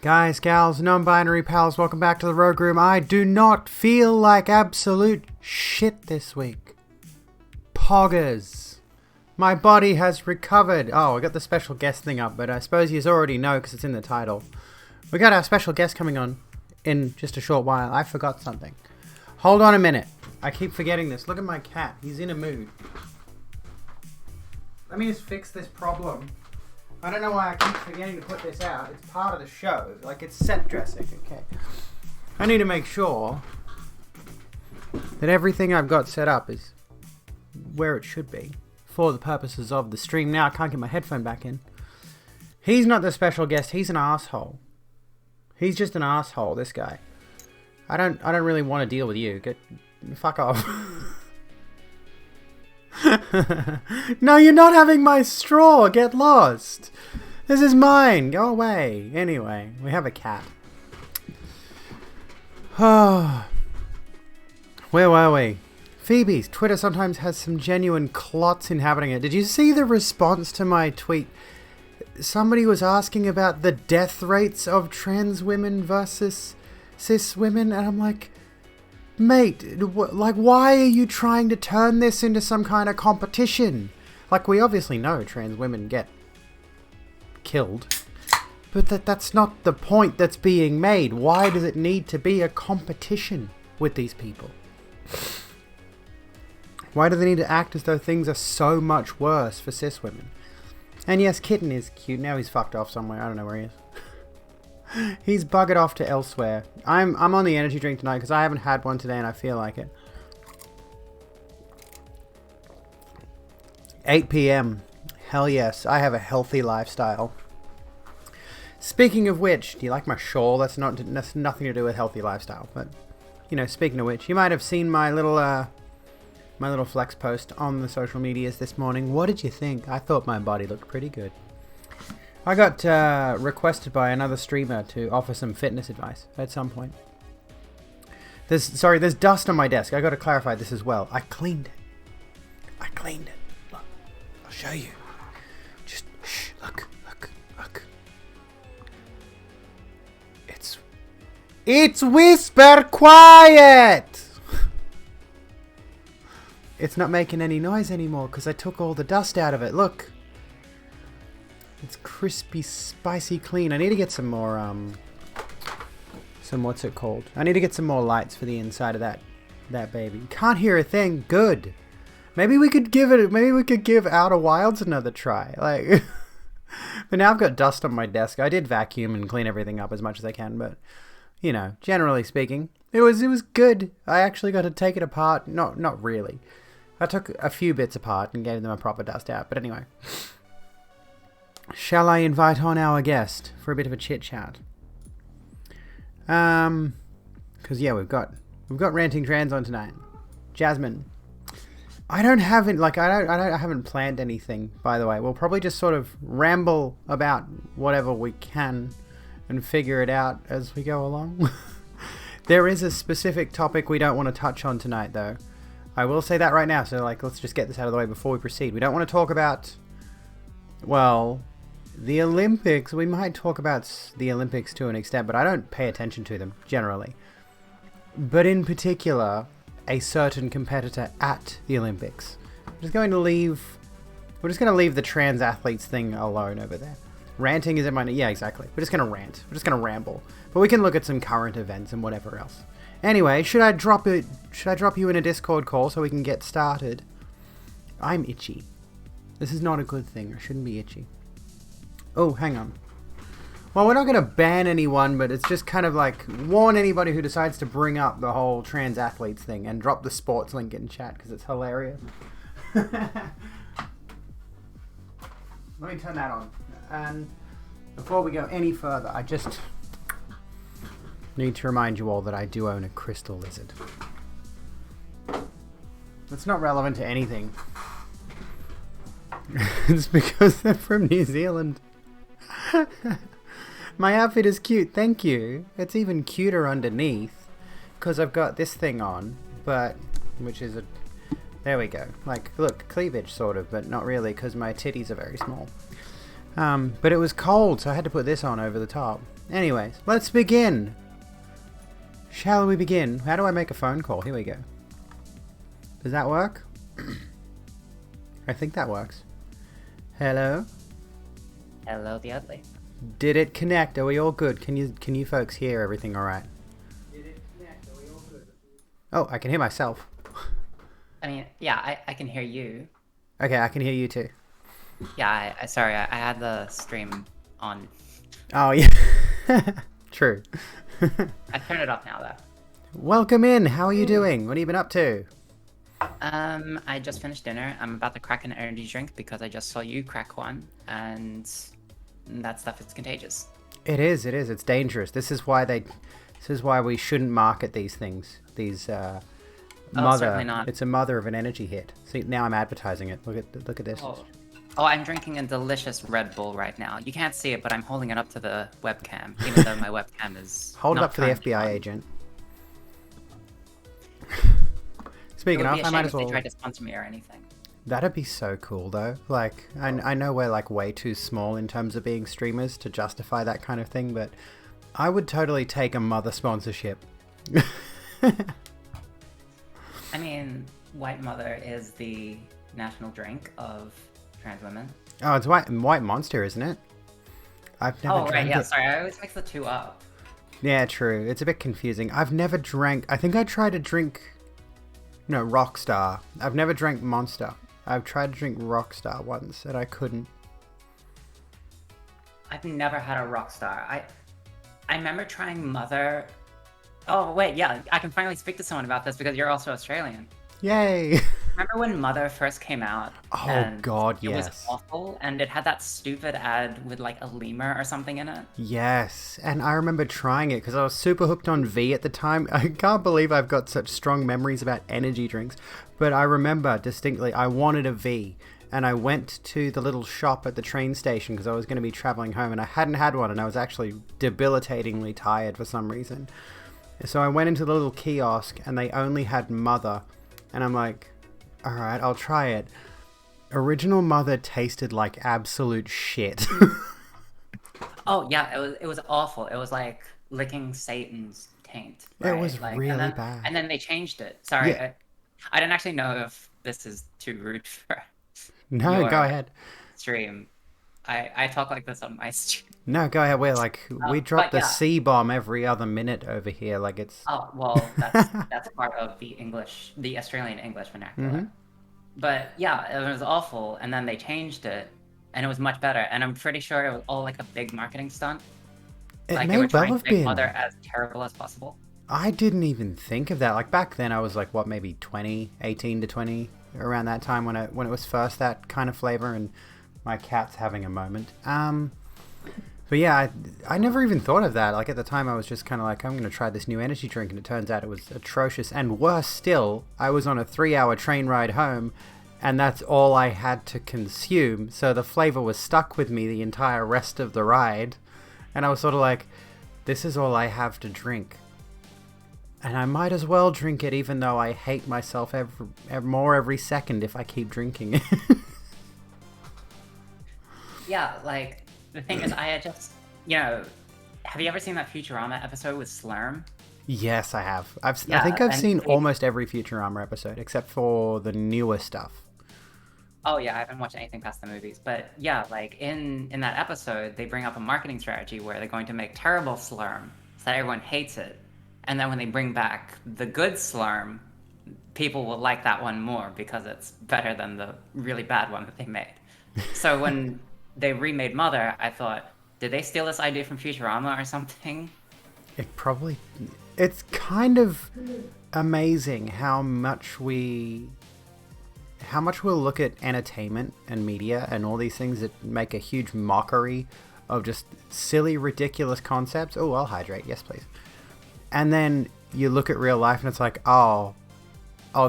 Guys, gals, non-binary pals, welcome back to the Rogue Room. I do not feel like absolute shit this week. Poggers. My body has recovered. Oh, I got the special guest thing up, but I suppose you already know because it's in the title. We got our special guest coming on in just a short while. I forgot something. Hold on a minute. I keep forgetting this. Look at my cat. He's in a mood. Let me just fix this problem. I don't know why I keep forgetting to put this out. It's part of the show. Like, it's set dressing, okay? I need to make sure that everything I've got set up is where it should be for the purposes of the stream. Now I can't get my headphone back in. He's not the special guest. He's an asshole. He's just an asshole, this guy. I don't really want to deal with you. Fuck off. No, you're not having my straw. Get lost. This is mine. Go away. Anyway, we have a cat. Oh. Where were we? Phoebe's Twitter sometimes has some genuine clots inhabiting it. Did you see the response to my tweet? Somebody was asking about the death rates of trans women versus cis women, and I'm like, mate, like, why are you trying to turn this into some kind of competition? Like, we obviously know trans women get killed, but that's not the point that's being made. Why does it need to be a competition with these people? Why do they need to act as though things are so much worse for cis women? And yes, Kitten is cute. Now he's fucked off somewhere. I don't know where he is. He's buggered off to elsewhere. I'm on the energy drink tonight because I haven't had one today and I feel like it. 8 p.m. Hell yes, I have a healthy lifestyle. Speaking of which, do you like my shawl? That's nothing to do with healthy lifestyle. But, you know, speaking of which, you might have seen my little flex post on the social medias this morning. What did you think? I thought my body looked pretty good. I got requested by another streamer to offer some fitness advice at some point. There's dust on my desk. I got to clarify this as well. I cleaned it. Look, I'll show you. Just shh. Look. It's whisper quiet. It's not making any noise anymore because I took all the dust out of it. Look. It's crispy, spicy clean. I need to get some more, what's it called? I need to get some more lights for the inside of that baby. Can't hear a thing. Good. Maybe we could give Outer Wilds another try. Like, but now I've got dust on my desk. I did vacuum and clean everything up as much as I can, but, you know, generally speaking, it was good. I actually got to take it apart. Not really. I took a few bits apart and gave them a proper dust out, but anyway. Shall I invite on our guest for a bit of a chit chat? Because yeah, we've got RantingTrans on tonight. Jasmine. I haven't planned anything, by the way. We'll probably just sort of ramble about whatever we can and figure it out as we go along. There is a specific topic we don't want to touch on tonight, though. I will say that right now, so let's just get this out of the way before we proceed. We don't want to talk about, well, the Olympics. We might talk about the Olympics to an extent, but I don't pay attention to them, generally. But in particular, a certain competitor at the Olympics. We're just going to leave the trans athletes thing alone over there. Ranting is at my... Yeah, exactly. We're just going to rant. We're just going to ramble. But we can look at some current events and whatever else. Anyway, should I drop you in a Discord call so we can get started? I'm itchy. This is not a good thing. I shouldn't be itchy. Oh, hang on. Well, we're not going to ban anyone, but it's just kind of like warn anybody who decides to bring up the whole trans athletes thing and drop the sports link in chat because it's hilarious. Let me turn that on. And before we go any further, I just need to remind you all that I do own a crystal lizard. It's not relevant to anything. It's because they're from New Zealand. My outfit is cute, thank you. It's even cuter underneath because I've got this thing on, which is there we go. Like, look, cleavage sort of, but not really because my titties are very small. But it was cold, so I had to put this on over the top. Anyways, let's begin. Shall we begin? How do I make a phone call? Here we go. Does that work? I think that works. Hello? Hello, the ugly. Did it connect? Are we all good? Can you folks hear everything all right? Did it connect? Are we all good? Oh, I can hear myself. I mean, yeah, I can hear you. Okay, I can hear you too. Yeah, sorry, I had the stream on. Oh, yeah. True. I turned it off now, though. Welcome in. How are you doing? What have you been up to? I just finished dinner. I'm about to crack an energy drink because I just saw you crack one, and that stuff is contagious. It is. It's dangerous. This is why we shouldn't market these things. These certainly not. It's a mother of an energy hit. See, now I'm advertising it. Look at this. Oh, I'm drinking a delicious Red Bull right now. You can't see it, but I'm holding it up to the webcam, even though my webcam is Hold it not up to the FBI agent. Speaking of, I might as well. If they tried to sponsor me or anything. That'd be so cool, though. Like, I know we're like way too small in terms of being streamers to justify that kind of thing, but I would totally take a mother sponsorship. I mean, White Mother is the national drink of trans women. Oh, it's White Monster, isn't it? I've never drank it. Sorry, I always mix the two up. Yeah, true. It's a bit confusing. I've never drank. I think I tried to drink. No, Rockstar. I've never drank Monster. I've tried to drink Rockstar once, and I couldn't. I've never had a Rockstar. I remember trying Mother. Oh wait, yeah, I can finally speak to someone about this because you're also Australian. Yay! Remember when Mother first came out? Oh god, yes. It was awful, and it had that stupid ad with like a lemur or something in it. Yes, and I remember trying it because I was super hooked on V at the time. I can't believe I've got such strong memories about energy drinks, but I remember distinctly I wanted a V, and I went to the little shop at the train station because I was going to be traveling home, and I hadn't had one, and I was actually debilitatingly tired for some reason. So I went into the little kiosk, and they only had Mother, and I'm like, alright, I'll try it. Original Mother tasted like absolute shit. Oh yeah, it was awful. It was like licking Satan's taint. Right? It was like, really bad. And then they changed it. Sorry, Yeah. I didn't actually know if this is too rude for No, your go ahead. stream. I talk like this on my stream. No, go ahead. We're like, we drop the yeah. C-bomb every other minute over here. Like it's... Oh, well, that's part of the Australian English vernacular. Mm-hmm. But yeah, it was awful, and then they changed it, and it was much better. And I'm pretty sure it was all like a big marketing stunt. It Like may they were well trying have to make been. Mother as terrible as possible. I didn't even think of that. Like back then I was like, what, maybe 20, 18 to 20, around that time when it was first that kind of flavor, and my cat's having a moment. But yeah, I never even thought of that. Like at the time I was just kind of like, I'm going to try this new energy drink, and it turns out it was atrocious. And worse still, I was on a 3-hour train ride home, and that's all I had to consume. So the flavor was stuck with me the entire rest of the ride. And I was sort of like, this is all I have to drink. And I might as well drink it, even though I hate myself every second if I keep drinking it. Yeah, like, the thing is, I had just, have you ever seen that Futurama episode with Slurm? Yes, I have. I Yeah, think I've and seen it- almost every Futurama episode, except for the newer stuff. Oh yeah, I haven't watched anything past the movies, but yeah, like in that episode, they bring up a marketing strategy where they're going to make terrible Slurm so that everyone hates it, and then when they bring back the good Slurm, people will like that one more because it's better than the really bad one that they made. So when they remade Mother, I thought, did they steal this idea from Futurama or something? It's kind of amazing how much we'll look at entertainment and media and all these things that make a huge mockery of just silly, ridiculous concepts. Oh, I'll hydrate. Yes, please. And then you look at real life and it's like, oh,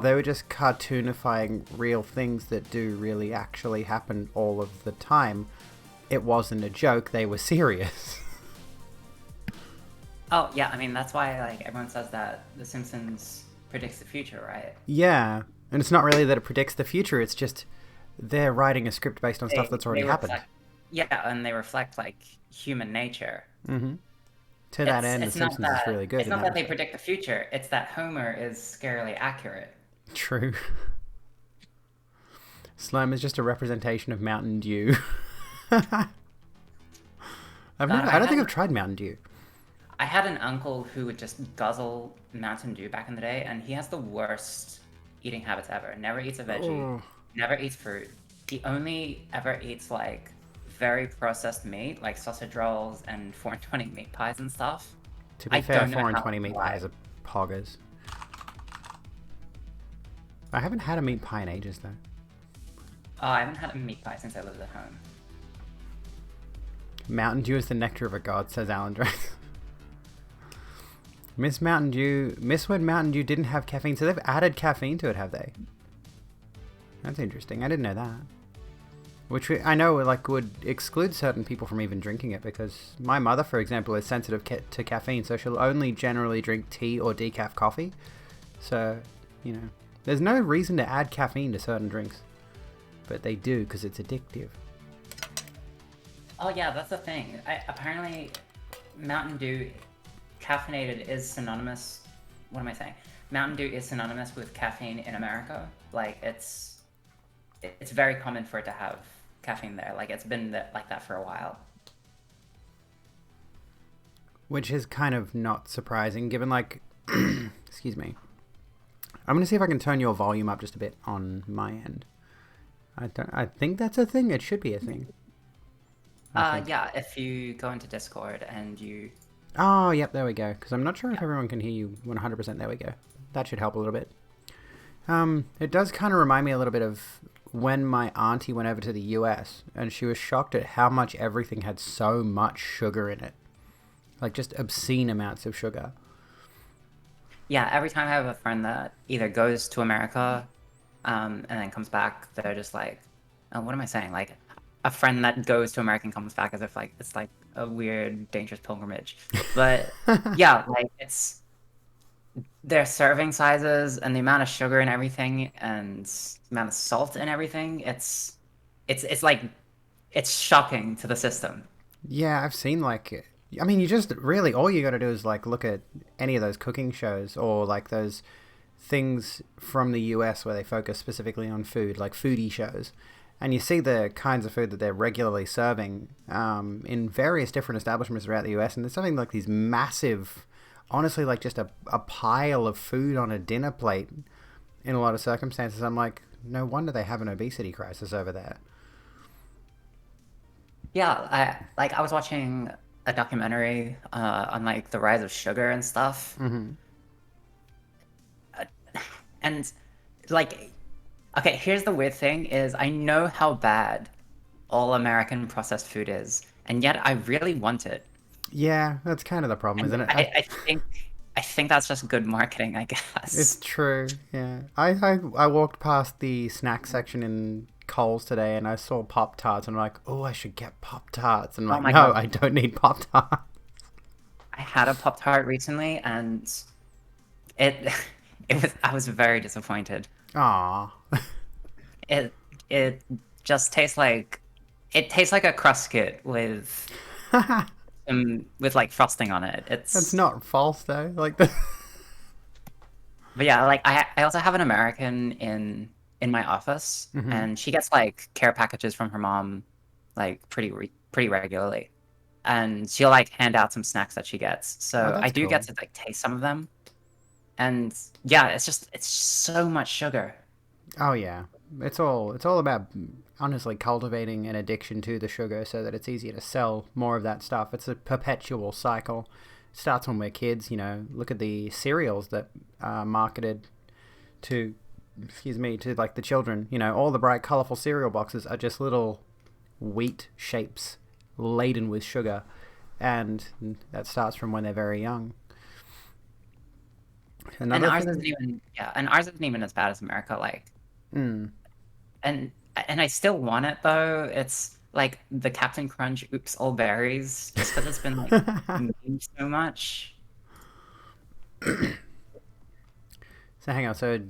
they were just cartoonifying real things that do really actually happen all of the time. It wasn't a joke. They were serious. Oh yeah, I mean that's why like everyone says that The Simpsons predicts the future, right? Yeah, and it's not really that it predicts the future. It's just they're writing a script based on stuff that's already happened. Yeah, and they reflect like human nature. Mm-hmm. To that end, The It's not Simpsons is that really good in that they respect. predict the future. It's that Homer is scarily accurate. True. Slime is just a representation of Mountain Dew. God, I don't think I've tried Mountain Dew. I had an uncle who would just guzzle Mountain Dew back in the day, and he has the worst eating habits ever. Never eats a veggie, Oh. never eats fruit. He only ever eats like very processed meat, like sausage rolls and 420 meat pies and stuff. To be I fair, don't know 4 and how 20 meat why. pies are poggers. I haven't had a meat pie in ages, though. Oh, I haven't had a meat pie since I lived at home. Mountain Dew is the nectar of a god, says Alan Drake. Miss Mountain Dew... Miss when Mountain Dew didn't have caffeine, so they've added caffeine to it, have they? That's interesting. I didn't know that. Which I know like would exclude certain people from even drinking it, because my mother, for example, is sensitive to caffeine, so she'll only generally drink tea or decaf coffee. So, you know, there's no reason to add caffeine to certain drinks. But they do, because it's addictive. Oh yeah, that's the thing. Apparently, Mountain Dew caffeinated is synonymous. What am I saying? Mountain Dew is synonymous with caffeine in America. Like it's very common for it to have caffeine there. Like it's been like that for a while. Which is kind of not surprising, given like... excuse me. I'm going to see if I can turn your volume up just a bit on my end. I think that's a thing. It should be a thing. Yeah, if you go into Discord and you... Oh, yep, there we go. Because I'm not sure if everyone can hear you 100%. There we go. That should help a little bit. It does kind of remind me a little bit of when my auntie went over to the US, and she was shocked at how much everything had so much sugar in it. Like, just obscene amounts of sugar. Yeah, every time I have a friend that either goes to America and then comes back, they're just like, oh, what am I saying? Like, a friend that goes to America and comes back as if like it's like a weird, dangerous pilgrimage. But yeah, like it's their serving sizes and the amount of sugar and everything and the amount of salt and everything. It's like it's shocking to the system. Yeah, I've seen like... I mean, you just really... All you gotta do is like look at any of those cooking shows or like those things from the US where they focus specifically on food, like foodie shows. And you see the kinds of food that they're regularly serving in various different establishments throughout the US. And there's something like these massive, honestly, like just a pile of food on a dinner plate in a lot of circumstances. I'm like, no wonder they have an obesity crisis over there. Yeah, I was watching a documentary on like the rise of sugar and stuff. Mm-hmm. And like okay, here's the weird thing is I know how bad all American processed food is, and yet I really want it. Yeah, that's kind of the problem, And isn't it? I think that's just good marketing, I It's guess. true, yeah. I walked past the snack section in Coles today and I saw Pop-Tarts and I'm like, oh, I should get Pop-Tarts. And I'm Oh like, my no, God. I don't need Pop-Tarts. I had a Pop-Tart recently and it I was very disappointed. Aw. It it just tastes like a crust kit with like frosting on it. That's It's not false, though. Like, the... But yeah, like I also have an American in my office, Mhm. and she gets like care packages from her mom, like pretty regularly, and she'll like hand out some snacks that she gets. Oh, So I that's do get cool. to like taste some of them, and yeah, it's so much sugar. Oh, yeah. It's all about, honestly, cultivating an addiction to the sugar so that it's easier to sell more of that stuff. It's a perpetual cycle. It starts when we're kids, you know. Look at the cereals that are marketed to, excuse me, to like the children. You know, all the bright, colorful cereal boxes are just little wheat shapes laden with sugar. And that starts from when they're very young. And Another ours thing... isn't even yeah, and ours isn't even as bad as America. Like, Mm. and I still want it though. It's like the Captain Crunch Oops All Berries, just because it's been like moved so much. So hang on, so it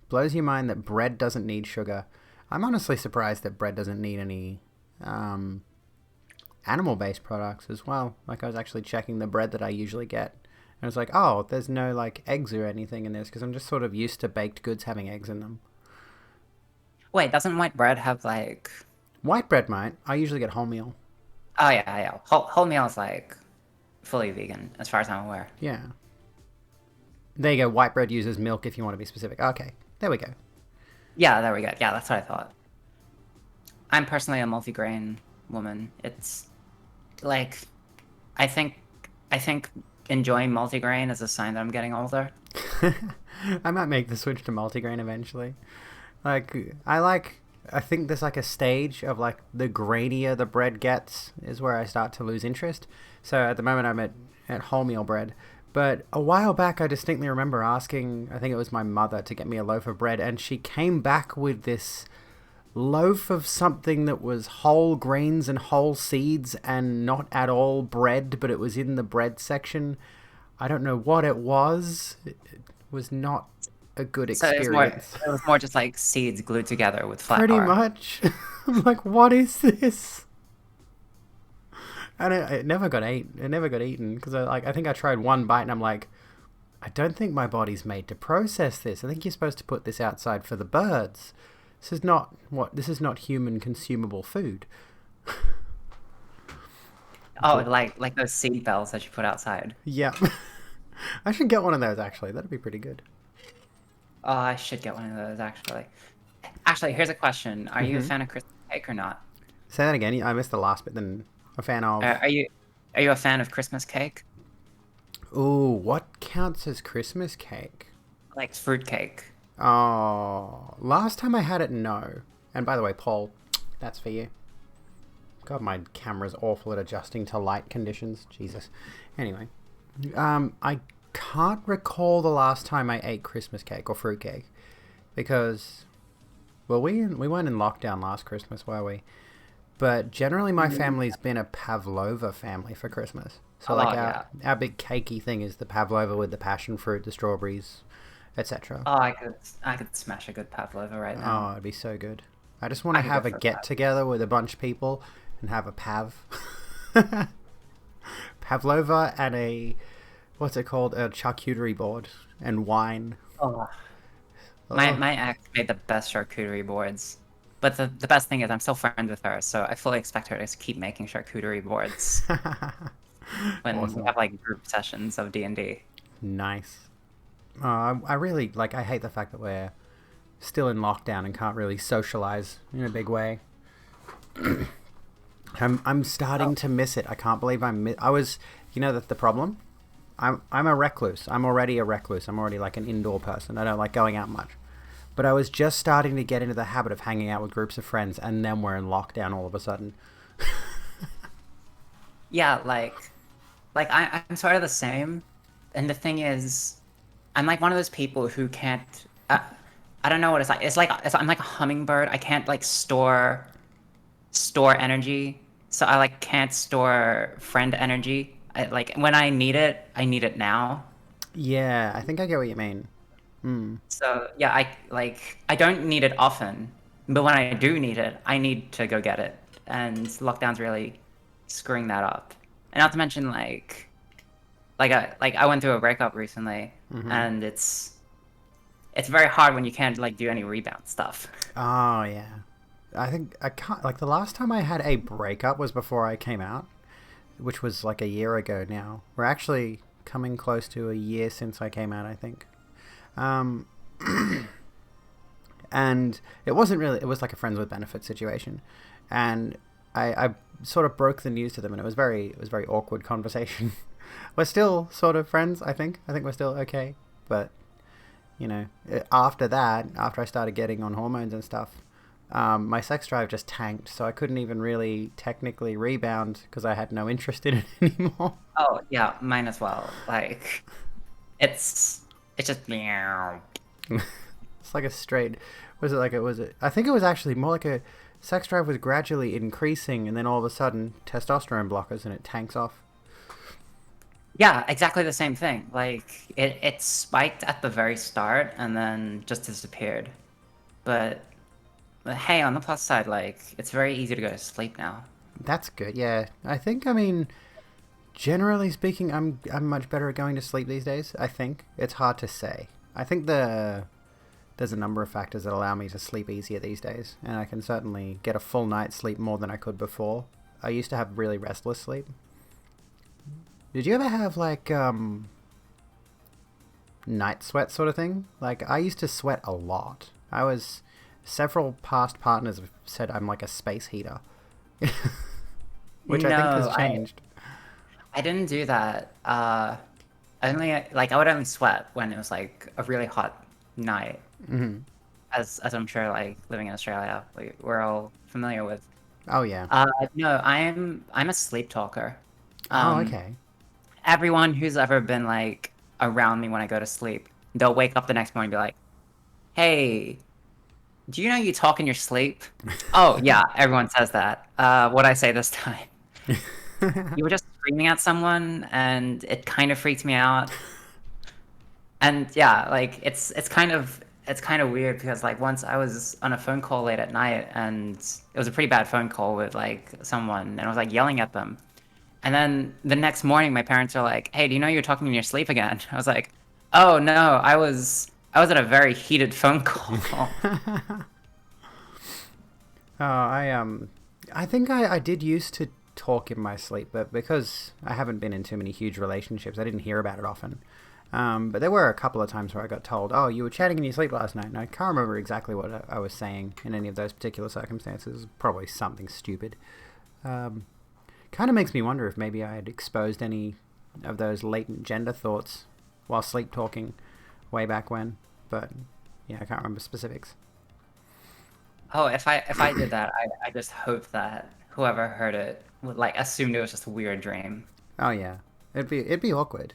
blows your mind that bread doesn't need sugar. I'm honestly surprised that bread doesn't need any animal-based products as well. Like I was actually checking the bread that I usually get, and it's like, oh, there's no like eggs or anything in this because I'm just sort of used to baked goods having eggs in them. Wait, doesn't white bread have like? White bread might. I usually get wholemeal. Oh yeah, yeah. Wholemeal is like fully vegan, as far as I'm aware. Yeah. There you go. White bread uses milk if you want to be specific. Okay. There we go. Yeah, there we go. Yeah, that's what I thought. I'm personally a multigrain woman. It's like, I think, I think enjoying multigrain is a sign that I'm getting older. I might make the switch to multigrain eventually. Like, I think there's like a stage of like the grainier the bread gets is where I start to lose interest. So at the moment I'm at wholemeal bread. But a while back I distinctly remember asking, I think it was my mother, to get me a loaf of bread, and she came back with this loaf of something that was whole grains and whole seeds and not at all bread, but it was in the bread section. I don't know what it was. It was not a good So experience. it was more just like seeds glued together with Pretty flour. much. I'm like, what is this? And it never got eaten. It never got eaten because I think I tried one bite and I'm like, I don't think my body's made to process this. I think you're supposed to put this outside for the birds. This is not human consumable food. Oh, like those seed bells that you put outside. Yeah. I should get one of those actually. That'd be pretty good. Oh, I should get one of those actually. Actually, here's a question: Are you a fan of Christmas cake or not? Say that again. I missed the last bit. Then a fan of. Are you a fan of Christmas cake? Ooh, what counts as Christmas cake? Like fruit cake? Oh, last time I had it, no. And by the way, Paul, that's for you. God, my camera's awful at adjusting to light conditions. Jesus. Anyway, I can't recall the last time I ate Christmas cake or fruit cake because, well, we weren't in lockdown last Christmas, were we? But generally, my family's been a pavlova family for Christmas. So, like, our big cakey thing is the pavlova with the passion fruit, the strawberries, etc. Oh, I could smash a good pavlova right now. Oh, it'd be so good. I just want to I could have go a for a get pav. together with a bunch of people and have a pavlova and a what's it called, a charcuterie board and wine. Oh, my Oh. my ex made the best charcuterie boards, but the best thing is I'm still friends with her, so I fully expect her to keep making charcuterie boards when we Awesome. have like group sessions of D&D. Nice. I really like. I hate the fact that we're still in lockdown and can't really socialize in a big way. I'm starting Oh, to miss it. I can't believe I was. You know that's the problem. I'm a recluse. I'm already a recluse. I'm already like an indoor person. I don't like going out much. But I was just starting to get into the habit of hanging out with groups of friends, and then we're in lockdown all of a sudden. yeah, like I'm sort of the same, and the thing is, I'm like one of those people who can't. I don't know what it's like. I'm like a hummingbird. I can't like store energy, so I like can't store friend energy. Like when I need it now. Yeah, I think I get what you mean. Hmm. So yeah, I don't need it often, but when I do need it, I need to go get it. And lockdown's really screwing that up. And not to mention I went through a breakup recently, Mm-hmm. and it's very hard when you can't like do any rebound stuff. Oh yeah. I think I can't. Like the last time I had a breakup was before I came out, which was like a year ago now. We're actually coming close to a year since I came out, I think. Um, and it wasn't really. It was like a friends with benefits situation, and I sort of broke the news to them, and it was very awkward conversation. We're still sort of friends, I think. I think we're still okay, but you know, after that, after I started getting on hormones and stuff, my sex drive just tanked, so I couldn't even really technically rebound because I had no interest in it anymore. Oh yeah, mine as well. Like it's it's just meow. It's like a straight. Was it like it was? I think it was actually more like a sex drive was gradually increasing, and then all of a sudden testosterone blockers, and it tanks off. Yeah, exactly the same thing. Like it spiked at the very start and then just disappeared. But hey, on the plus side, like it's very easy to go to sleep now. That's good. Yeah, I think. I mean, generally speaking, I'm much better at going to sleep these days. I think it's hard to say. I think there's a number of factors that allow me to sleep easier these days, and I can certainly get a full night's sleep more than I could before. I used to have really restless sleep. Did you ever have like night sweat sort of thing? Like I used to sweat a lot. I was several past partners have said I'm like a space heater, which I think has No, changed. I didn't do that. I would only sweat when it was like a really hot night, as I'm sure like living in Australia, we're all familiar with. Oh yeah. No, I'm a sleep talker. Oh Um, okay. Everyone who's ever been like around me when I go to sleep, they'll wake up the next morning and be like, "Hey, do you know you talk in your sleep?" Oh yeah, everyone says that. What I say this time? You were just screaming at someone, and it kind of freaked me out. And yeah, like it's kind of weird because like once I was on a phone call late at night, and it was a pretty bad phone call with like someone, and I was like yelling at them. And then the next morning, my parents are like, "Hey, do you know you're talking in your sleep again?" I was like, "Oh no, I was at a very heated phone call." I think I did used to talk in my sleep, but because I haven't been in too many huge relationships, I didn't hear about it often. But there were a couple of times where I got told, "Oh, you were chatting in your sleep last night," and I can't remember exactly what I was saying in any of those particular circumstances. Probably something stupid. Um, Kind of makes me wonder if maybe I had exposed any of those latent gender thoughts while sleep talking way back when. But yeah, I can't remember specifics. Oh, if I did that, I just hope that whoever heard it would like assumed it was just a weird dream. Oh yeah, it'd be awkward.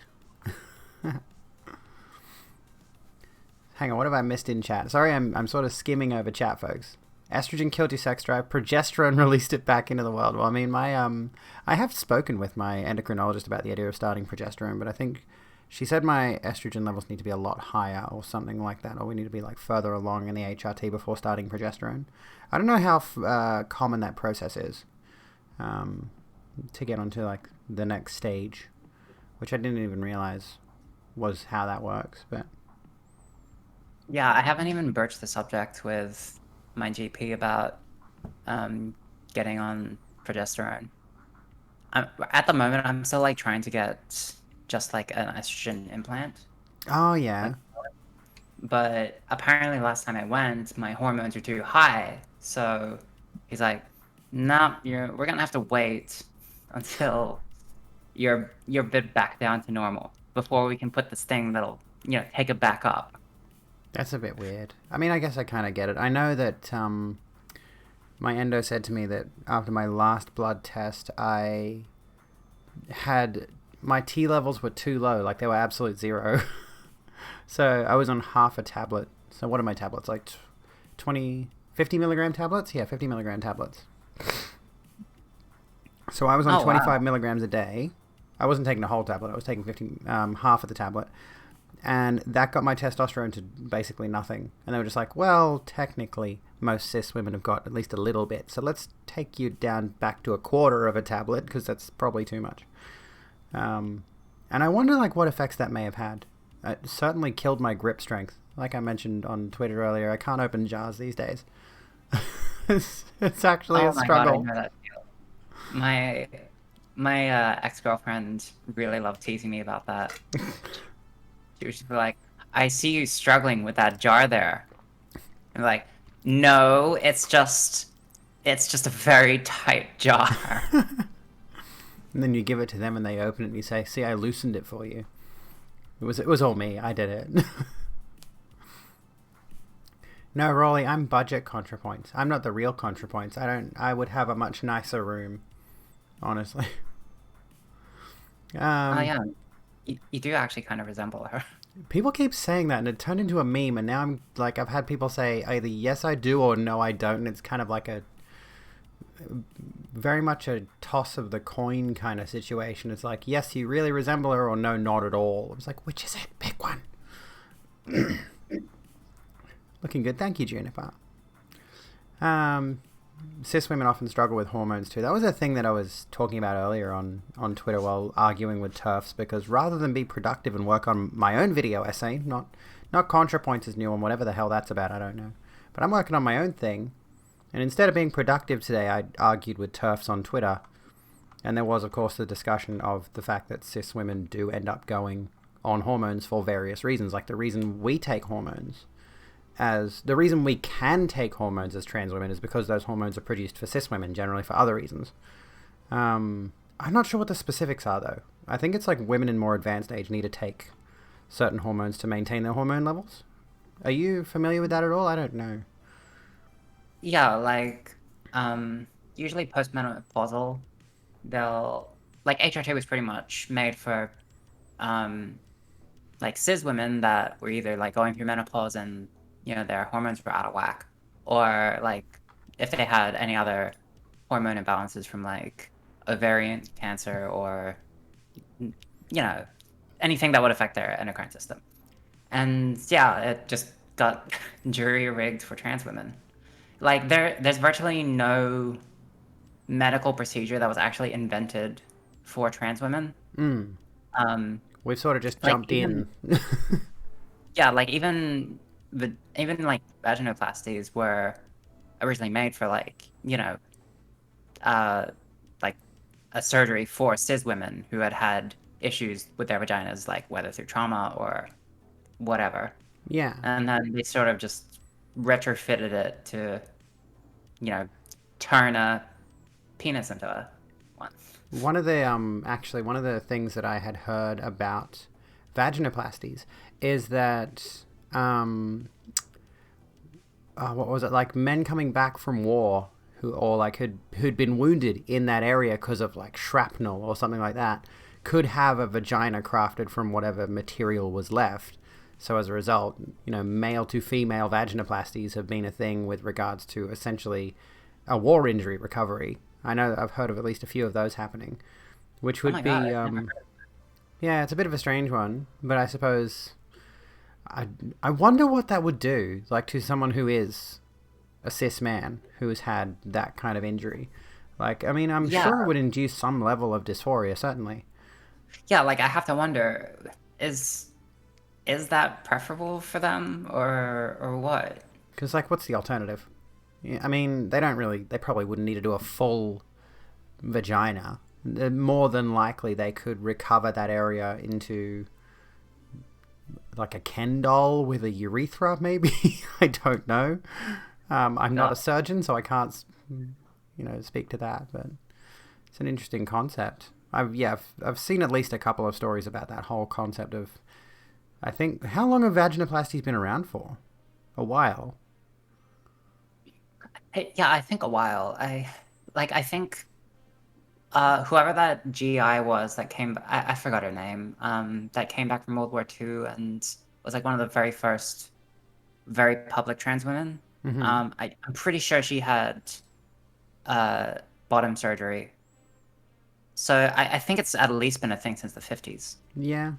Hang on, what have I missed in chat? Sorry, I'm sort of skimming over chat, folks. Estrogen killed your sex drive. Progesterone released it back into the world. Well, I mean, I have spoken with my endocrinologist about the idea of starting progesterone, but I think she said my estrogen levels need to be a lot higher or something like that, or we need to be like further along in the HRT before starting progesterone. I don't know how common that process is to get onto like the next stage, which I didn't even realize was how that works, but. Yeah, I haven't even broached the subject with my GP about um, getting on progesterone. At the moment, I'm still like trying to get just like an estrogen implant. Oh Like, yeah. but apparently last time I went, my hormones are too high. So he's like, "Nah, we're gonna have to wait until you're a bit back down to normal before we can put this thing that'll take it back up." That's a bit weird. I mean, I guess I kind of get it. I know that my endo said to me that after my last blood test, I had my T levels were too low, like they were absolute zero. So I was on half a tablet. So what are my tablets? Like 20, 50 milligram tablets? Yeah, 50 milligram tablets. So I was on Oh 25 wow. milligrams a day. I wasn't taking the whole tablet. I was taking 50, half of the tablet. And that got my testosterone to basically nothing. And they were just like, well, technically, most cis women have got at least a little bit. So let's take you down back to a quarter of a tablet, because that's probably too much. And I wonder, like, what effects that may have had. It certainly killed my grip strength. Like I mentioned on Twitter earlier, I can't open jars these days. It's actually Oh a my God, I struggle. know that feel. My my ex-girlfriend really loved teasing me about that. She was just like, "I see you struggling with that jar there." I'm like, "No, it's just a very tight jar." And then you give it to them and they open it and you say, see, I loosened it for you. It was all me. I did it. No, Rolly, I'm budget ContraPoints. I'm not the real ContraPoints. I would have a much nicer room, honestly. Oh Um, yeah, you do actually kind of resemble her. People keep saying that and it turned into a meme, and now I'm like, I've had people say either yes I do or no I don't, and it's kind of like a very much a toss of the coin kind of situation. It's like, yes, you really resemble her, or no, not at all. It's like, which is it? Pick one. Looking good. Thank you, Juniper. Um, cis women often struggle with hormones too. That was a thing that I was talking about earlier on Twitter while arguing with TERFs, because rather than be productive and work on my own video essay, not ContraPoints is new and whatever the hell that's about, I don't know. But I'm working on my own thing, and instead of being productive today, I argued with TERFs on Twitter. And there was, of course, the discussion of the fact that cis women do end up going on hormones for various reasons. Like the reason we take hormones the reason we can take hormones as trans women is because those hormones are produced for cis women, generally for other reasons. I'm not sure what the specifics are, though. I think it's like women in more advanced age need to take certain hormones to maintain their hormone levels. Are you familiar with that at all? I don't know. Yeah, like usually postmenopausal, they'll like HRT was pretty much made for um like cis women that were either like going through menopause and their hormones were out of whack, or like if they had any other hormone imbalances from like ovarian cancer or anything that would affect their endocrine system. And yeah, it just got jury rigged for trans women. Like there's virtually no medical procedure that was actually invented for trans women. Mm. Um, We've sort of just like jumped even in. yeah, like even like vaginoplasties were originally made for like uh like a surgery for cis women who had issues with their vaginas, like whether through trauma or whatever. Yeah. And then they sort of just retrofitted it to you know turn a penis into a one. One of the actually one of the things that I had heard about vaginoplasties is that what was it, like men coming back from war who'd been wounded in that area because of like shrapnel or something like that could have a vagina crafted from whatever material was left. So as a result, male to female vaginoplasties have been a thing with regards to essentially a war injury recovery. I know I've heard of at least a few of those happening, which Oh would my be, god, I've never heard yeah, it's a bit of a strange one, but I suppose I wonder what that would do, like to someone who is a cis man who has had that kind of injury. Like, I mean, I'm yeah, sure it would induce some level of dysphoria, certainly. yeah, like I have to wonder, is is that preferable for them or what? Because, like, what's the alternative? Yeah, I mean, they probably wouldn't need to do a full vagina. More than likely, they could recover that area into like a Ken doll with a urethra, maybe. I don't know. I'm not No. a surgeon, so I can't, speak to that. But it's an interesting concept. I've seen at least a couple of stories about that whole concept of. I think how long have vaginoplasties been around for? A while. Yeah, I think a while. I think whoever that GI was that I forgot her name, that came back from World War II and was like one of the very first very public trans women. Hmm. I'm pretty sure she had uh bottom surgery. So I think it's at least been a thing since the 50s. Yeah.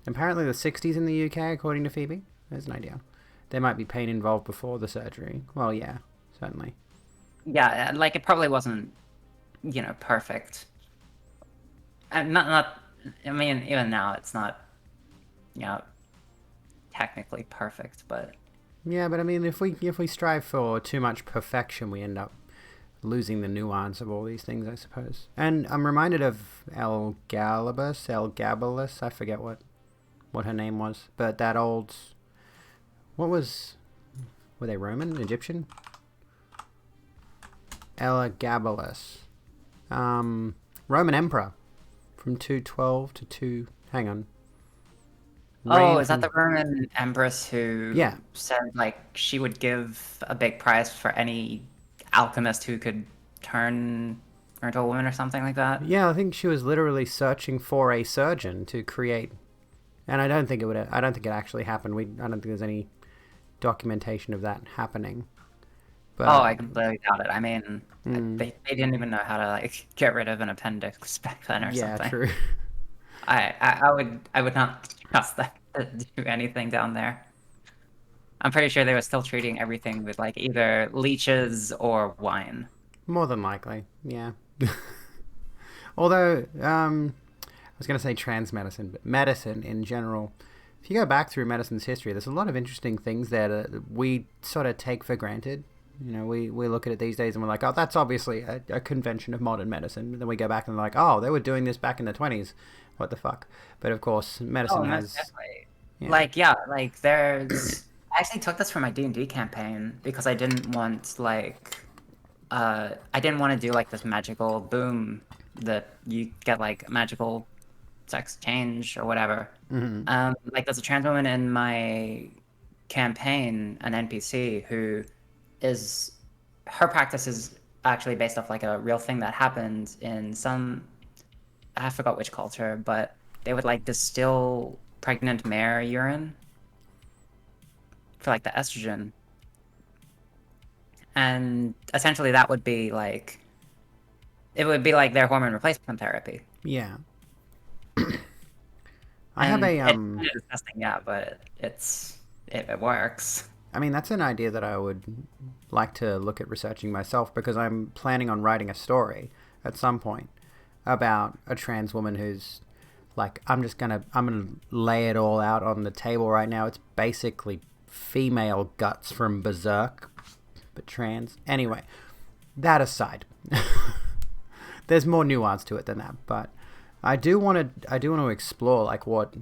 Apparently the 60s in the UK, according to Phoebe. There's an idea. There might be pain involved before the surgery. Well, yeah, certainly. Yeah, like it probably wasn't, perfect. And not I mean, even now it's not, you know, technically perfect, but Yeah, but I mean, if we strive for too much perfection, we end up losing the nuance of all these things, I suppose. And I'm reminded of El Gabalus. I forget what her name was, but that old, what was, were they Roman, Egyptian? Elagabalus, Roman emperor from 212 to 2. Hang on. oh, Reign is that from the Roman empress who Yeah, said like she would give a big price for any alchemist who could turn her into a woman or something like that? yeah. I think she was literally searching for a surgeon to create, and I don't think it would. I don't think it actually happened. I don't think there's any documentation of that happening. Oh, But I completely doubt it. I mean, mm, they didn't even know how to like get rid of an appendix back then or yeah, something. true. I would not trust them to do anything down there. I'm pretty sure they were still treating everything with like either leeches or wine. More than likely, yeah. Although, I was going to say trans medicine, but medicine in general, if you go back through medicine's history, there's a lot of interesting things there that we sort of take for granted. You know, we look at it these days and we're like, oh, that's obviously a convention of modern medicine. But then we go back and like, oh, they were doing this back in the 20s. What the fuck? But of course, Oh, medicine most has, definitely. yeah, Like, yeah, like there's. I actually took this for my D&D campaign because I didn't want I didn't want to do like this magical boom that you get like magical sex change or whatever. Like there's a trans woman in my campaign, an NPC who is her practice is actually based off like a real thing that happened in some I forgot which culture, but they would like distill pregnant mare urine for like the estrogen. And essentially that would be like it would be like their hormone replacement therapy. yeah. I have And a it's kind of disgusting, yeah, but it works. I mean, that's an idea that I would like to look at researching myself because I'm planning on writing a story at some point about a trans woman who's like, I'm gonna lay it all out on the table right now. It's basically female guts from Berserk, but trans. Anyway, that aside, there's more nuance to it than that. But I do want to explore like what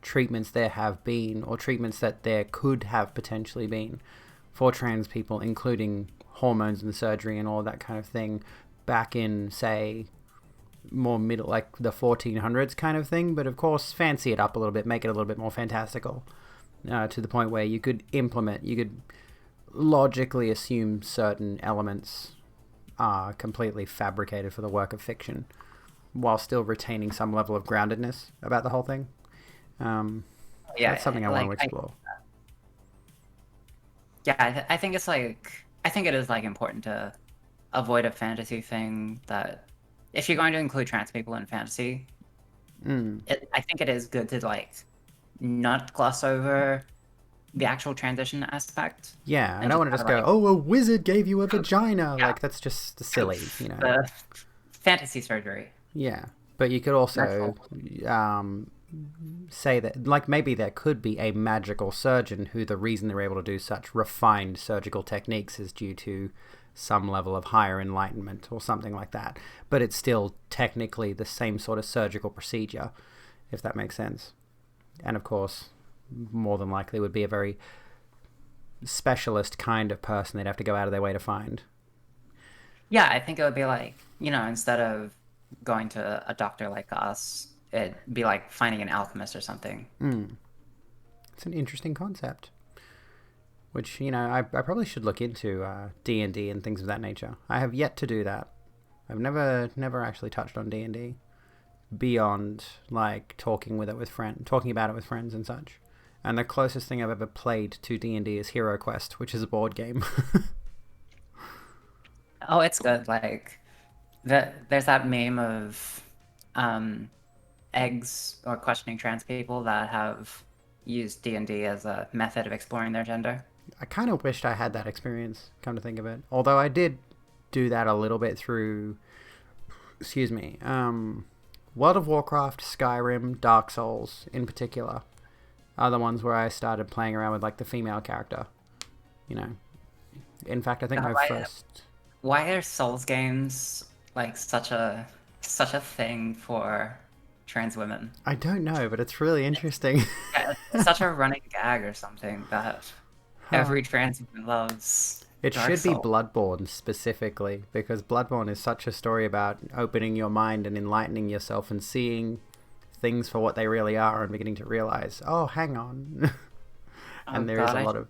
treatments there have been, or treatments that there could have potentially been for trans people, including hormones and surgery and all that kind of thing, back in, say, more middle, like the 1400s kind of thing. But of course, fancy it up a little bit, make it a little bit more fantastical, to the point where you could logically assume certain elements are completely fabricated for the work of fiction, while still retaining some level of groundedness about the whole thing. Yeah, That's something I want to explore. I think it's like I think it is like important to avoid a fantasy thing that if you're going to include trans people in fantasy, I think it is good to like not gloss over the actual transition aspect. Yeah, I And don't just want to kind just of go, like oh, a wizard gave you a vagina. yeah, Like, that's just silly, you know? the fantasy surgery. Yeah. But you could That's also all. say that, like, maybe there could be a magical surgeon who the reason they're able to do such refined surgical techniques is due to some level of higher enlightenment or something like that. But it's still technically the same sort of surgical procedure, if that makes sense. And of course, more than likely would be a very specialist kind of person they'd have to go out of their way to find. Yeah, I think it would be like, instead of going to a doctor like us, it'd be like finding an alchemist or something. It's an interesting concept, which, I probably should look into D&D and things of that nature. I have yet to do that. I've never actually touched on D&D beyond like talking about it with friends and such. And the closest thing I've ever played to D&D is Hero Quest, which is a board game. Oh, it's good. Like there's that meme of um eggs or questioning trans people that have used D&D as a method of exploring their gender. I kind of wished I had that experience, come to think of it. Although I did do that a little bit through, excuse me, World of Warcraft, Skyrim, Dark Souls in particular are the ones where I started playing around with like the female character. You know, in fact, I think God, my why, first. why are Souls games like such a thing for trans women? I don't know, but it's really interesting. Yeah, it's such a running gag or something that Huh. every trans woman loves It Dark should be Souls. Bloodborne specifically, because Bloodborne is such a story about opening your mind and enlightening yourself and seeing things for what they really are and beginning to realize, oh, hang on. Oh And there is God, a lot of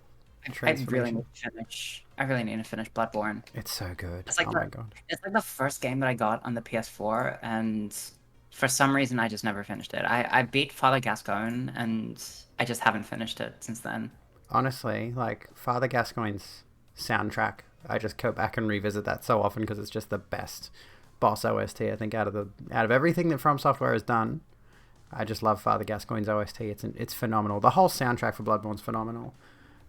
I really need transformation. to finish. I really need to finish Bloodborne. It's so good. It's like Oh my god. the first game that I got on the PS4, and for some reason I just never finished it. I beat Father Gascoigne, and I just haven't finished it since then. Honestly, like Father Gascoigne's soundtrack, I just go back and revisit that so often because it's just the best boss OST I think out of everything that From Software has done. I just love Father Gascoigne's OST. It's phenomenal. The whole soundtrack for Bloodborne's phenomenal.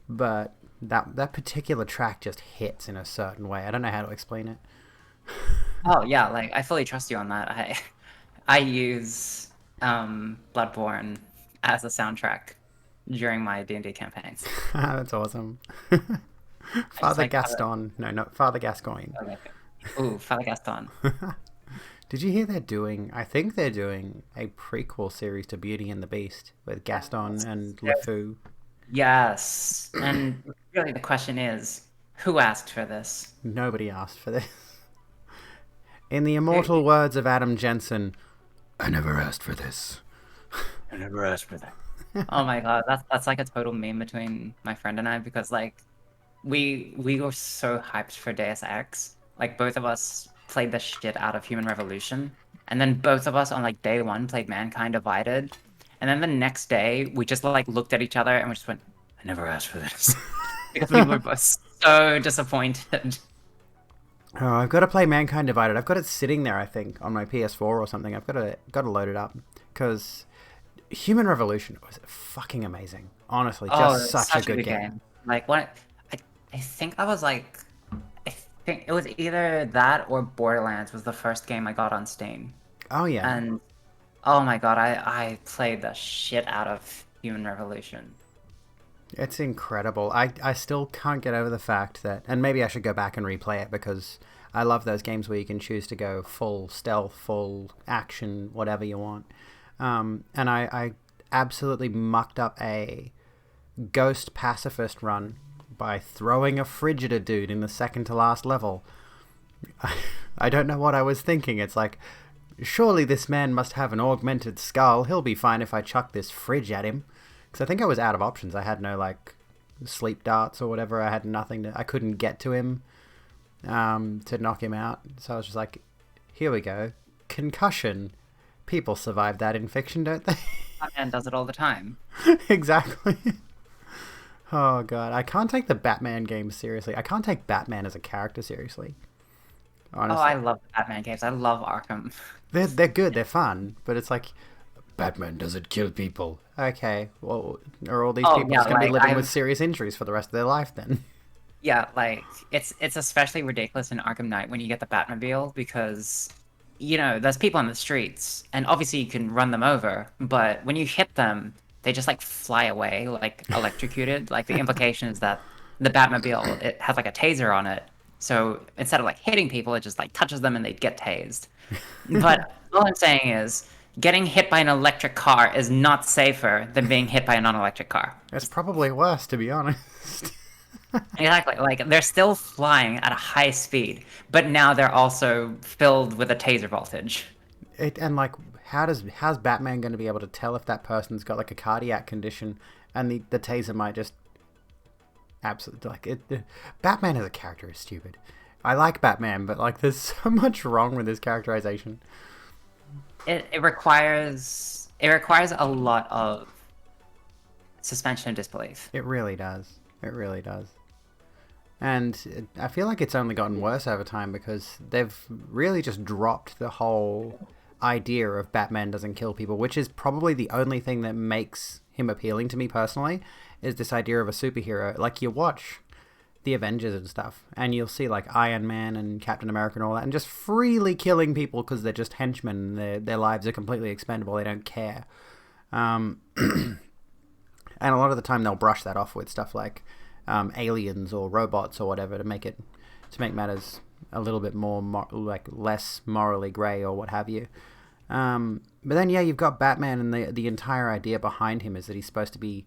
but that particular track just hits in a certain way. I don't know how to explain it. Oh yeah, like I fully trust you on that. I use Bloodborne as a soundtrack during my D&D campaigns. That's awesome. I just Father like have it. Gaston. No, not Father Gascoigne. Okay. Ooh, Father Gaston. Did you hear they're doing? I think they're doing a prequel series to Beauty and the Beast with Gaston and LeFou. Yes, and really the question is, who asked for this? Nobody asked for this. In the Who- immortal words of Adam Jensen, I never asked for this. I never asked for that. Oh my god, that's like a total meme between my friend and I because like we were so hyped for Deus Ex. Like both of us played the shit out of Human Revolution, and then both of us on like day one played Mankind Divided, and then the next day we just like looked at each other and we just went, "I never asked for this," because we were both so disappointed. Oh, I've got to play Mankind Divided. I've got it sitting there, I think, on my PS4 or something. I've got to load it up because Human Revolution was fucking amazing. Honestly, Oh, just it's such a such a good good game. game. Like what I think I was like I think it was either that or Borderlands was the first game I got on Steam. Oh yeah, And oh my god, I played the shit out of Human Revolution. it's incredible. I still can't get over the fact that, and maybe I should go back and replay it because I love those games where you can choose to go full stealth, full action, whatever you want. And I absolutely mucked up a ghost pacifist run by throwing a fridge at a dude in the second to last level. I don't know what I was thinking. It's like, surely this man must have an augmented skull. He'll be fine if I chuck this fridge at him. Because I think I was out of options. I had no, like, sleep darts or whatever. I had nothing to... I couldn't get to him to knock him out. So I was just like, here we go. Concussion. People survive that infection, don't they? Batman does it all the time. Exactly. Oh, God. I can't take the Batman games seriously. I can't take Batman as a character seriously. Oh, I Honestly. love the Batman games. I love Arkham. They're good. They're fun. But it's like, Batman doesn't kill people. Okay, well, are all these Oh people yeah, just going to be like living with serious injuries for the rest of their life then? yeah, like it's especially ridiculous in Arkham Knight when you get the Batmobile because there's people on the streets and obviously you can run them over, but when you hit them, they just like fly away like electrocuted. Like the implication is that the Batmobile it has like a taser on it. So instead of like hitting people, it just like touches them and they get tased. But all I'm saying is getting hit by an electric car is not safer than being hit by a non-electric car. It's probably worse, to be honest. Exactly. Like they're still flying at a high speed, but now they're also filled with a taser voltage. And like, how's Batman going to be able to tell if that person's got like a cardiac condition, and the taser might just absolutely like it? Batman as a character is stupid. I like Batman, but like, there's so much wrong with his characterization. It requires a lot of suspension of disbelief. It really does. It really does. And I feel like it's only gotten worse over time because they've really just dropped the whole idea of Batman doesn't kill people, which is probably the only thing that makes him appealing to me personally, is this idea of a superhero. Like, you watch the Avengers and stuff, and you'll see like Iron Man and Captain America and all that, and just freely killing people because they're just henchmen. Their lives are completely expendable. They don't care. And a lot of the time they'll brush that off with stuff like aliens or robots or whatever to make matters a little bit more like less morally grey or what have you. But then yeah, you've got Batman, and the entire idea behind him is that he's supposed to be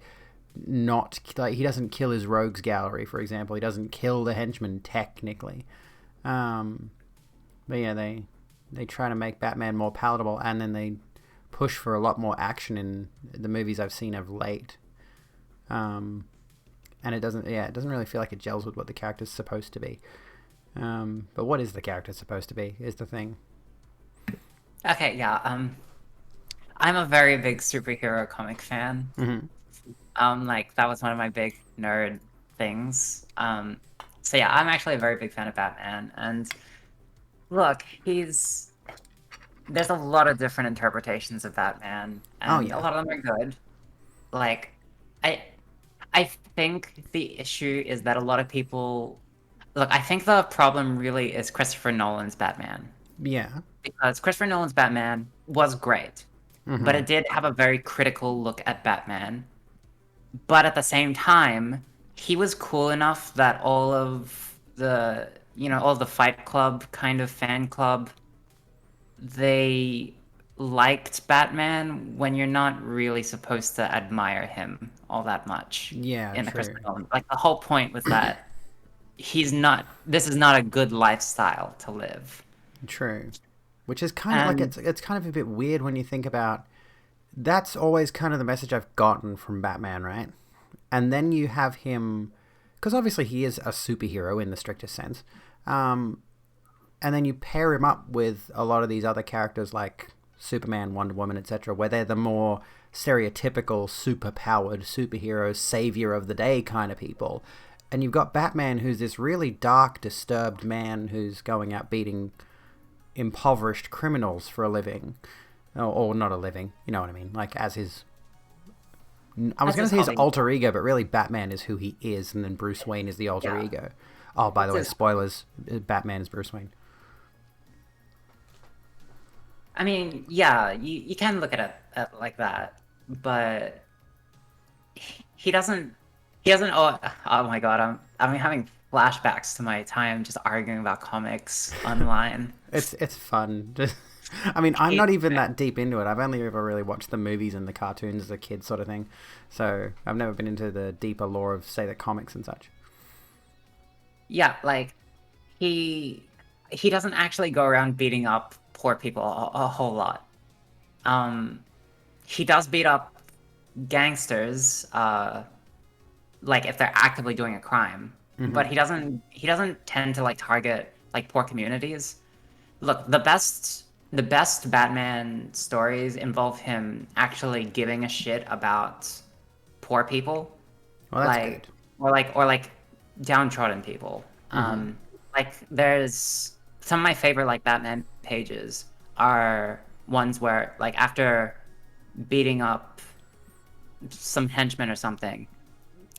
not like, he doesn't kill his rogues gallery, for example. He doesn't kill the henchmen technically. But yeah, they try to make Batman more palatable, and then they push for a lot more action in the movies I've seen of late. And it doesn't really feel like it gels with what the character's supposed to be. But what is the character supposed to be is the thing. Okay, yeah. I'm a very big superhero comic fan. Mm-hmm. Like that was one of my big nerd things. So yeah, I'm actually a very big fan of Batman. And look, there's a lot of different interpretations of Batman, and Oh, yeah. a lot of them are good. Like, I I think the issue is that a lot of people look. I think the problem really is Christopher Nolan's Batman, Yeah. because Christopher Nolan's Batman was great, but Mm-hmm. it did have a very critical look at Batman. But at the same time, he was cool enough that all of all of the Fight Club kind of fan club, they liked Batman when you're not really supposed to admire him all that much Yeah, in the true. Christopher Nolan. Like the whole point was that this is not a good lifestyle to live. True. Which is kind of like And it's kind of a bit weird when you think about that's always kind of the message I've gotten from Batman, right? And then you have him because obviously he is a superhero in the strictest sense. Um, and then you pair him up with a lot of these other characters like Superman, Wonder Woman, etc., where they're the more stereotypical superpowered superhero, savior of the day kind of people. And you've got Batman, who's this really dark, disturbed man who's going out beating impoverished criminals for a living, or not a living. You know what I mean? Like as his, I was that's going to his say his hobby. alter ego, but really Batman is who he is, and then Bruce Wayne is the alter Yeah, ego. Oh, by the it's way, his. spoilers: Batman is Bruce Wayne. I mean, yeah, you can look at like that, but he doesn't. He doesn't. Oh my God, I'm having flashbacks to my time just arguing about comics online. It's fun. I mean, I'm He, not even that deep into it. I've only ever really watched the movies and the cartoons as a kid, sort of thing. So I've never been into the deeper lore of, say, the comics and such. yeah, like he he doesn't actually go around beating up poor people a whole lot. Um, he does beat up gangsters, like if they're actively doing a crime, Hmm. but he doesn't tend to like target like poor communities. Look, the best Batman stories involve him actually giving a shit about poor people, Well, that's like good. or like downtrodden people. Hmm. Like there's some of my favorite like Batman pages are ones where like after beating up some henchmen or something,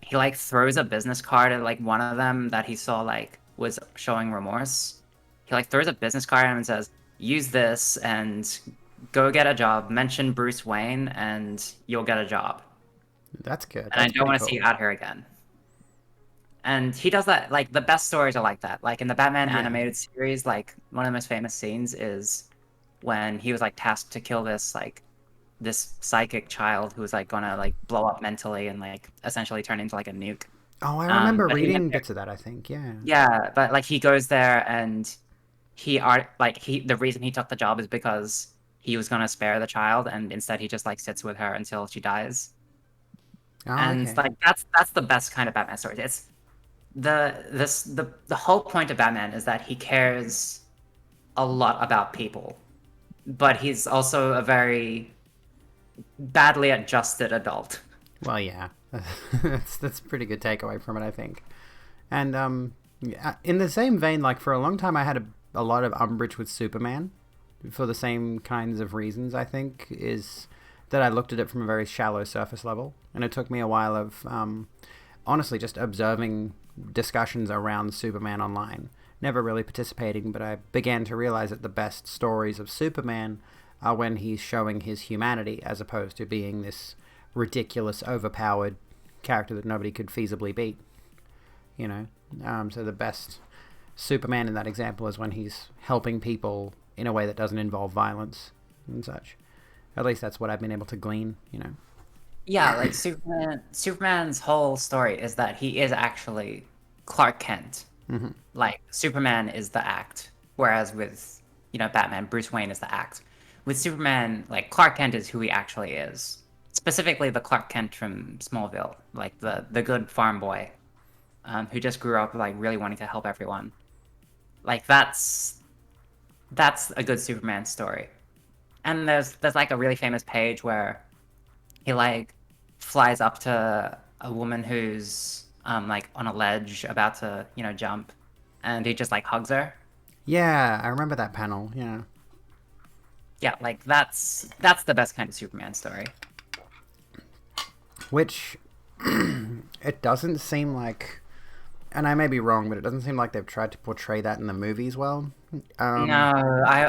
he like throws a business card at like one of them that he saw like was showing remorse. He like throws a business card at him and says, "Use this and go get a job. Mention Bruce Wayne and you'll get a job. That's good. And I That's don't pretty want to see you cool. out here again." And he does that like the best stories are like that. Like in the Batman Yeah. animated series, like one of the most famous scenes is when he was like tasked to kill this psychic child who was like gonna like blow up mentally and like essentially turn into like a nuke. Oh, I remember But he went reading there. bits of that. I think. Yeah. Yeah, but like he goes there and the reason he took the job is because he was gonna spare the child and instead he just like sits with her until she dies. Oh, And okay. like that's the best kind of Batman story. It's the whole point of Batman is that he cares a lot about people, but he's also a very badly adjusted adult. Well, yeah. That's a pretty good takeaway from it, I think. And yeah, in the same vein, like for a long time, I had a lot of umbrage with Superman for the same kinds of reasons. I think is that I looked at it from a very shallow surface level, and it took me a while of honestly just observing discussions around Superman online. Never really participating, but I began to realize that the best stories of Superman are when he's showing his humanity as opposed to being this ridiculous, overpowered character that nobody could feasibly beat. You know, so the best Superman in that example is when he's helping people in a way that doesn't involve violence and such. At least that's what I've been able to glean. You know. Yeah, like Superman's whole story is that he is actually Clark Kent. Hmm. Like Superman is the act, whereas with Batman, Bruce Wayne is the act. With Superman, like Clark Kent is who he actually is. Specifically, the Clark Kent from Smallville, like the good farm boy, who just grew up like really wanting to help everyone. Like that's a good Superman story. And there's like a really famous page where he like flies up to a woman who's like on a ledge about to jump, and he just like hugs her. Yeah, I remember that panel. Yeah. Yeah, like that's the best kind of Superman story. Which It doesn't seem like, and I may be wrong, but it doesn't seem like they've tried to portray that in the movies well. No, Um,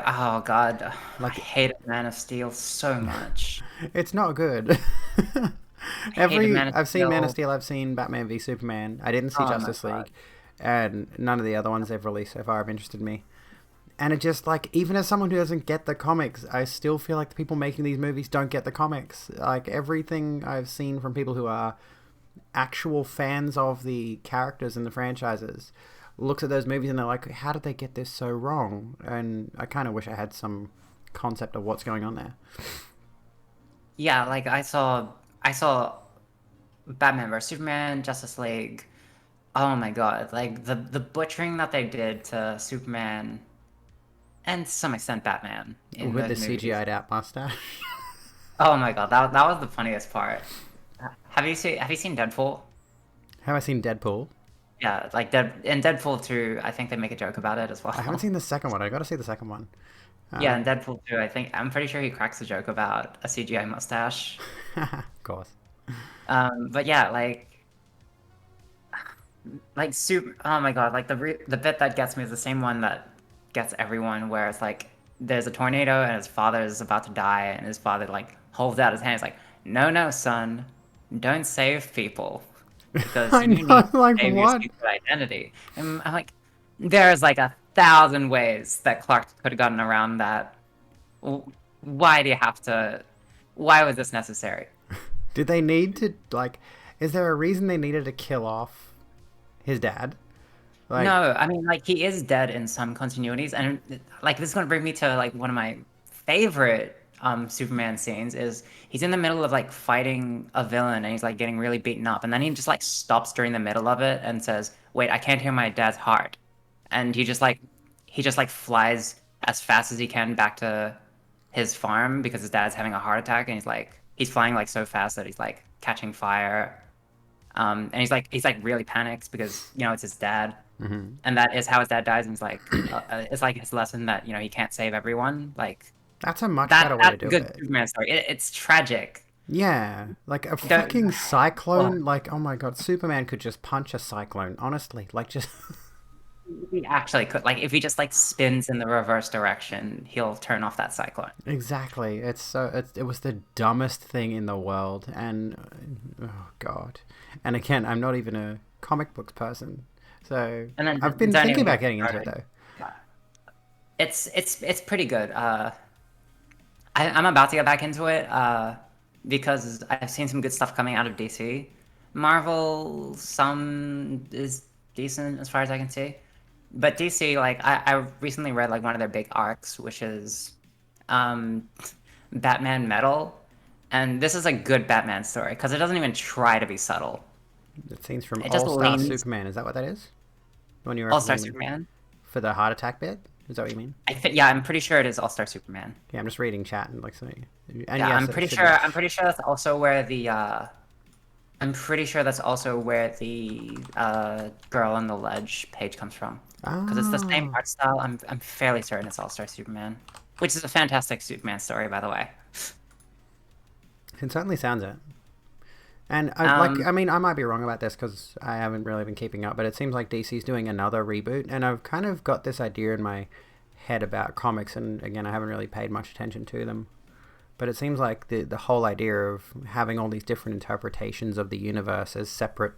oh God, I like hated Man of Steel so much. it's not good. I hated Man of I've seen Man of Steel. Steel, I've seen Batman v Superman. I didn't see Oh my Justice God. League, and none of the other ones they've released so far have interested me. And it just like, even as someone who doesn't get the comics, I still feel like the people making these movies don't get the comics. Like everything I've seen from people who are actual fans of the characters and the franchises looks at those movies and they're like, how did they get this so wrong? And I kind of wish I had some concept of what's going on there. Yeah, like I saw Batman vs Superman, Justice League. Oh my God, like the butchering that they did to Superman and to some extent Batman in With those the movies. CGI'd out mustache. Oh my God, that was the funniest part. Have you seen Deadpool? Have I seen Deadpool? Yeah, like in Deadpool 2, I think they make a joke about it as I haven't well. seen the second one. I got to see the second one. Yeah, in Um, Deadpool 2, I'm pretty sure he cracks a joke about a CGI mustache. of course. But yeah, like super. Oh my God, like the bit that gets me is the same one that gets everyone, where it's like there's a tornado and his father is about to die, and his father like holds out his hand. He's like, "No, no, son, don't save people because I you need know, to like save your what? secret identity." And I'm like, there's like 1,000 ways that Clark could have gotten around that. Why do you have to? Why was this necessary? Did they need to like? Is there a reason they needed to kill off his dad? Like, No, I mean, like, he is dead in some continuities, and like this is gonna bring me to like one of my favorite Superman scenes is he's in the middle of like fighting a villain and he's like getting really beaten up, and then he just like stops during the middle of it and says, "Wait, I can't hear my dad's heart," and he just like flies as fast as he can back to his farm because his dad's having a heart attack, and he's flying like so fast that he's like catching fire. And he's like really panicked because it's his dad, mhm. and that is how his dad dies. And it's like his lesson that he can't save everyone. Like That's a much that better way to that's a do good it. Superman story. It's tragic. Yeah, like a Don't, fucking oh, cyclone. Like, oh my god, Superman could just punch a cyclone. Honestly, like just he actually could, like, if he just like spins in the reverse direction, he'll turn off that cyclone. exactly. It was the dumbest thing in the world, and oh god. And again, I'm not even a comic books person, so And then I've been don't thinking even get about me getting into it started. though. It's pretty good. I'm about to get back into it because I've seen some good stuff coming out of DC. Marvel, some is decent as far as I can see. But DC, like, I recently read like one of their big arcs, which is um, Batman Metal. And this is a good Batman story because it doesn't even try to be subtle. It seems from It just All Star leans Superman. Is that what that is? The one you're All-Star referencing Superman. for the heart attack bit? Is that what you mean? Yeah, I'm pretty sure it is All-Star Superman. Yeah, I'm just reading chat and like saying, and Yeah, yes, I'm it pretty should sure. be. I'm pretty sure that's also where the girl on the ledge page comes from, because it's the same Oh, art style. I'm fairly certain it's All Star Superman, which is a fantastic Superman story, by the way. it certainly sounds it. And Um, I mean, I might be wrong about this because I haven't really been keeping up, but it seems like DC's doing another reboot, and I've kind of got this idea in my head about comics, and again, I haven't really paid much attention to them. But it seems like the whole idea of having all these different interpretations of the universe as separate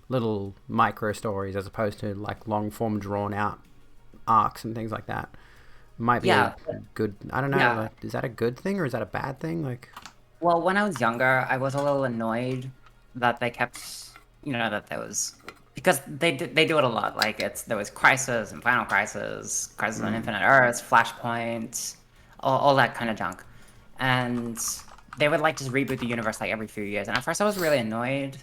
little micro stories, as opposed to like long form drawn out arcs and things like that, might be a yeah, good. I don't know. yeah. Like, is that a good thing or is that a bad thing? Like, Well, when I was younger, I was a little annoyed that they kept, that there was because they do it a lot. Like there was Crisis and Final Crisis, Crisis on mm, Infinite Earths, Flashpoint, all that kind of junk, and they would like just reboot the universe like every few years. And at first, I was really annoyed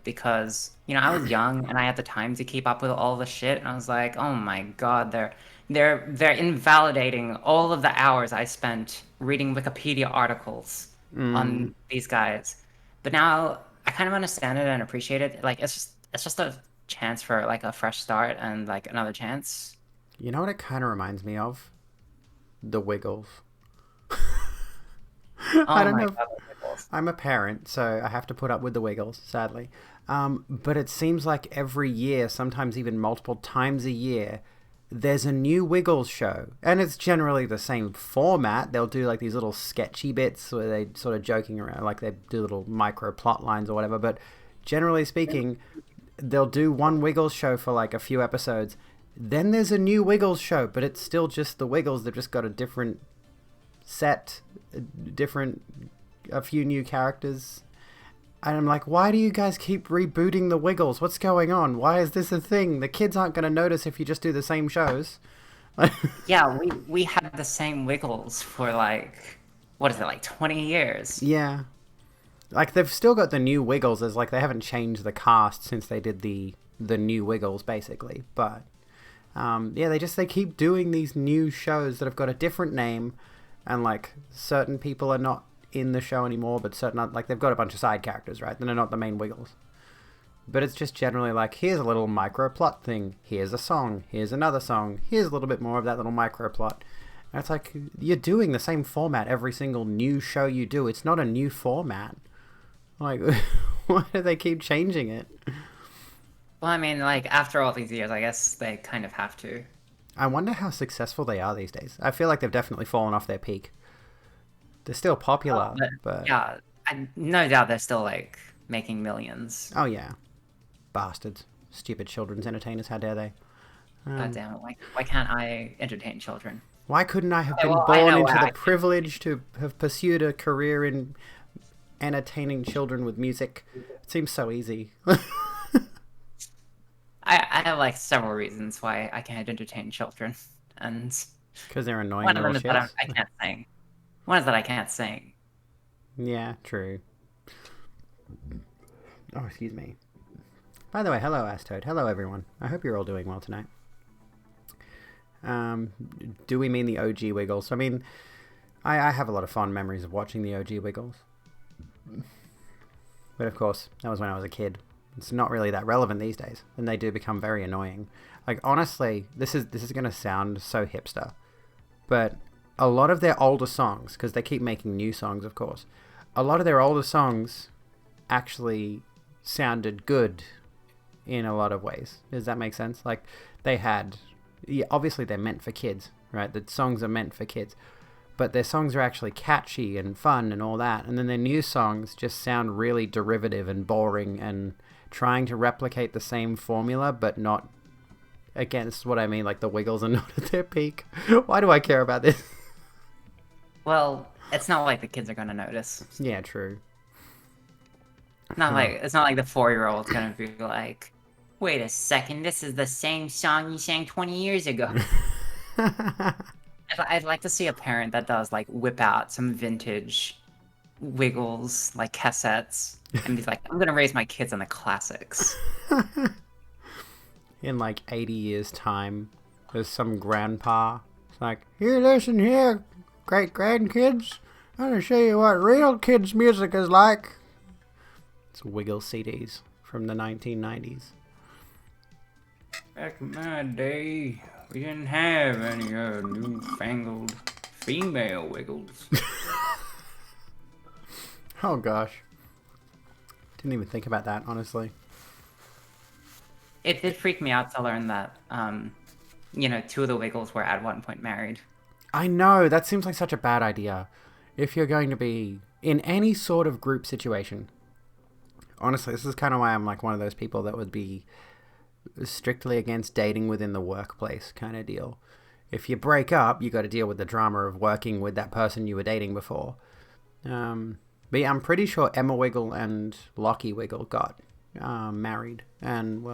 because I was young and I had the time to keep up with all the shit, and I was like, oh my God, they're invalidating all of the hours I spent reading Wikipedia articles mm, on these guys. But now I kind of understand it and appreciate it. Like it's just a chance for like a fresh start and like another chance. you know what it kind of reminds me of? The Wiggles. I Oh don't my know. God, Wiggles. I'm a parent, so I have to put up with the Wiggles, sadly. But it seems like every year, sometimes even multiple times a year, there's a new Wiggles show. And it's generally the same format. They'll do like these little sketchy bits where they sort of joking around, like they do little micro plot lines or whatever. But generally speaking, they'll do one Wiggles show for like a few episodes. Then there's a new Wiggles show, but it's still just the Wiggles. They've just got a different set, a few new characters. And I'm like, why do you guys keep rebooting the Wiggles? What's going on? Why is this a thing? The kids aren't going to notice if you just do the same shows. Yeah, we had the same Wiggles for like, what is it, like 20 years? Yeah. Like, they've still got the new Wiggles. As like, they haven't changed the cast since they did the new Wiggles, basically. But, yeah, they keep doing these new shows that have got a different name. And, like, certain people are not in the show anymore, but certain, like, they've got a bunch of side characters, right? They're not the main Wiggles. But it's just generally like, here's a little micro plot thing, here's a song, here's another song, here's a little bit more of that little micro plot. And it's like, you're doing the same format every single new show you do. It's not a new format. Like, why do they keep changing it? Well, I mean, like, after all these years, I guess they kind of have to. I wonder how successful they are these days. I feel like they've definitely fallen off their peak. They're still popular, but... Yeah, no doubt they're still, like, making millions. Oh, yeah. Bastards. Stupid children's entertainers, how dare they? God damn it, why can't I entertain children? Why couldn't I have been born into the privilege to have pursued a career in entertaining children with music? It seems so easy. I have, like, several reasons why I can't entertain children, and... Because they're annoying one of them little is shits. that I can't sing. One is that I can't sing. Yeah, true. Oh, excuse me. By the way, hello, Astoad. Hello, everyone. I hope you're all doing well tonight. Do we mean the OG Wiggles? I mean, I have a lot of fond memories of watching the OG Wiggles. But of course, that was when I was a kid. It's not really that relevant these days, and they do become very annoying. Like, honestly, this is going to sound so hipster, but a lot of their older songs, because they keep making new songs, of course, a lot of their older songs actually sounded good in a lot of ways. Does that make sense? Like, they had... Yeah, obviously they're meant for kids, right? The songs are meant for kids. But their songs are actually catchy and fun and all that. And then their new songs just sound really derivative and boring and trying to replicate the same formula, but not against what I mean. Like, the Wiggles are not at their peak. Why do I care about this? Well, it's not like the kids are gonna notice. Yeah, true. It's not like the 4-year-old's gonna be like, wait a second, this is the same song you sang 20 years ago. I'd like to see a parent that does, like, whip out some vintage Wiggles, like, cassettes, and be like, I'm gonna raise my kids on the classics. In, like, 80 years' time, there's some grandpa. It's like, here, listen here, great-grandkids. I'm gonna show you what real kids' music is like. It's Wiggle CDs from the 1990s. Back in my day, we didn't have any newfangled female Wiggles. Oh gosh. Didn't even think about that, honestly. It did freak me out to learn that, two of the Wiggles were at one point married. I know, that seems like such a bad idea. If you're going to be in any sort of group situation. Honestly, this is kind of why I'm like one of those people that would be strictly against dating within the workplace kind of deal. If you break up, you got to deal with the drama of working with that person you were dating before. But yeah, I'm pretty sure Emma Wiggle and Lockie Wiggle got married, and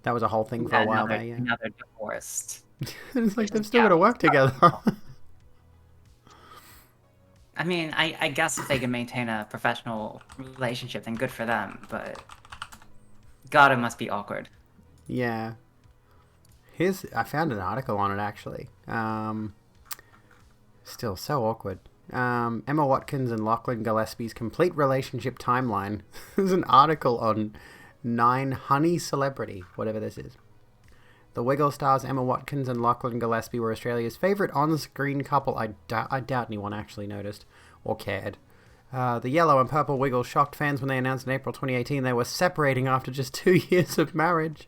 that was a whole thing for a while there. Yeah, now they're divorced. It's like they've still got to work together. I mean, I guess if they can maintain a professional relationship, then good for them. But God, it must be awkward. Yeah. I found an article on it actually. Still so awkward. Emma Watkins and Lachlan Gillespie's complete relationship timeline. There's an article on 9 Honey Celebrity, whatever this is. The Wiggle stars Emma Watkins and Lachlan Gillespie were Australia's favourite on-screen couple. I doubt anyone actually noticed or cared. The yellow and purple Wiggles shocked fans when they announced in April 2018 they were separating after just 2 years of marriage.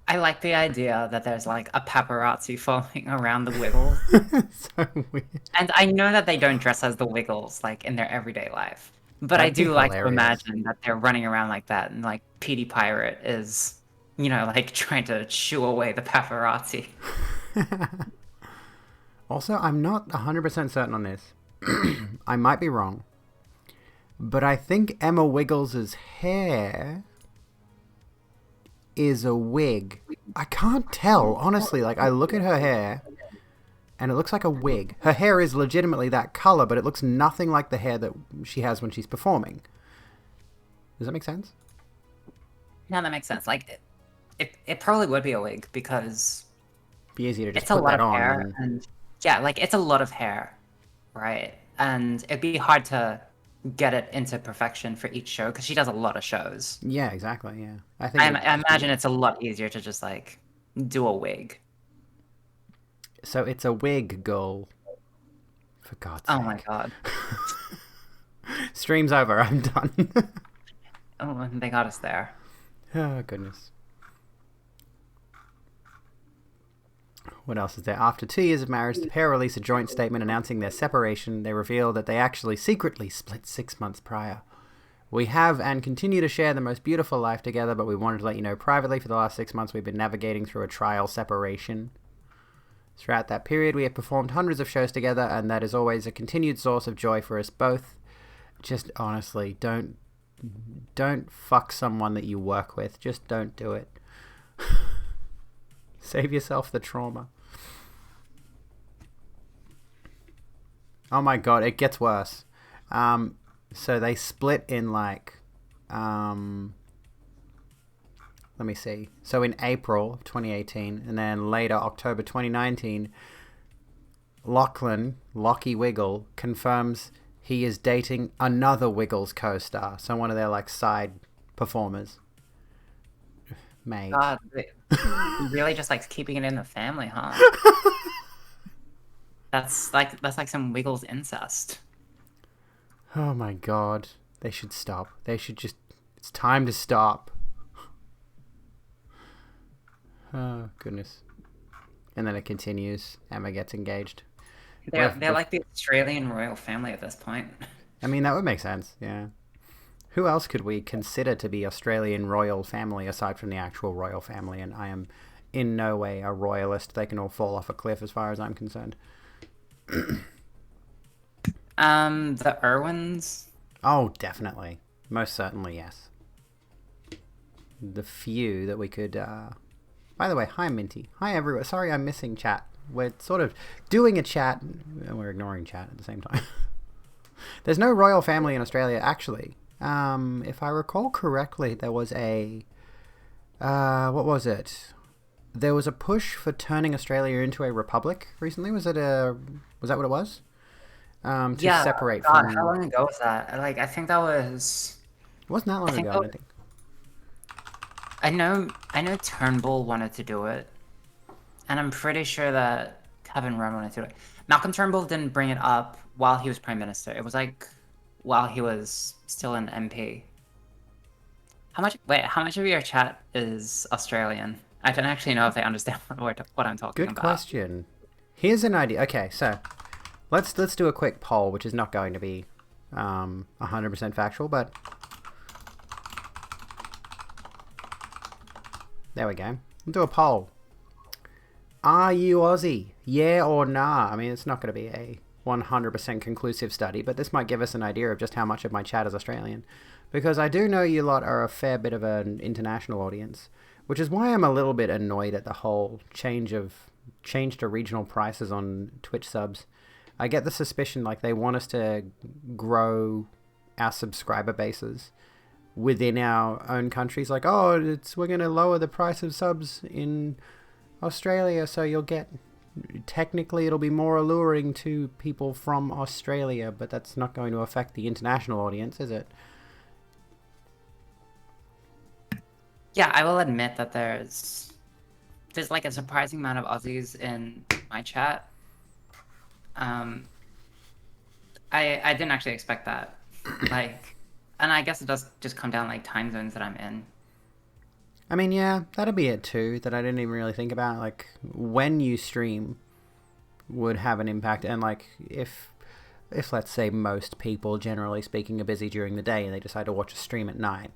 I like the idea that there's like a paparazzi following around the Wiggles. So weird. And I know that they don't dress as the Wiggles like in their everyday life. But I That'd be do like to hilarious. imagine that they're running around like that and like Petey Pirate is, like trying to shoo away the paparazzi. Also, I'm not 100% certain on this. I might be wrong. But I think Emma Wiggles's hair is a wig. I can't tell, honestly. Like, I look at her hair, and it looks like a wig. Her hair is legitimately that color, but it looks nothing like the hair that she has when she's performing. Does that make sense? No, that makes sense. Like, it probably would be a wig because It'd be easier to just it's a put lot that of on. hair, and yeah, like it's a lot of hair, right? And it'd be hard to get it into perfection for each show because she does a lot of shows. Yeah, exactly. Yeah, I think. I imagine it's a lot easier to just like do a wig. So it's a wig goal. For God's sake. Oh my god. Stream's over. I'm done. Oh, they got us there. Oh, goodness. What else is there? After 2 years of marriage, the pair released a joint statement announcing their separation. They revealed that they actually secretly split 6 months prior. We have and continue to share the most beautiful life together, but we wanted to let you know privately for the last 6 months we've been navigating through a trial separation. Throughout that period, we have performed hundreds of shows together, and that is always a continued source of joy for us both. Just honestly, don't fuck someone that you work with. Just don't do it. Save yourself the trauma. Oh my god, it gets worse. So they split in like, let me see. So in April of 2018, and then later October 2019, Lockie Wiggle, confirms he is dating another Wiggles co-star. So one of their like side performers. Mate. God, really just like keeping it in the family, huh? That's like some Wiggles incest. Oh my god. They should stop. They should just... It's time to stop. Oh, goodness. And then it continues. Emma gets engaged. They're like the Australian royal family at this point. I mean, that would make sense, yeah. Who else could we consider to be Australian royal family aside from the actual royal family? And I am in no way a royalist. They can all fall off a cliff as far as I'm concerned. The Irwins? Oh, definitely. Most certainly, yes. The few that we could... By the way, hi Minty. Hi everyone. Sorry I'm missing chat. We're sort of doing a chat, and we're ignoring chat at the same time. There's no royal family in Australia, actually. If I recall correctly, there was a... what was it? There was a push for turning Australia into a republic recently. Was that what it was? To separate God, from... how long ago was that? Like, I think that was... It wasn't that long ago, I don't think. I know Turnbull wanted to do it, and I'm pretty sure that Kevin Rudd wanted to do it. Malcolm Turnbull didn't bring it up while he was Prime Minister. It was like while he was still an MP. How much of your chat is Australian? I don't actually know if they understand what I'm talking about. Good question. Here's an idea. Okay, so let's do a quick poll, which is not going to be 100% factual, but there we go. We'll do a poll. Are you Aussie? Yeah or nah? I mean, it's not going to be a 100% conclusive study, but this might give us an idea of just how much of my chat is Australian. Because I do know you lot are a fair bit of an international audience, which is why I'm a little bit annoyed at the whole change to regional prices on Twitch subs. I get the suspicion like they want us to grow our subscriber bases within our own countries. Like, oh, we're going to lower the price of subs in Australia, so you'll get... Technically, it'll be more alluring to people from Australia, but that's not going to affect the international audience, is it? Yeah, I will admit that there's like a surprising amount of Aussies in my chat. I didn't actually expect that. Like, and I guess it does just come down like time zones that I'm in. I mean, yeah, that'd be it too. That I didn't even really think about. Like when you stream would have an impact, and like if let's say most people, generally speaking, are busy during the day and they decide to watch a stream at night.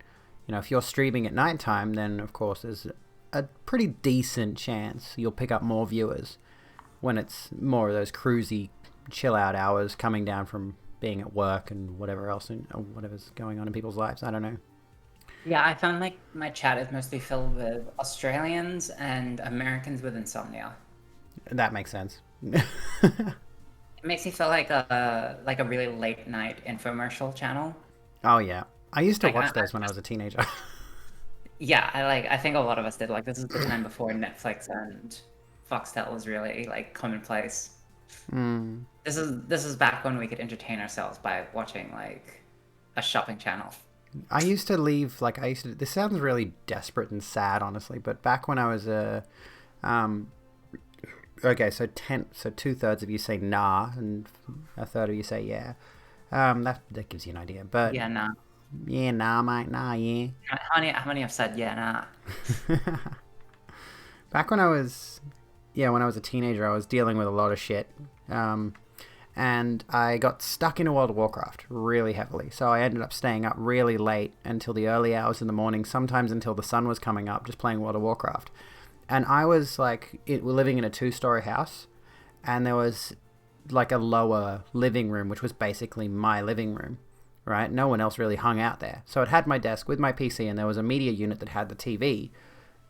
If you're streaming at nighttime, then of course there's a pretty decent chance you'll pick up more viewers when it's more of those cruisy, chill out hours coming down from being at work and whatever else and whatever's going on in people's lives. I don't know. Yeah, I found like my chat is mostly filled with Australians and Americans with insomnia. That makes sense. It makes me feel like a really late night infomercial channel. Oh yeah, I used to Like watch those when I was a teenager. yeah, I think a lot of us did. Like this is the time before Netflix and Foxtel was really like commonplace. Mm. This is back when we could entertain ourselves by watching like a shopping channel. I used to leave like I used to. This sounds really desperate and sad, honestly. But back when I was a, okay, so two-thirds of you say nah, and a third of you say yeah. That gives you an idea. But Yeah, nah. yeah, nah, mate, nah, yeah. How many have said yeah, nah? Back when I was, yeah, when I was a teenager, I was dealing with a lot of shit. And I got stuck into World of Warcraft really heavily. So I ended up staying up really late until the early hours in the morning, sometimes until the sun was coming up, just playing World of Warcraft. And I was like, we're living in a 2-story house, and there was like a lower living room, which was basically my living room, right? No one else really hung out there. So it had my desk with my PC, and there was a media unit that had the TV.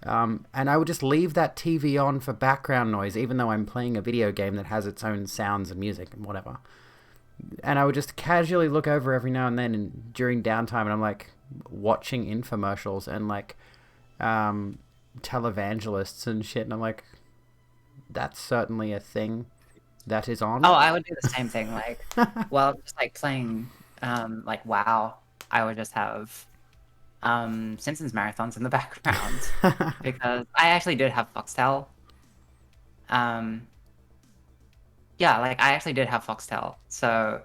And I would just leave that TV on for background noise, even though I'm playing a video game that has its own sounds and music and whatever. And I would just casually look over every now and then during downtime, and I'm like watching infomercials and like televangelists and shit. And I'm like, that's certainly a thing that is on. Oh, I would do the same thing. Like, well, just like playing like WoW, I would just have Simpsons marathons in the background because I actually did have Foxtel. Um, yeah, like I actually did have Foxtel. So,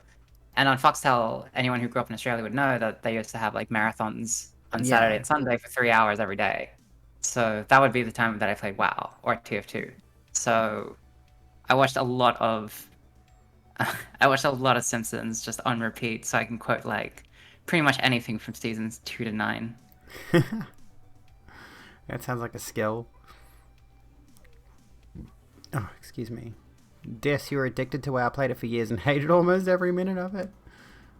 and on Foxtel, anyone who grew up in Australia would know that they used to have like marathons on Saturday Yeah. and Sunday for 3 hours every day. So that would be the time that I played WoW or TF2. So I watched a lot of I watched a lot of Simpsons just on repeat, so I can quote like pretty much anything from seasons 2 to 9. That sounds like a skill. Oh, excuse me. Des, you were addicted to WoW. I played it for years and hated almost every minute of it.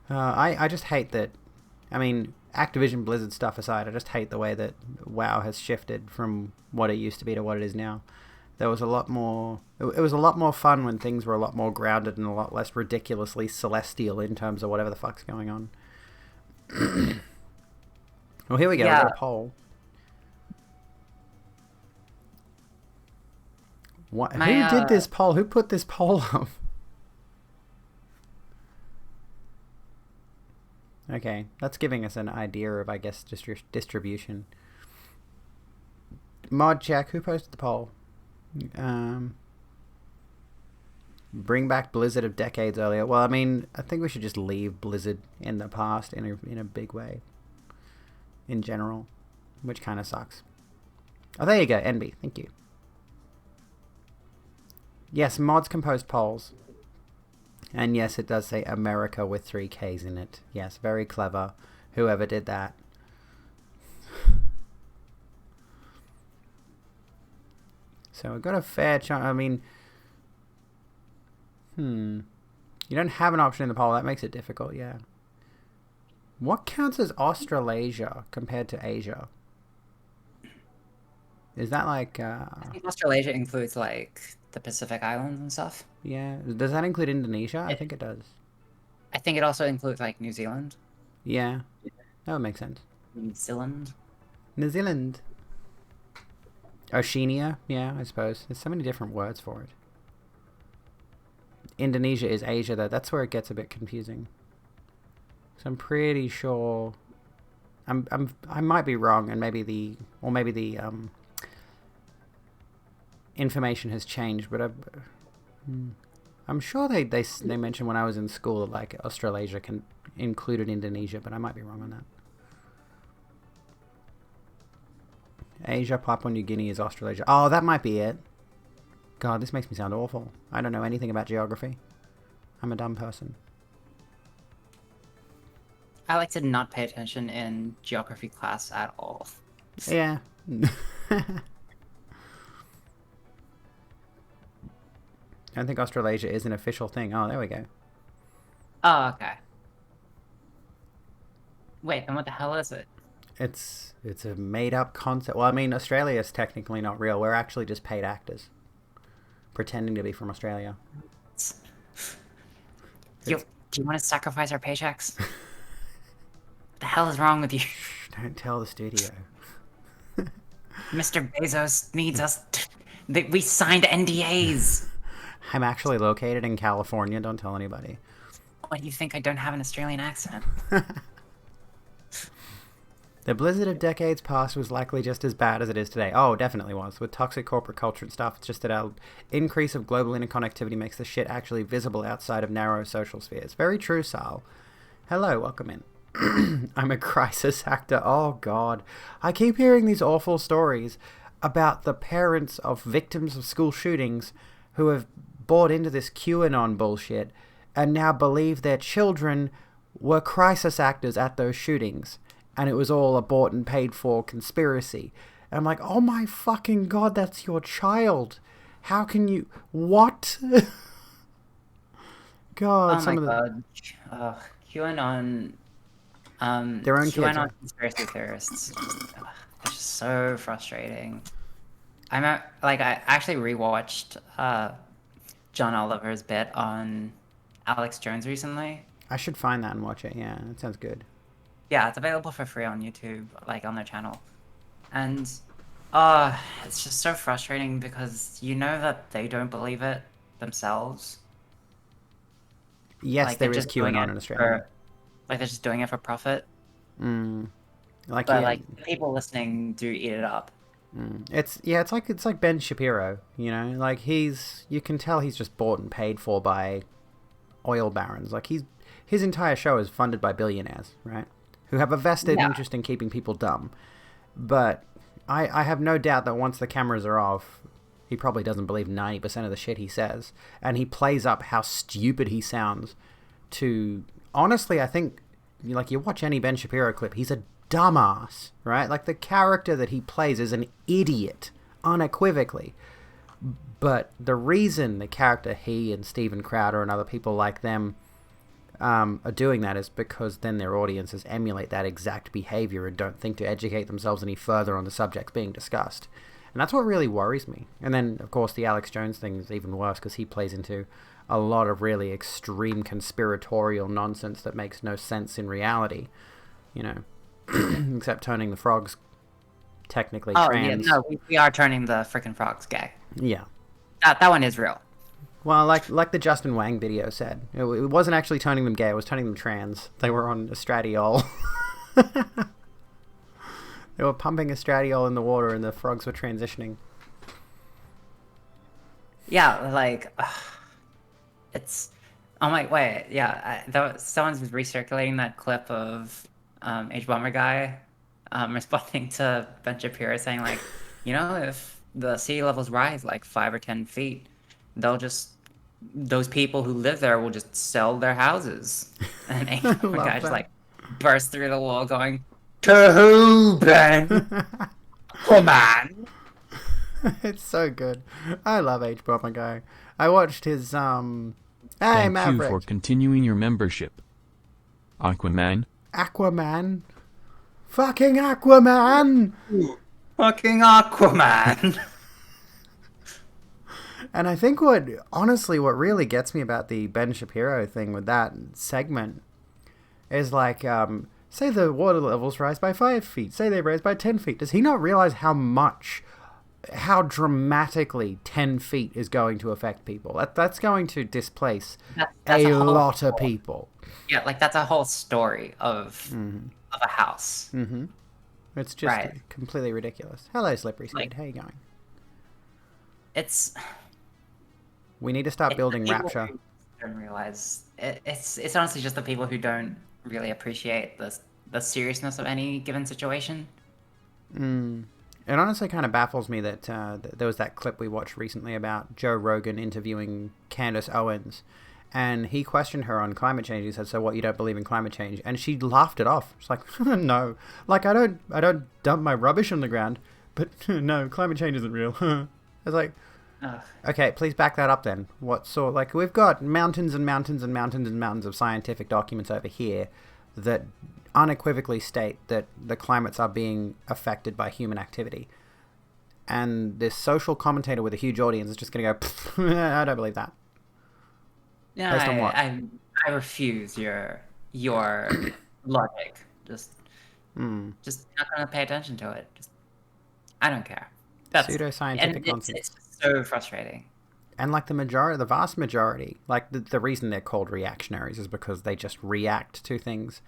I just hate that. I mean, Activision Blizzard stuff aside, I just hate the way that WoW has shifted from what it used to be to what it is now. There was a lot more. It was a lot more fun when things were a lot more grounded and a lot less ridiculously celestial in terms of whatever the fuck's going on. Well, here we go. Yeah. We got a poll. What? Who did this poll? Who put this poll up? Okay, that's giving us an idea of, I guess, distribution. Mod check. Who posted the poll? Bring back Blizzard of decades earlier. Well, I mean, I think we should just leave Blizzard in the past in a big way. In general, which kind of sucks. Oh, there you go, NB. Thank you. Yes, mods composed polls. And yes, it does say America with 3 Ks in it. Yes, very clever. Whoever did that. So we've got a fair chance. I mean, you don't have an option in the poll. That makes it difficult, yeah. What counts as Australasia compared to Asia? Is that like... I think Australasia includes like the Pacific Islands and stuff. Yeah. Does that include Indonesia? I think it does. I think it also includes like New Zealand. Yeah. That would make sense. New Zealand. New Zealand. Oceania? Yeah, I suppose. There's so many different words for it. Indonesia is Asia, though. That's where it gets a bit confusing. So I'm pretty sure... I might be wrong, and maybe the information has changed, but I'm sure they mentioned when I was in school that like Australasia included Indonesia, but I might be wrong on that. Asia, Papua New Guinea is Australasia. Oh, that might be it. God, this makes me sound awful. I don't know anything about geography. I'm a dumb person. I like to not pay attention in geography class at all. Yeah. I don't think Australasia is an official thing. Oh, there we go. Oh, okay. Wait, then what the hell is it? It's a made-up concept. Well, I mean, Australia is technically not real. We're actually just paid actors pretending to be from Australia. Do you want to sacrifice our paychecks? What the hell is wrong with you? Shh, don't tell the studio. Mr. Bezos needs us. We signed NDAs. I'm actually located in California. Don't tell anybody. Why do you think I don't have an Australian accent? The blizzard of decades past was likely just as bad as it is today. Oh, definitely was. With toxic corporate culture and stuff, it's just that our increase of global interconnectivity makes the shit actually visible outside of narrow social spheres. Very true, Sal. Hello, welcome in. I'm a crisis actor. Oh, God. I keep hearing these awful stories about the parents of victims of school shootings who have bought into this QAnon bullshit and now believe their children were crisis actors at those shootings. And it was all a bought and paid for conspiracy. And I'm like, oh my fucking God, that's your child. How can you... What? God, oh my God. QAnon... their own QAnon kids. conspiracy theorists. It's just so frustrating. I actually rewatched John Oliver's bit on Alex Jones recently. I should find that and watch it. Yeah, that sounds good. Yeah, it's available for free on YouTube, like on their channel. And it's just so frustrating because you know that they don't believe it themselves. Yes, Like, there they're is just doing QAnon it in Australia. like they're just doing it for profit. Like, But yeah. like the people listening do eat it up. It's like Ben Shapiro, you know? Like you can tell he's just bought and paid for by oil barons. Like his entire show is funded by billionaires, right? Who have a vested interest in keeping people dumb. But I have no doubt that once the cameras are off, he probably doesn't believe 90% of the shit he says. And he plays up how stupid he sounds to... Honestly, I think, like, you watch any Ben Shapiro clip, he's a dumbass, right? Like, the character that he plays is an idiot, unequivocally. But the reason the character he and Steven Crowder and other people like them are doing that is because then their audiences emulate that exact behavior and don't think to educate themselves any further on the subjects being discussed. And that's what really worries me. And then, of course, the Alex Jones thing is even worse because he plays into a lot of really extreme conspiratorial nonsense that makes no sense in reality, you know, except turning the frogs technically trans. Yeah, no, we are turning the freaking frogs gay. Yeah. That one is real. Well, like the Justin Wang video said, it wasn't actually turning them gay, it was turning them trans. They were on estradiol. They were pumping estradiol in the water and the frogs were transitioning. Yeah, like... it's... Oh my... Wait, yeah. Someone's recirculating that clip of H-Bomber guy responding to Ben Shapiro saying, like, you know, if the sea levels rise like 5 or 10 feet, those people who live there will just sell their houses. And the guy just like burst through the wall going, "To who, Ben? Come on." It's so good. I love H Bomber Guy. I watched his Hey, Thank Maverick. you for continuing your membership. Aquaman? Aquaman. Fucking Aquaman! Fucking Aquaman. And I think what really gets me about the Ben Shapiro thing with that segment is like, say the water levels rise by 5 feet, say they rise by 10 feet. Does he not realize how dramatically 10 feet is going to affect people? That's going to displace that's a lot of people. Yeah, like that's a whole story of a house. Mm-hmm. It's just completely ridiculous. Hello, Slippery Squid. Like, how you going? It's... We need to start It's the building people rapture. who don't realize it's honestly just the people who don't really appreciate the seriousness of any given situation. It honestly kind of baffles me that there was that clip we watched recently about Joe Rogan interviewing Candace Owens, and he questioned her on climate change. He said, "So what? You don't believe in climate change?" And she laughed it off. She's like, "No, like I don't dump my rubbish on the ground, but no, climate change isn't real." I was like, Ugh. okay, please back that up then. What sort? Like we've got mountains and mountains and mountains and mountains of scientific documents over here that unequivocally state that the climates are being affected by human activity. And this social commentator with a huge audience is just going to go, I don't believe that. Yeah, Based on what? I refuse your logic. Just not gonna pay attention to it. Just I don't care. Pseudoscientific and nonsense. it's just so frustrating. And like the vast majority, like the reason they're called reactionaries is because they just react to things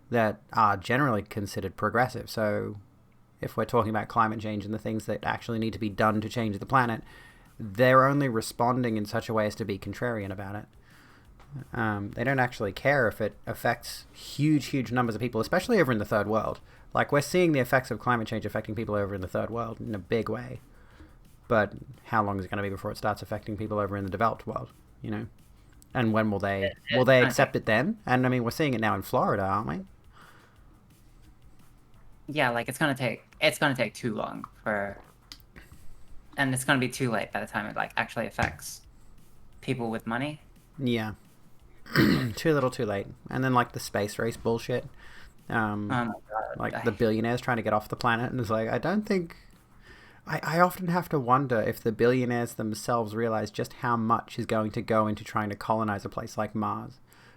that are generally considered progressive. So if we're talking about climate change and the things that actually need to be done to change the planet, they're only responding in such a way as to be contrarian about it. They don't actually care if it affects huge numbers of people, especially over in the third world. Like, we're seeing the effects of climate change affecting people over in the third world in a big way. But how long is it going to be before it starts affecting people over in the developed world, you know? And when will they accept it then? And I mean, we're seeing it now in Florida, aren't we? Yeah, like it's gonna take too long and it's gonna be too late by the time it like actually affects people with money. Yeah. Too little, too late. And then like the space race bullshit. Oh my God. Like the billionaires trying to get off the planet, and it's like I don't think. I often have to wonder if the billionaires themselves realize just how much is going to go into trying to colonize a place like Mars.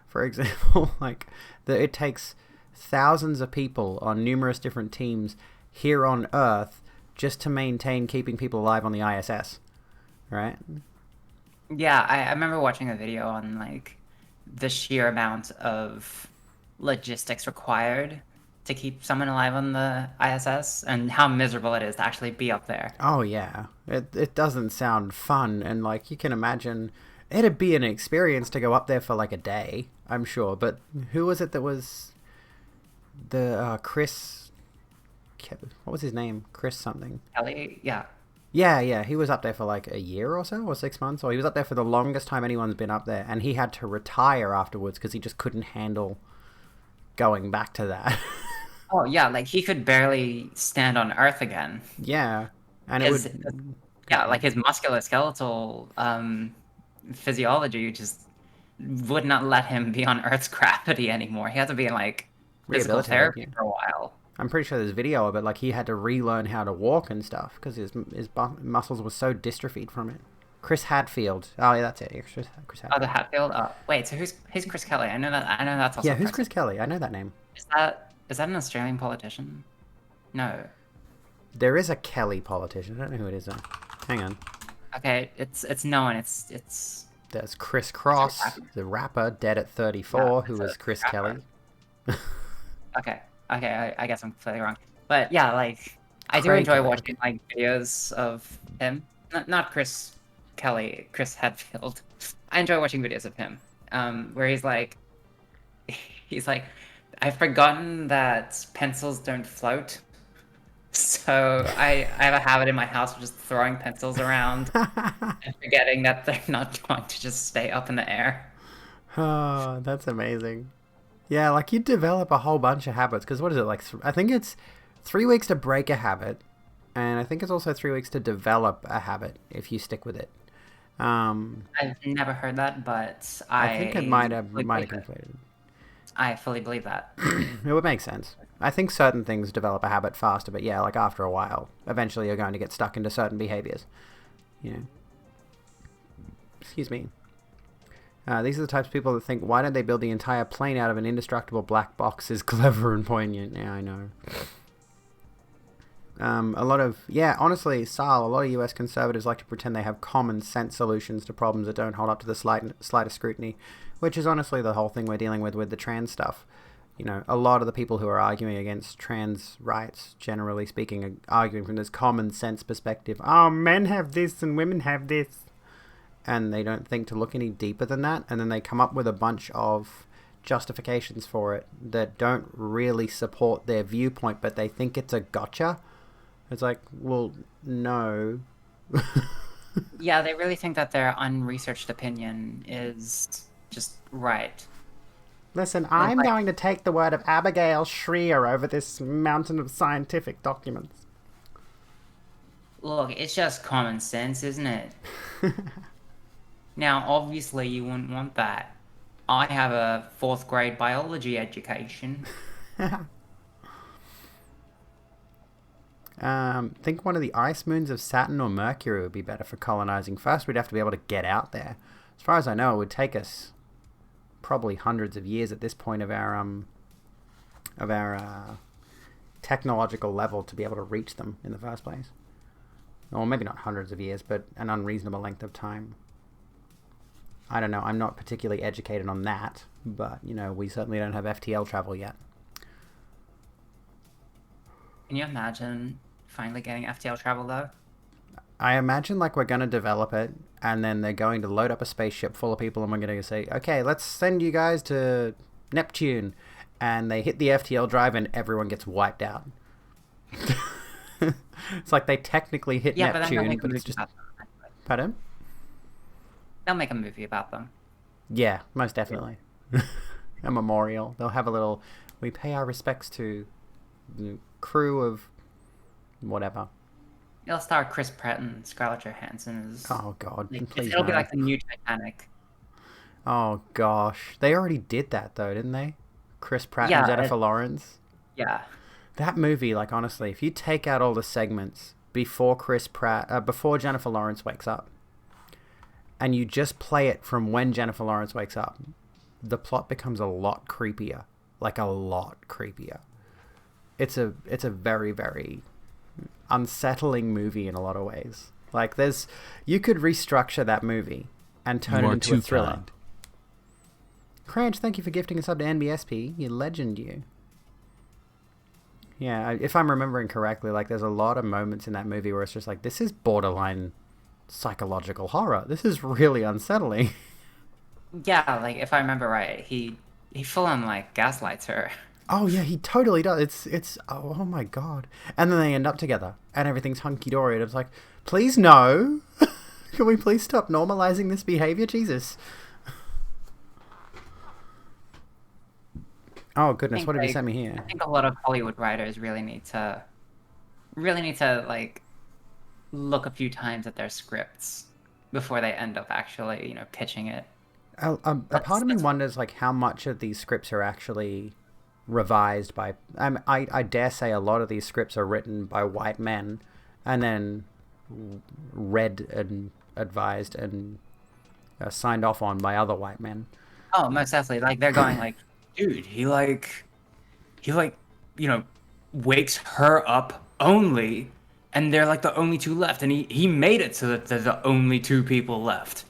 For example, like it takes thousands of people on numerous different teams here on Earth just to maintain keeping people alive on the ISS, right? Yeah, I remember watching a video on like the sheer amount of logistics required to keep someone alive on the ISS and how miserable it is to actually be up there. Oh yeah, it doesn't sound fun, and like you can imagine, it'd be an experience to go up there for like a day, I'm sure. But who was it that was the Chris? What was his name? Chris something. Kelly, yeah. Yeah, he was up there for like a year or so, or 6 months, or he was up there for the longest time anyone's been up there, and he had to retire afterwards because he just couldn't handle going back to that. Oh yeah, like he could barely stand on Earth again. Yeah, and Yeah, like his musculoskeletal physiology just would not let him be on Earth's gravity anymore. He had to be in like physical rehabilitated. therapy Yeah. for a while. I'm pretty sure there's video of it. Like he had to relearn how to walk and stuff because his muscles were so dystrophied from it. Chris Hadfield. Oh yeah, that's it. Chris Hadfield. Oh, the Hatfield. Wait, so who's Chris Kelly? I know that's also. Yeah, who's Chris Kelly? I know that name. Is that an Australian politician? No. There is a Kelly politician. I don't know who it is though. Hang on. Okay, it's known. It's. There's Chris Cross, the rapper, dead at 34, Yeah, who it's was a Chris rapper. Kelly. Okay. I guess I'm completely wrong. But yeah, like I do Craig enjoy Kelly. watching like videos of him. Not Chris Kelly, Chris Hadfield. I enjoy watching videos of him. Where he's like I've forgotten that pencils don't float. So I have a habit in my house of just throwing pencils around and forgetting that they're not going to just stay up in the air. Oh, that's amazing. Yeah, like you develop a whole bunch of habits because what is it like? I think it's 3 weeks to break a habit, and I think it's also 3 weeks to develop a habit if you stick with it. I've never heard that, but I think it might have fully believe it. completed. I fully believe that. It would make sense. I think certain things develop a habit faster, but yeah, like after a while, eventually you're going to get stuck into certain behaviors. You know. Excuse me. These are the types of people that think, why don't they build the entire plane out of an indestructible black box is clever and poignant. Yeah, I know. Honestly, Sal, a lot of US conservatives like to pretend they have common sense solutions to problems that don't hold up to the slightest scrutiny, which is honestly the whole thing we're dealing with the trans stuff. You know, a lot of the people who are arguing against trans rights, generally speaking, are arguing from this common sense perspective. Oh, men have this and women have this. and they don't think to look any deeper than that, and then they come up with a bunch of justifications for it that don't really support their viewpoint, but they think it's a gotcha. It's like, well, no. Yeah, they really think that their unresearched opinion is just right. Listen, I'm going to take the word of Abigail Shrier over this mountain of scientific documents. Look, it's just common sense, isn't it? Now, obviously, you wouldn't want that. I have a 4th grade biology education. Think one of the ice moons of Saturn or Mercury would be better for colonizing. First, we'd have to be able to get out there. As far as I know, it would take us probably hundreds of years at this point of our technological level to be able to reach them in the first place. Or maybe not hundreds of years, but an unreasonable length of time. I don't know. I'm not particularly educated on that, but, you know, we certainly don't have FTL travel yet. Can you imagine finally getting FTL travel, though? I imagine, like, we're going to develop it, and then they're going to load up a spaceship full of people, and we're going to say, okay, let's send you guys to Neptune. And they hit the FTL drive, and everyone gets wiped out. It's like they technically hit Neptune, but it's just... Pardon? They'll make a movie about them. Yeah, most definitely. A memorial. They'll have a little... We pay our respects to the crew of whatever. It'll star Chris Pratt and Scarlett Johansson. Oh, God. Please it'll no. be like the new Titanic. Oh, gosh. They already did that, though, didn't they? Chris Pratt and Jennifer Lawrence. Yeah. That movie, like, honestly, if you take out all the segments before before Jennifer Lawrence wakes up, and you just play it from when Jennifer Lawrence wakes up, the plot becomes a lot creepier. Like, a lot creepier. It's a very, very unsettling movie in a lot of ways. Like, you could restructure that movie and turn it into a thriller. Kind. Cranch, thank you for gifting a sub to NBSP. You legend, you. Yeah, if I'm remembering correctly, like, there's a lot of moments in that movie where it's just like, this is borderline psychological horror. This is really unsettling. Yeah, like, if I remember right, he full on, like, gaslights her. Oh, yeah, he totally does. It's oh my God. And then they end up together, and everything's hunky-dory, and it's like, please no. Can we please stop normalizing this behavior? Jesus. Oh, goodness, what did you send me here? I think a lot of Hollywood writers really need to, like, look a few times at their scripts before they end up actually, pitching it. A part of me wonders, like, how much of these scripts are actually revised by... I dare say a lot of these scripts are written by white men and then read and advised and signed off on by other white men. Oh, most definitely. Like, they're going, like, dude, he wakes her up only, and they're, like, the only two left, and he made it so that there's the only two people left.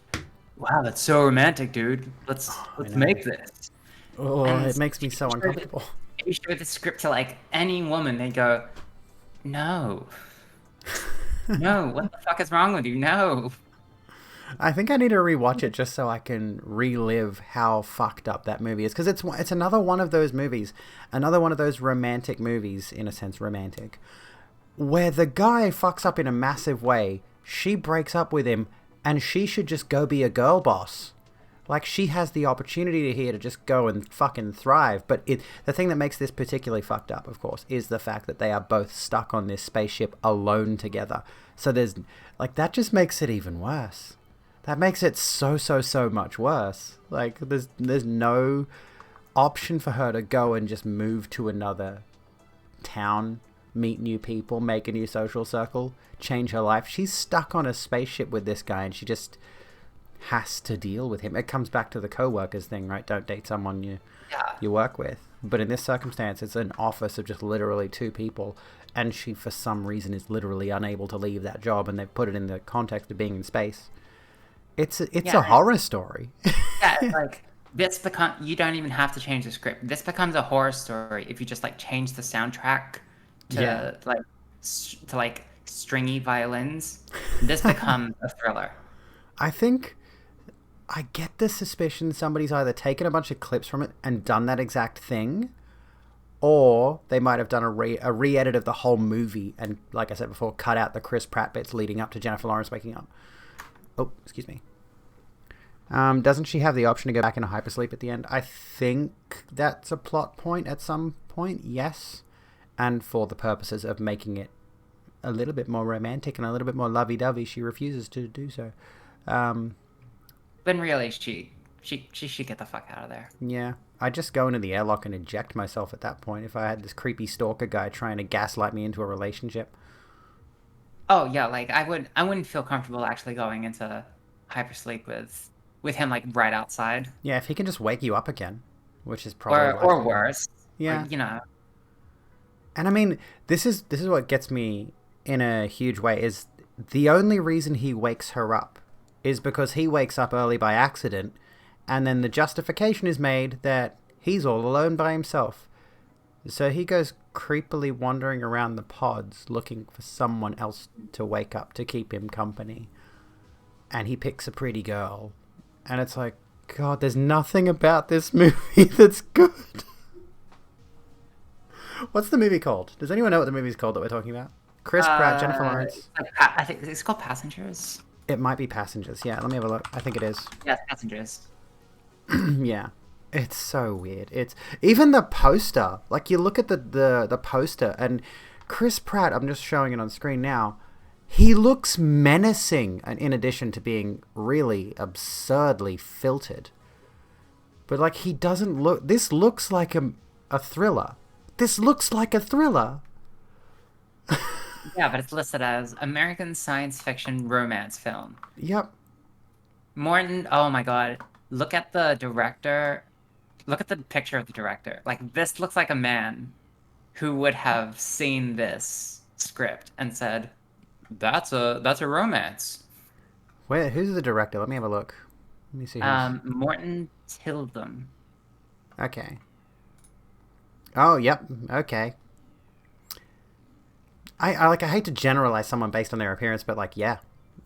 Wow, that's so romantic, dude. Let's make this. Oh, it makes me so uncomfortable. If you show the script to, like, any woman, they go, no. No, what the fuck is wrong with you? No. I think I need to rewatch it just so I can relive how fucked up that movie is. Because it's another one of those movies, another one of those romantic movies, in a sense romantic, where the guy fucks up in a massive way, she breaks up with him, and she should just go be a girl boss. Like, she has the opportunity here to just go and fucking thrive. But the thing that makes this particularly fucked up, of course, is the fact that they are both stuck on this spaceship alone together. So there's, like, that just makes it even worse. That makes it so much worse. Like, there's no option for her to go and just move to another town, meet new people, make a new social circle, change her life. She's stuck on a spaceship with this guy, and she just has to deal with him. It comes back to the co-workers thing, right? Don't date someone you work with. But in this circumstance, it's an office of just literally two people, and she, for some reason, is literally unable to leave that job, and they've put it in the context of being in space. It's a horror story. Yeah, like, you don't even have to change the script. This becomes a horror story if you just, like, change the soundtrack to stringy violins. This becomes a thriller. I think I get the suspicion somebody's either taken a bunch of clips from it and done that exact thing, or they might have done a re-edit of the whole movie and, like I said before, cut out the Chris Pratt bits leading up to Jennifer Lawrence waking up. Oh, excuse me. Doesn't she have the option to go back into hypersleep at the end? I think that's a plot point at some point, yes. And for the purposes of making it a little bit more romantic and a little bit more lovey-dovey, she refuses to do so. But really, she should get the fuck out of there. Yeah. I'd just go into the airlock and eject myself at that point if I had this creepy stalker guy trying to gaslight me into a relationship. Oh yeah, like I wouldn't feel comfortable actually going into hypersleep with him like right outside. Yeah, if he can just wake you up again, which is probably or worse. Yeah. Or, you know. And I mean, this is what gets me in a huge way, is the only reason he wakes her up is because he wakes up early by accident, and then the justification is made that he's all alone by himself. So he goes creepily wandering around the pods looking for someone else to wake up to keep him company. And he picks a pretty girl. And it's like, God, there's nothing about this movie that's good. What's the movie called? Does anyone know what the movie's called that we're talking about? Chris Pratt, Jennifer Lawrence. I think it's called Passengers. It might be Passengers. Yeah, let me have a look. I think it is. Yeah, Passengers. Yeah. It's so weird. It's even the poster. Like, you look at the poster, and Chris Pratt, I'm just showing it on screen now, he looks menacing, and in addition to being really absurdly filtered. But, like, he doesn't look... This looks like a thriller. This looks like a thriller. Yeah, but it's listed as American science fiction romance film. Yep. Morton, oh my god. Look at the director. Look at the picture of the director. Like, this looks like a man who would have seen this script and said, that's a romance. Where? Who's the director? Let me have a look. Let me see. Morton Tildum. Okay. Oh, yep. Okay. I hate to generalize someone based on their appearance, but like, yeah,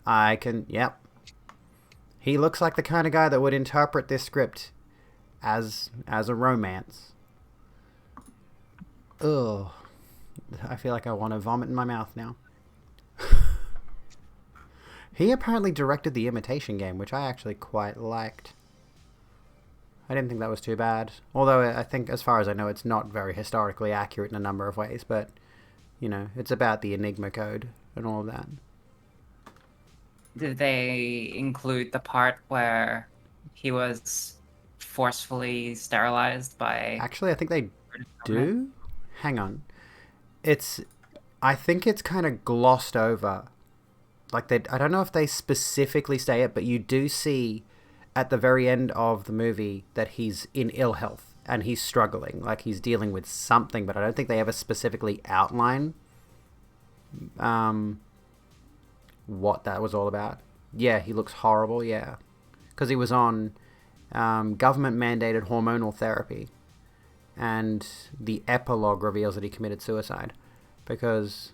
I can, yep. He looks like the kind of guy that would interpret this script as a romance. Ugh. I feel like I want to vomit in my mouth now. He apparently directed The Imitation Game, which I actually quite liked. I didn't think that was too bad. Although I think, as far as I know, it's not very historically accurate in a number of ways, but... You know, it's about the Enigma code and all of that. Did they include the part where he was forcefully sterilized by... Actually, I think they do. Hang on. I think it's kind of glossed over. Like, I don't know if they specifically say it, but you do see at the very end of the movie that he's in ill health. And he's struggling, like he's dealing with something, but I don't think they ever specifically outline what that was all about. Yeah, he looks horrible, yeah. Because he was on government-mandated hormonal therapy. And the epilogue reveals that he committed suicide. Because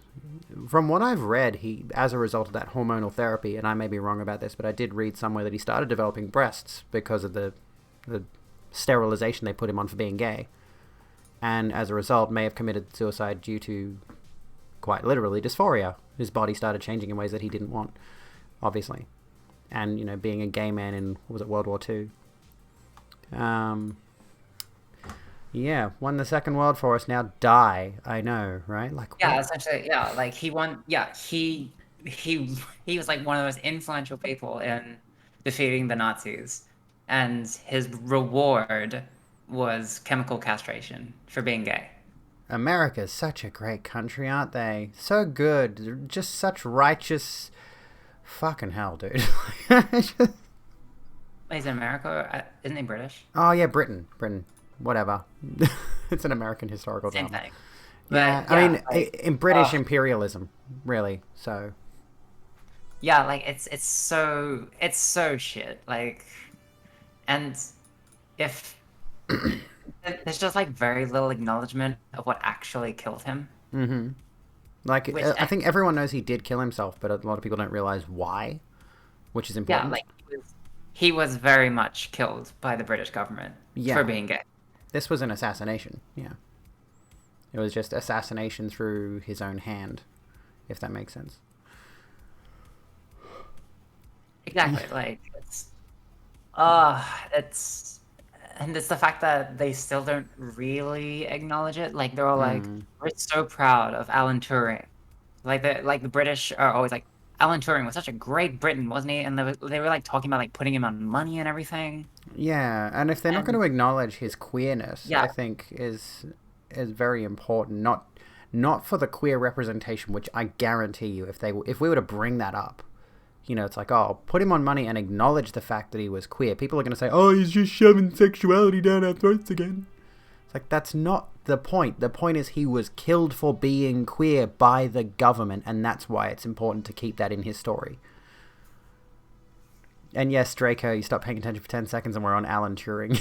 from what I've read, he, as a result of that hormonal therapy, and I may be wrong about this, but I did read somewhere that he started developing breasts because of the sterilization they put him on for being gay, and as a result may have committed suicide due to, quite literally, dysphoria. His body started changing in ways that he didn't want, obviously, and, you know, being a gay man in, was it World War II? Yeah, won the Second World for us, now die. I know, right? Like, yeah, what? essentially, yeah, like he won. Yeah, he was like one of the most influential people in defeating the Nazis. And his reward was chemical castration for being gay. America's such a great country, aren't they? So good. They're just such righteous... Fucking hell, dude. He's in America? Isn't he British? Oh, yeah, Britain. Whatever. It's an American historical Same drama. thing. Yeah, But, I mean, like, in British imperialism, really, so... Yeah, like, it's so shit. Like... And if there's just like very little acknowledgement of what actually killed him. Mm-hmm. Like, I think everyone knows he did kill himself, but a lot of people don't realize why, which is important. Yeah, like he was very much killed by the British government for being gay. This was an assassination, yeah. It was just assassination through his own hand, if that makes sense. Exactly. Like, and it's the fact that they still don't really acknowledge it. Like, they're all like, we're so proud of Alan Turing. Like the British are always like, Alan Turing was such a great Briton, wasn't he? And they were like talking about like putting him on money and everything. Yeah, and if they're not going to acknowledge his queerness, Yeah. I think is very important. Not for the queer representation, which I guarantee you, if we were to bring that up, you know, it's like, oh, put him on money and acknowledge the fact that he was queer. People are going to say, oh, he's just shoving sexuality down our throats again. It's like, that's not the point. The point is he was killed for being queer by the government, and that's why it's important to keep that in his story. And yes, Draco, you stopped paying attention for 10 seconds and we're on Alan Turing.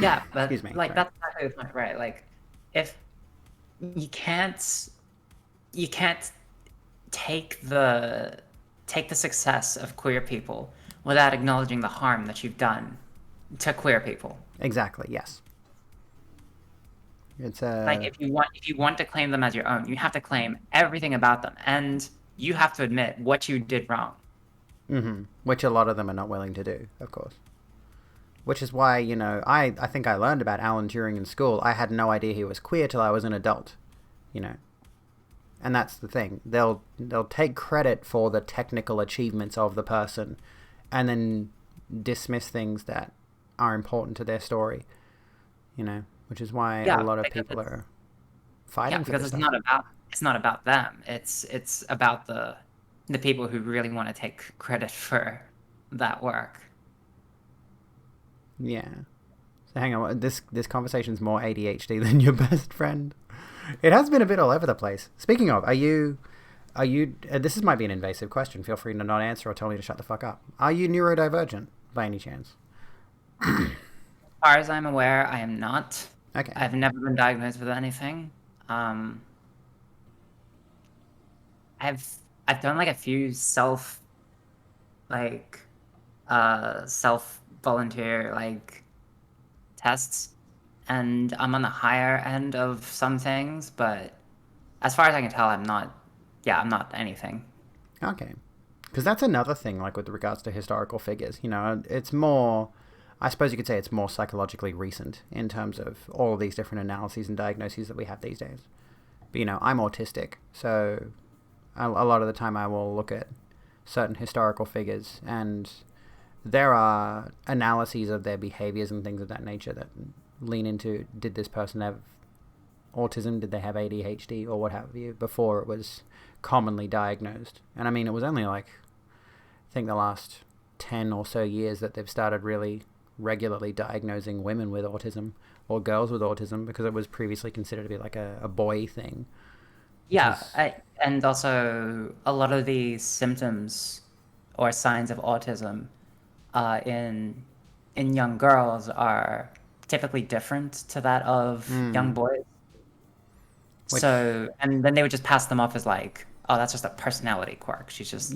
Yeah, but Excuse me, like sorry. that's exactly the point, right? Like, if you can't take the success of queer people without acknowledging the harm that you've done to queer people. Exactly, yes. It's Like, if you want to claim them as your own, you have to claim everything about them, and you have to admit what you did wrong. which a lot of them are not willing to do, of course. Which is why, you know, I think I learned about Alan Turing in school. I had no idea he was queer till I was an adult, you know. And that's the thing. They'll take credit for the technical achievements of the person and then dismiss things that are important to their story, you know, which is why a lot of people are fighting for this because stuff. it's not about them. It's about the people who really want to take credit for that work. Yeah. So hang on, this conversation's more ADHD than your best friend. It has been a bit all over the place. Speaking of, are you? This might be an invasive question. Feel free to not answer or tell me to shut the fuck up. Are you neurodivergent by any chance? As far as I'm aware, I am not. Okay. I've never been diagnosed with anything. I've done like a few self volunteer like tests, and I'm on the higher end of some things, but as far as I can tell, I'm not anything. Okay. Because that's another thing, like with regards to historical figures. You know, it's more, I suppose you could say it's more psychologically recent in terms of all of these different analyses and diagnoses that we have these days. But, you know, I'm autistic, so a lot of the time I will look at certain historical figures, and there are analyses of their behaviors and things of that nature that lean into, did this person have autism, did they have ADHD or what have you, before it was commonly diagnosed. And I mean, it was only like, I think the last 10 or so years that they've started really regularly diagnosing women with autism or girls with autism, because it was previously considered to be like a boy thing. Yeah, and also a lot of the symptoms or signs of autism in young girls are typically different to that of young boys. Which, so, and then they would just pass them off as like, oh, that's just a personality quirk. She's just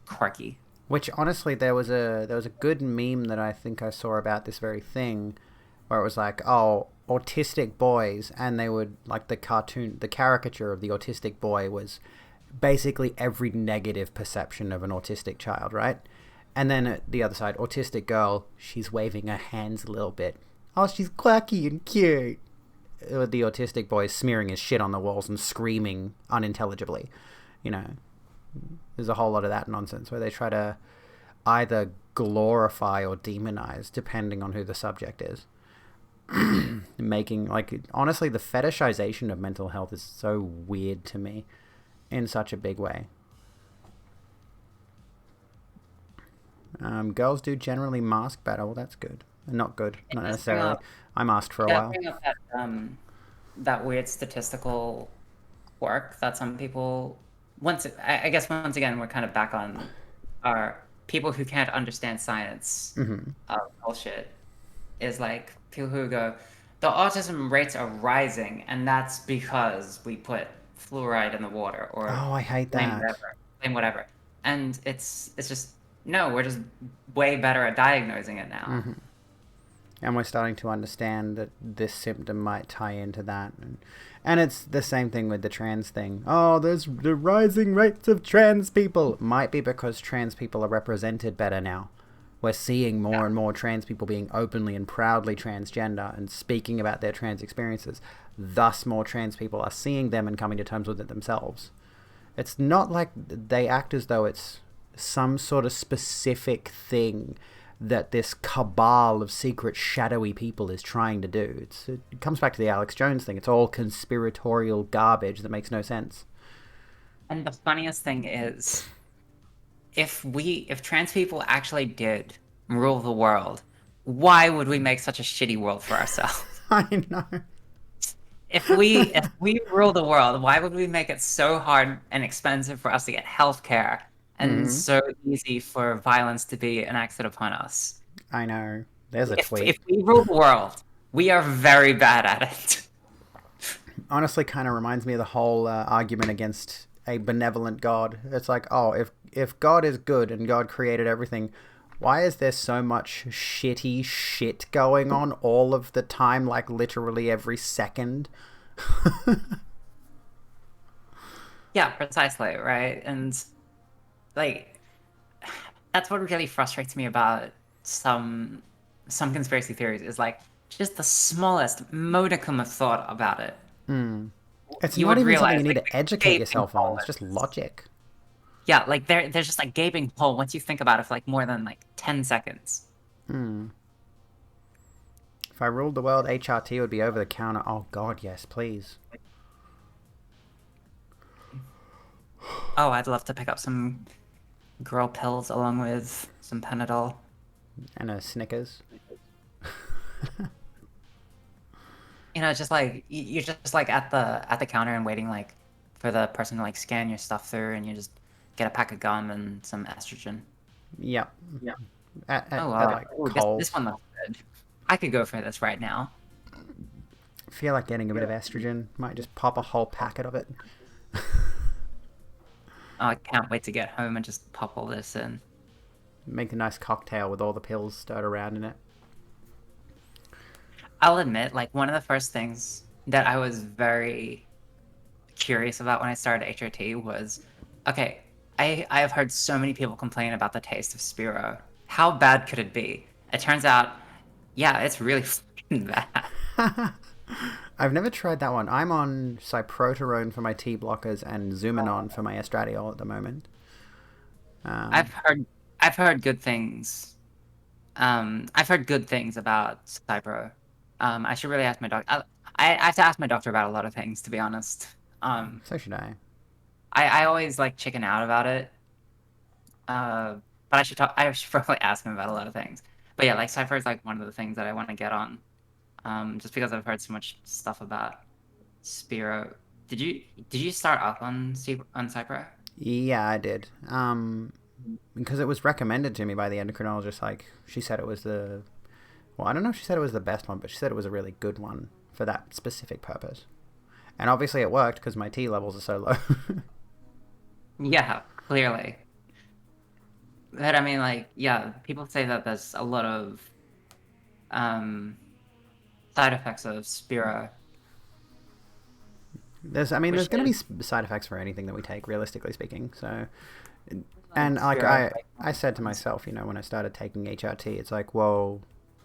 quirky. Which honestly, there was a good meme that I think I saw about this very thing, where it was like, oh, autistic boys, and they would, like, the caricature of the autistic boy was basically every negative perception of an autistic child, right? And then at the other side, autistic girl, she's waving her hands a little bit. Oh, she's quirky and cute. The autistic boy is smearing his shit on the walls and screaming unintelligibly. You know, there's a whole lot of that nonsense where they try to either glorify or demonize, depending on who the subject is. Making, like, honestly, the fetishization of mental health is so weird to me in such a big way. Girls do generally mask better. Well, that's good. Not good, not necessarily. I masked for a while. Bring up that weird statistical work that some people, I guess once again we're kind of back on our people who can't understand science bullshit, is like people who go, the autism rates are rising, and that's because we put fluoride in the water or Oh, I hate blame that. whatever, blame whatever. And it's just no, we're just way better at diagnosing it now. And we're starting to understand that this symptom might tie into that. And it's the same thing with the trans thing. Oh, there's the rising rates of trans people. Might be because trans people are represented better now. We're seeing more and more trans people being openly and proudly transgender and speaking about their trans experiences. Thus, more trans people are seeing them and coming to terms with it themselves. It's not like they act as though it's some sort of specific thing that this cabal of secret shadowy people is trying to do. It comes back to the Alex Jones thing. It's all conspiratorial garbage that makes no sense. And the funniest thing is, if trans people actually did rule the world, why would we make such a shitty world for ourselves? I know. If we rule the world, why would we make it so hard and expensive for us to get healthcare and so easy for violence to be enacted upon us? I know. There's a If tweet. we rule the world, we are very bad at it. Honestly, kind of reminds me of the whole argument against a benevolent God. It's like, oh, if God is good and God created everything, why is there so much shitty shit going on all of the time, like literally every second? Yeah, precisely, right? And like that's what really frustrates me about some conspiracy theories is like just the smallest modicum of thought about it. It's You not would even something realize you need like to the educate gaping yourself on. hole It's just is- logic. Yeah, like there's just like gaping hole once you think about it for like more than like 10 seconds. If I ruled the world, HRT would be over the counter. Oh God, yes, please. Oh, I'd love to pick up some girl pills along with some Panadol. And a Snickers. You know, it's just like you're just like at the counter and waiting like for the person to like scan your stuff through, and you just get a pack of gum and some estrogen. Yep. Yeah. At Oh wow, like ooh, Coles. this one looks good. I could go for this right now. Feel like getting a bit of estrogen. Might just pop a whole packet of it. Oh, I can't wait to get home and just pop all this in. Make a nice cocktail with all the pills stirred around in it. I'll admit, like one of the first things that I was very curious about when I started HRT was, okay, I have heard so many people complain about the taste of Spiro. How bad could it be? It turns out, yeah, it's really fucking bad. I've never tried that one. I'm on cyproterone for my T blockers and Zumanon for my estradiol at the moment. I've heard good things. I've heard good things about Cypro. I should really ask my doctor. I have to ask my doctor about a lot of things, to be honest. So should I. I always like chicken out about it. But I should probably ask him about a lot of things. But yeah, like Cypher is like one of the things that I want to get on. Just because I've heard so much stuff about Spiro. Did you start off on Cypher? Yeah, I did. Because it was recommended to me by the endocrinologist. Like, she said it was the... Well, I don't know if she said it was the best one, but she said it was a really good one for that specific purpose. And obviously it worked because my T levels are so low. Yeah, clearly. But I mean, like, yeah, people say that there's a lot of side effects of Spiro. There's going to be side effects for anything that we take, realistically speaking. So, and like I said to myself, you know, when I started taking HRT, it's like, well,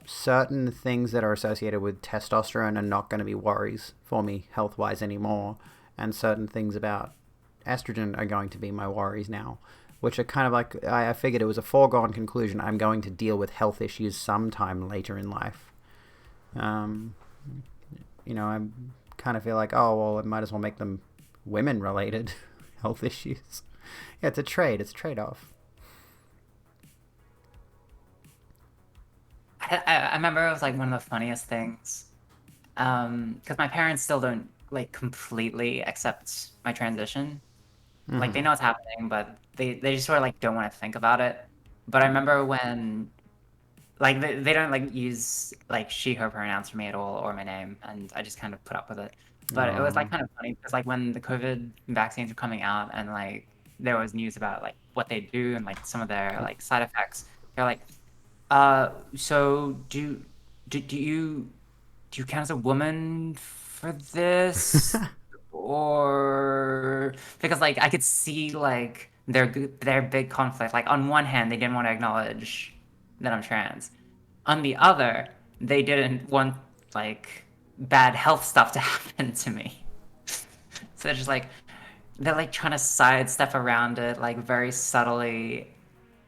certain things that are associated with testosterone are not going to be worries for me health-wise anymore, and certain things about estrogen are going to be my worries now, which are kind of like, I figured it was a foregone conclusion. I'm going to deal with health issues sometime later in life. You know, I kind of feel like, oh, well, I might as well make them women-related health issues. Yeah, it's a trade-off. I remember it was like one of the funniest things, because my parents still don't like completely accept my transition. Like they know what's happening, but they just sort of like don't want to think about it. But I remember when like they don't like use like she her pronouns for me at all or my name, and I just kind of put up with it. But it was like Oh. kind of funny because like when the COVID vaccines were coming out and like there was news about like what they do and like some of their like side effects, they're like, so do you count as a woman for this? Or because like I could see like their big conflict. Like on one hand, they didn't want to acknowledge that I'm trans. On the other, they didn't want like bad health stuff to happen to me. So they're like trying to sidestep around it, like very subtly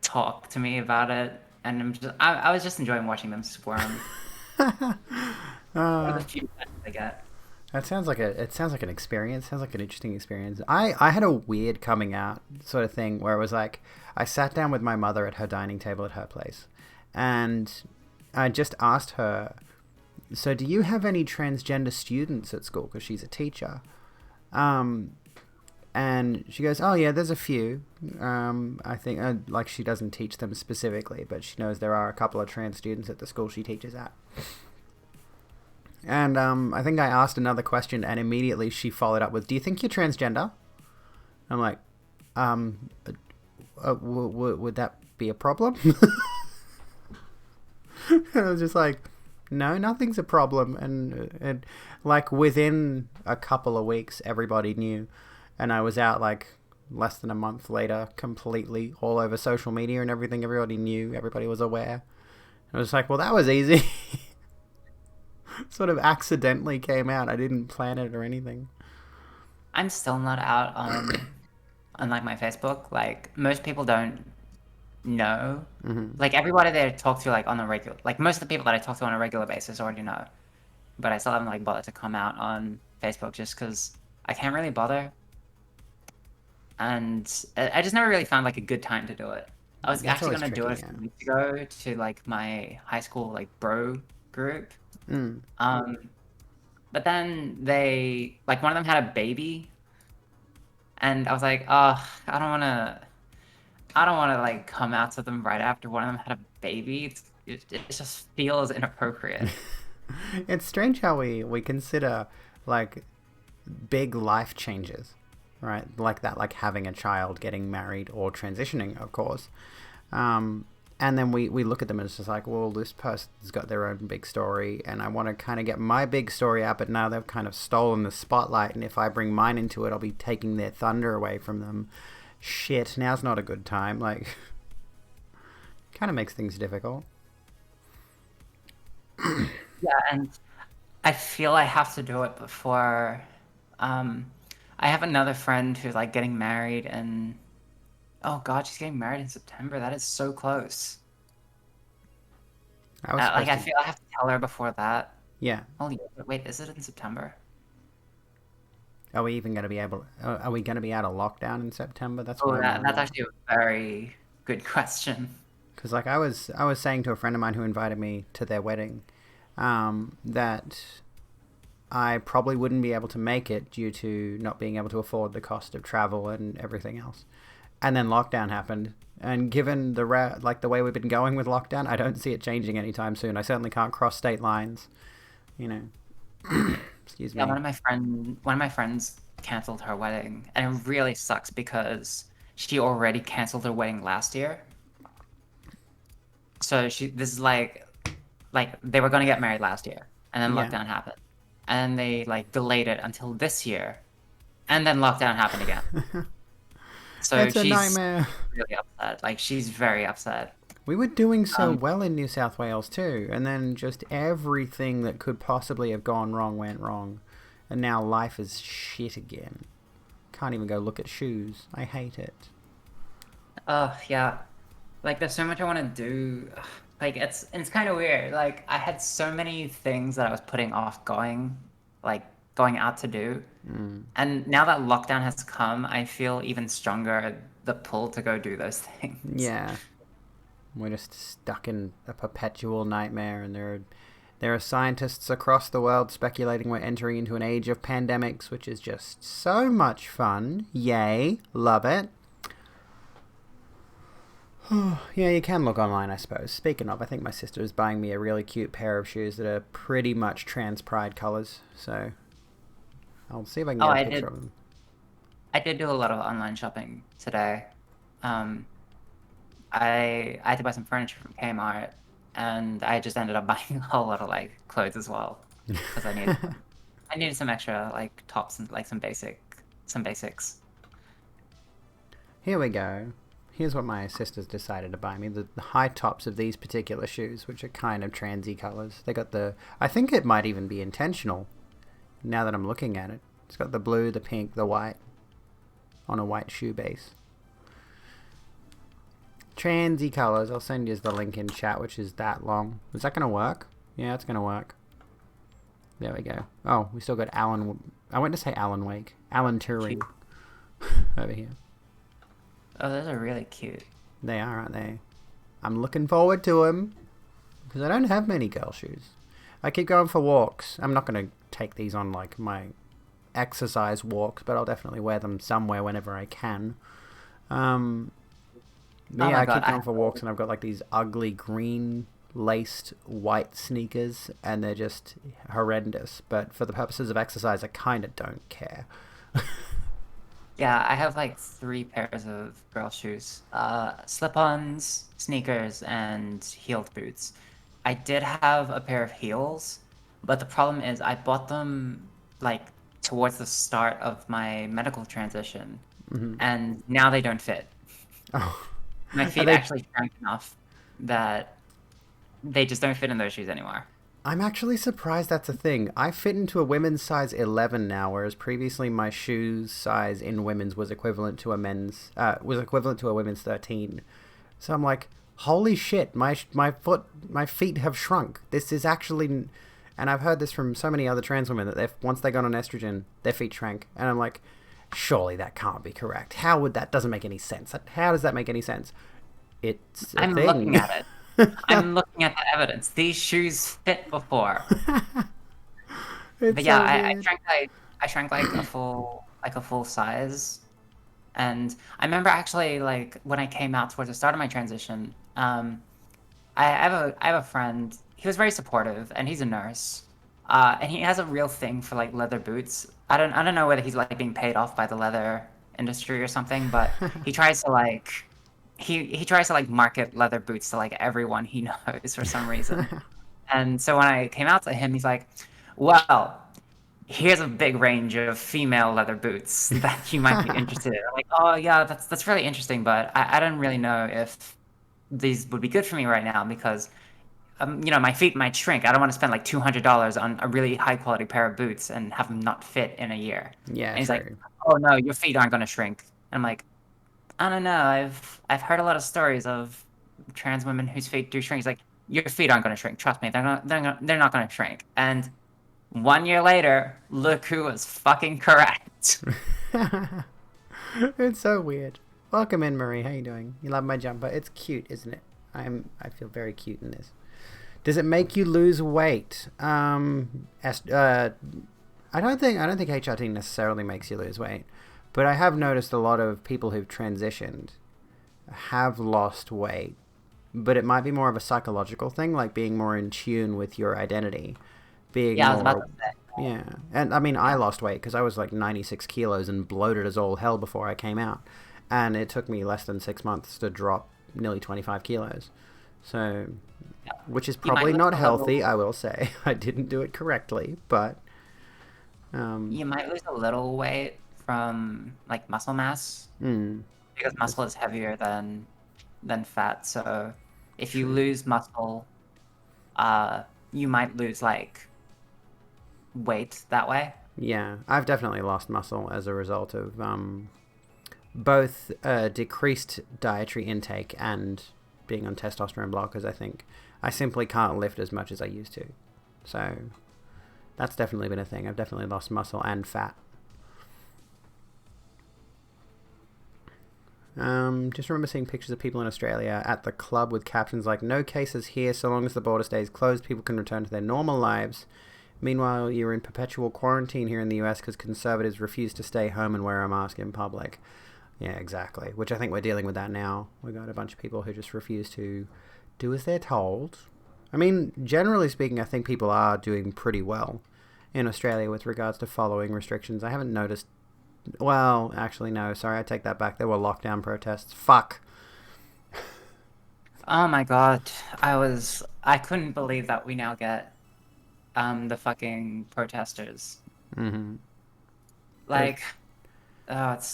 talk to me about it, and I was just enjoying watching them squirm for the Uh, few seconds I get. That sounds like it sounds like an experience. Sounds like an interesting experience. I had a weird coming out sort of thing where it was like I sat down with my mother at her dining table at her place, and I just asked her, "So do you have any transgender students at school?" Because she's a teacher. Um, and she goes, "Oh yeah, there's a few. I think like she doesn't teach them specifically, but she knows there are a couple of trans students at the school she teaches at." And I think I asked another question, and immediately she followed up with, "Do you think you're transgender?" I'm like, would that be a problem? And I was just like, no, nothing's a problem. And like within a couple of weeks, everybody knew. And I was out like less than a month later, completely all over social media and everything. Everybody knew, everybody was aware. I was like, well, that was easy. Sort of accidentally came out. I didn't plan it or anything. I'm still not out on like my Facebook. Like most people don't know. Like everybody that I talk to like on a regular, like most of the people that I talk to on a regular basis already know. But I still haven't like bothered to come out on Facebook just because I can't really bother, and I just never really found like a good time to do it. I was That's actually always gonna do it tricky, a yeah. few weeks ago to like my high school like bro group. Mm. Um, but then they like one of them had a baby, and I was like, oh, I don't want to like come out to them right after one of them had a baby. It just feels inappropriate. It's strange how we consider like big life changes, right? Like that, like having a child, getting married, or transitioning, of course. And then we look at them and it's just like, well, this person's got their own big story, and I want to kind of get my big story out, but now they've kind of stolen the spotlight, and if I bring mine into it, I'll be taking their thunder away from them. Shit, now's not a good time. Like, kind of makes things difficult. Yeah, and I feel I have to do it before. Um, I have another friend who's like getting married, and oh god, she's getting married in September. That is so close. I was Like supposed I to, feel I have to tell her before that. yeah. Oh wait, is it in September? Are we even going to be able? Are we going to be out of lockdown in September? That's what Oh, I'm that's wondering. actually a very good question. Because like I was saying to a friend of mine who invited me to their wedding, that I probably wouldn't be able to make it due to not being able to afford the cost of travel and everything else. And then lockdown happened, and given like the way we've been going with lockdown, I don't see it changing anytime soon. I certainly can't cross state lines, you know. Excuse Yeah, me. one of my friends canceled her wedding, and it really sucks because she already canceled her wedding last year. So this is like they were going to get married last year, and then Yeah, lockdown happened, and they like delayed it until this year, and then lockdown happened again. So it's a she's nightmare. really upset. Like she's very upset. We were doing so Um, well in New South Wales too, and then just everything that could possibly have gone wrong went wrong, and now life is shit again. Can't even go look at shoes. I hate it. yeah. Like there's so much I want to do. Like it's kind of weird. Like I had so many things that I was putting off like going out to do. And now that lockdown has come, I feel even stronger the pull to go do those things. Yeah, we're just stuck in a perpetual nightmare, and there are scientists across the world speculating we're entering into an age of pandemics, which is just so much fun. Yay, love it. Yeah, you can look online, I suppose. Speaking of, I think my sister is buying me a really cute pair of shoes that are pretty much trans pride colours. So I'll see if I can Oh, get a I picture did. of them. I did do a lot of online shopping today. Um, I had to buy some furniture from Kmart, and I just ended up buying a whole lot of like clothes as well, because I needed some extra like tops and like some basics. Here we go. Here's what my sisters decided to buy me. The high tops of these particular shoes, which are kind of transy colours. They got the... I think it might even be intentional, now that I'm looking at it. It's got the blue, the pink, the white, on a white shoe base. Transy colours. I'll send you the link in chat, which is that long. Is that going to work? Yeah, it's going to work. There we go. Oh, we still got Alan... I went to say Alan Wake. Alan Turing. Over here. Oh, those are really cute. They are, aren't they? I'm looking forward to them. Because I don't have many girl shoes. I keep going for walks. I'm not going to take these on like my exercise walks, but I'll definitely wear them somewhere whenever I can. But Oh yeah, my I God, keep going for walks, and I've got like these ugly green laced white sneakers, and they're just horrendous. But for the purposes of exercise, I kind of don't care. Yeah, I have like 3 pairs of girl shoes. Slip-ons, sneakers, and heeled boots. I did have a pair of heels, but the problem is I bought them like towards the start of my medical transition, and now they don't fit. Oh, My are feet they? actually shrank enough that they just don't fit in those shoes anymore. I'm actually surprised that's a thing. I fit into a women's size 11 now, whereas previously my shoes size in women's was equivalent to a women's 13. So I'm like, holy shit, my feet have shrunk. This is actually, and I've heard this from so many other trans women that once they got on estrogen, their feet shrank, and I'm like, surely that can't be correct. How would that? Doesn't make any sense. How does that make any sense? It's a I'm thing. looking at it. I'm looking at the evidence. These shoes fit before. It's But yeah, so I weird. shrank like a full size. And I remember actually like when I came out towards the start of my transition, I have a friend. He was very supportive, and he's a nurse. And he has a real thing for like leather boots. I don't know whether he's like being paid off by the leather industry or something, but he tries to like he tries to like market leather boots to like everyone he knows for some reason. And so when I came out to him, he's like, "Well, here's a big range of female leather boots that you might be interested in." I'm like, "Oh yeah, that's really interesting, but I don't really know if these would be good for me right now because my feet might shrink. I don't want to spend like $200 on a really high quality pair of boots and have them not fit in a year." Yeah, And he's like, true. "Oh no, your feet aren't going to shrink." And I'm like, "I don't know. I've heard a lot of stories of trans women whose feet do shrink." He's like, "Your feet aren't going to shrink. Trust me, they're not going to shrink." And 1 year later, look who was fucking correct. It's so weird. Welcome in, Marie. How you doing? You love my jumper. It's cute, isn't it? I feel very cute in this. Does it make you lose weight? I don't think HRT necessarily makes you lose weight, but I have noticed a lot of people who've transitioned have lost weight, but it might be more of a psychological thing, like being more in tune with your identity, being Yeah, I was about more... to say. Yeah, and I mean, I lost weight because I was like 96 kilos and bloated as all hell before I came out, and it took me less than 6 months to drop nearly 25 kilos. So, Yeah. which is You might probably lose not a healthy, little. I will say. I didn't do it correctly, but You might lose a little weight from like muscle mass mm, because that's muscle is heavier than fat. So if you true. lose muscle, uh, you might lose like weight that way. Yeah, I've definitely lost muscle as a result of both decreased dietary intake and being on testosterone blockers. I think I simply can't lift as much as I used to. So that's definitely been a thing. I've definitely lost muscle and fat. Just remember seeing pictures of people in Australia at the club with captions like, "No cases here, so long as the border stays closed, people can return to their normal lives. Meanwhile, you're in perpetual quarantine here in the US because conservatives refuse to stay home and wear a mask in public." Yeah, exactly. Which I think we're dealing with that now. We've got a bunch of people who just refuse to do as they're told. I mean, generally speaking, I think people are doing pretty well. in Australia with regards to following restrictions. I haven't noticed. Well, actually, no. Sorry, I take that back. There were lockdown protests. Fuck. Oh my god, I couldn't believe that we now get the fucking protesters. Mm-hmm. Like, oh, it's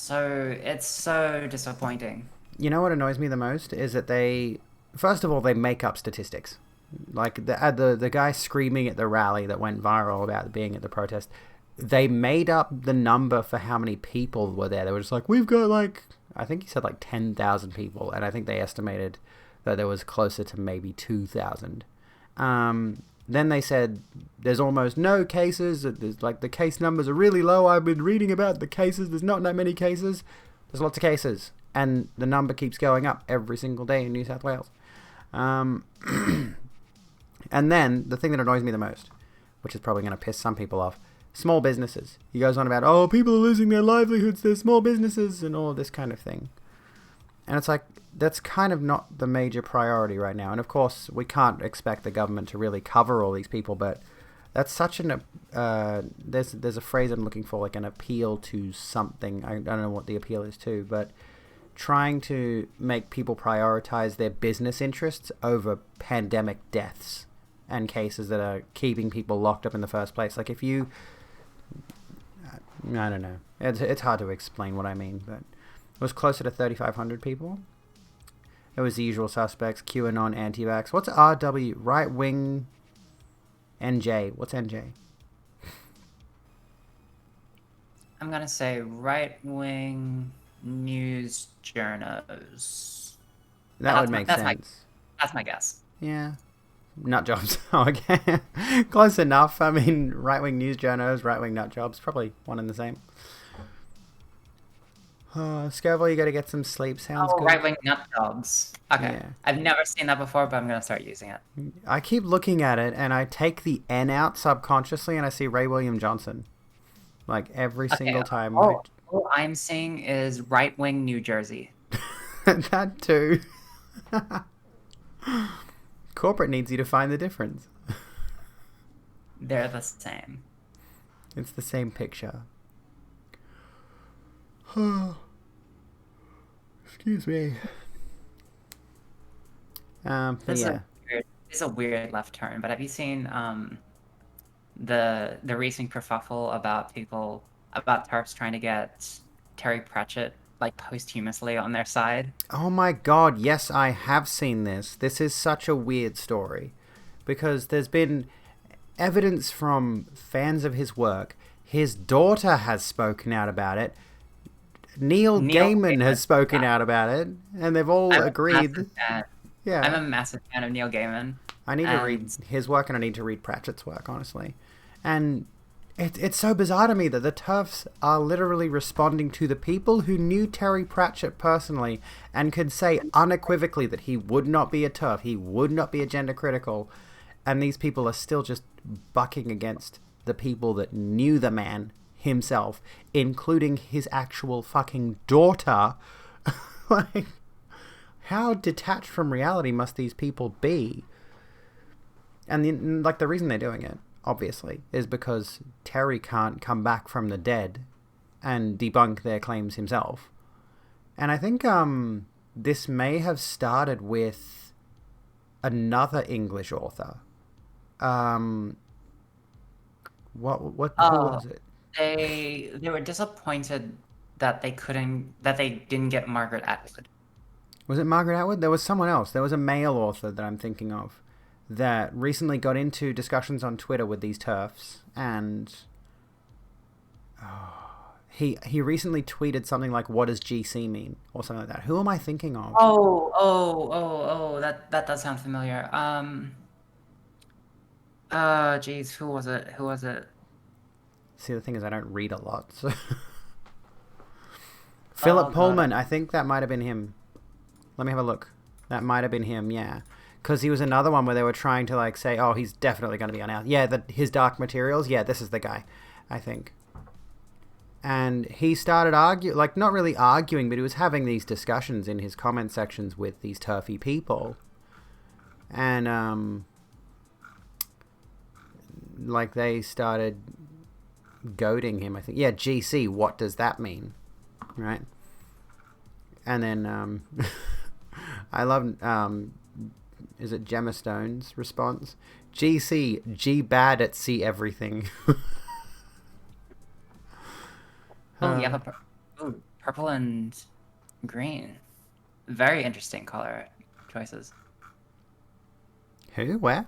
so disappointing. You know what annoys me the most is that they, first of all, they make up statistics. Like the guy screaming at the rally that went viral about being at the protest, they made up the number for how many people were there. They were just like, we've got like, I think he said like 10,000 people, and I think they estimated that there was closer to maybe 2,000. Then they said there's almost no cases. There's like the case numbers are really low. I've been reading about the cases. There's not that many cases. There's lots of cases, and the number keeps going up every single day in New South Wales. And then the thing that annoys me the most, which is probably going to piss some people off, small businesses. He goes on about, oh, people are losing their livelihoods, they're small businesses, and all this kind of thing. And it's like, that's kind of not the major priority right now. And of course, we can't expect the government to really cover all these people, but that's such an, there's a phrase I'm looking for, like an appeal to something. I don't know what the appeal is to, but trying to make people prioritize their business interests over pandemic deaths and cases that are keeping people locked up in the first place. Like if you, I don't know, it's hard to explain what I mean, but it was closer to 3,500 people. It was the usual suspects, QAnon, anti-vax. What's RW? Right wing NJ. What's NJ? I'm gonna say right-wing news journos. That would make sense. That's my guess. Yeah. Nut jobs. Oh, okay. Close enough. I mean, right-wing news journos, right-wing nut jobs. Probably one and the same. Scoville, you gotta get some sleep. Sounds good. Right-wing nut jobs. Okay. Yeah. I've never seen that before, but I'm gonna start using it. I keep looking at it, and I take the N out subconsciously, and I see Ray William Johnson. Like, every single time. All I'm seeing is right-wing New Jersey. That too. Corporate needs you to find the difference. They're the same. It's the same picture. Excuse me. But yeah. It's a weird left turn, but have you seen the recent kerfuffle about TERFs trying to get Terry Pratchett like posthumously on their side? Oh my god, yes, I have seen this. This is such a weird story. Because there's been evidence from fans of his work. His daughter has spoken out about it. Neil Gaiman has spoken out about it. And they've all agreed. Yeah. I'm a massive fan of Neil Gaiman. I need to read his work, and I need to read Pratchett's work, honestly. And it's so bizarre to me that the TERFs are literally responding to the people who knew Terry Pratchett personally and could say unequivocally that he would not be a TERF, he would not be agenda critical, and these people are still just bucking against the people that knew the man himself, including his actual fucking daughter. Like, how detached from reality must these people be? And the reason they're doing it, obviously, is because Terry can't come back from the dead and debunk their claims himself. And I think this may have started with another English author. Who was it? They were disappointed that they didn't get Margaret Atwood. Was it Margaret Atwood? There was someone else. There was a male author that I'm thinking of that recently got into discussions on Twitter with these TERFs, and he recently tweeted something like, "What does GC mean?" or something like that. Who am I thinking of? That does sound familiar. Geez, who was it? See, the thing is, I don't read a lot. So. Philip Pullman, I think that might have been him. Let me have a look. That might have been him, yeah. Because he was another one where they were trying to like say, oh, he's definitely going to be on our... Yeah, his Dark Materials, yeah, this is the guy, I think. And he started not really arguing, but he was having these discussions in his comment sections with these TERFy people. And, they started goading him, I think. Yeah, GC, what does that mean? Right? And then I love is it Gemma Stone's response? GC, G bad at see everything. Oh, you have purple and green. Very interesting color choices. Who? Where?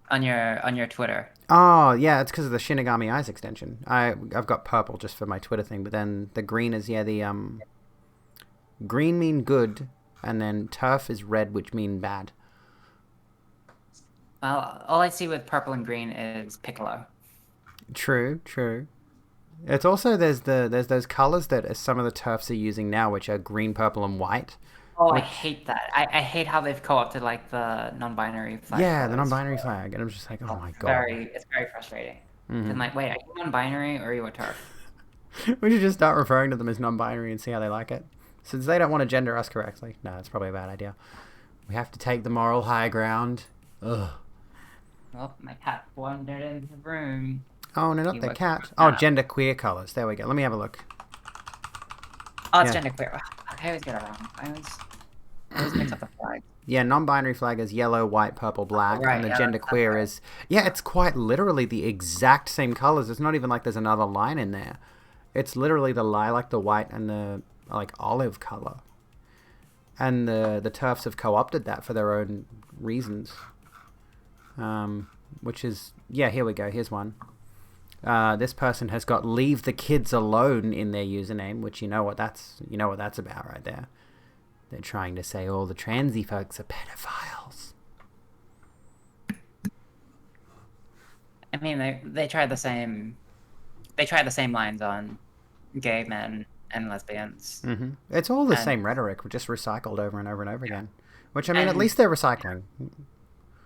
On your Twitter. Oh, yeah, it's because of the Shinigami Eyes extension. I've got purple just for my Twitter thing, but then the green is, yeah, the green mean good, and then turf is red, which mean bad. Well, all I see with purple and green is Piccolo. True. It's also there's those colors that some of the turfs are using now, which are green, purple, and white. Oh, I hate that. I hate how they've co-opted like the non-binary flag. Yeah, the colors. non-binary flag, and I'm just like, oh my god. It's very frustrating. And like, wait, are you non-binary or are you a turf? We should just start referring to them as non-binary and see how they like it. Since they don't want to gender us correctly. No, it's probably a bad idea. We have to take the moral high ground. Ugh. Well, my cat wandered into the room. Oh, no, not the cat. Oh, gender queer colors. There we go. Let me have a look. Oh, it's genderqueer. I always get it wrong. I always mix up the flags. Yeah, non-binary flag is yellow, white, purple, black, and the genderqueer is... Yeah, it's quite literally the exact same colors. It's not even like there's another line in there. It's literally the lilac, the white, and the like olive color. And the turfs have co-opted that for their own reasons. Which is... Yeah, here we go. Here's one. This person has got "leave the kids alone" in their username, which you know what that's about right there. They're trying to say all the transy folks are pedophiles. I mean, they try the same lines on gay men and lesbians. Mm-hmm. It's all the same rhetoric, just recycled over and over and over again. Which, I mean, at least they're recycling.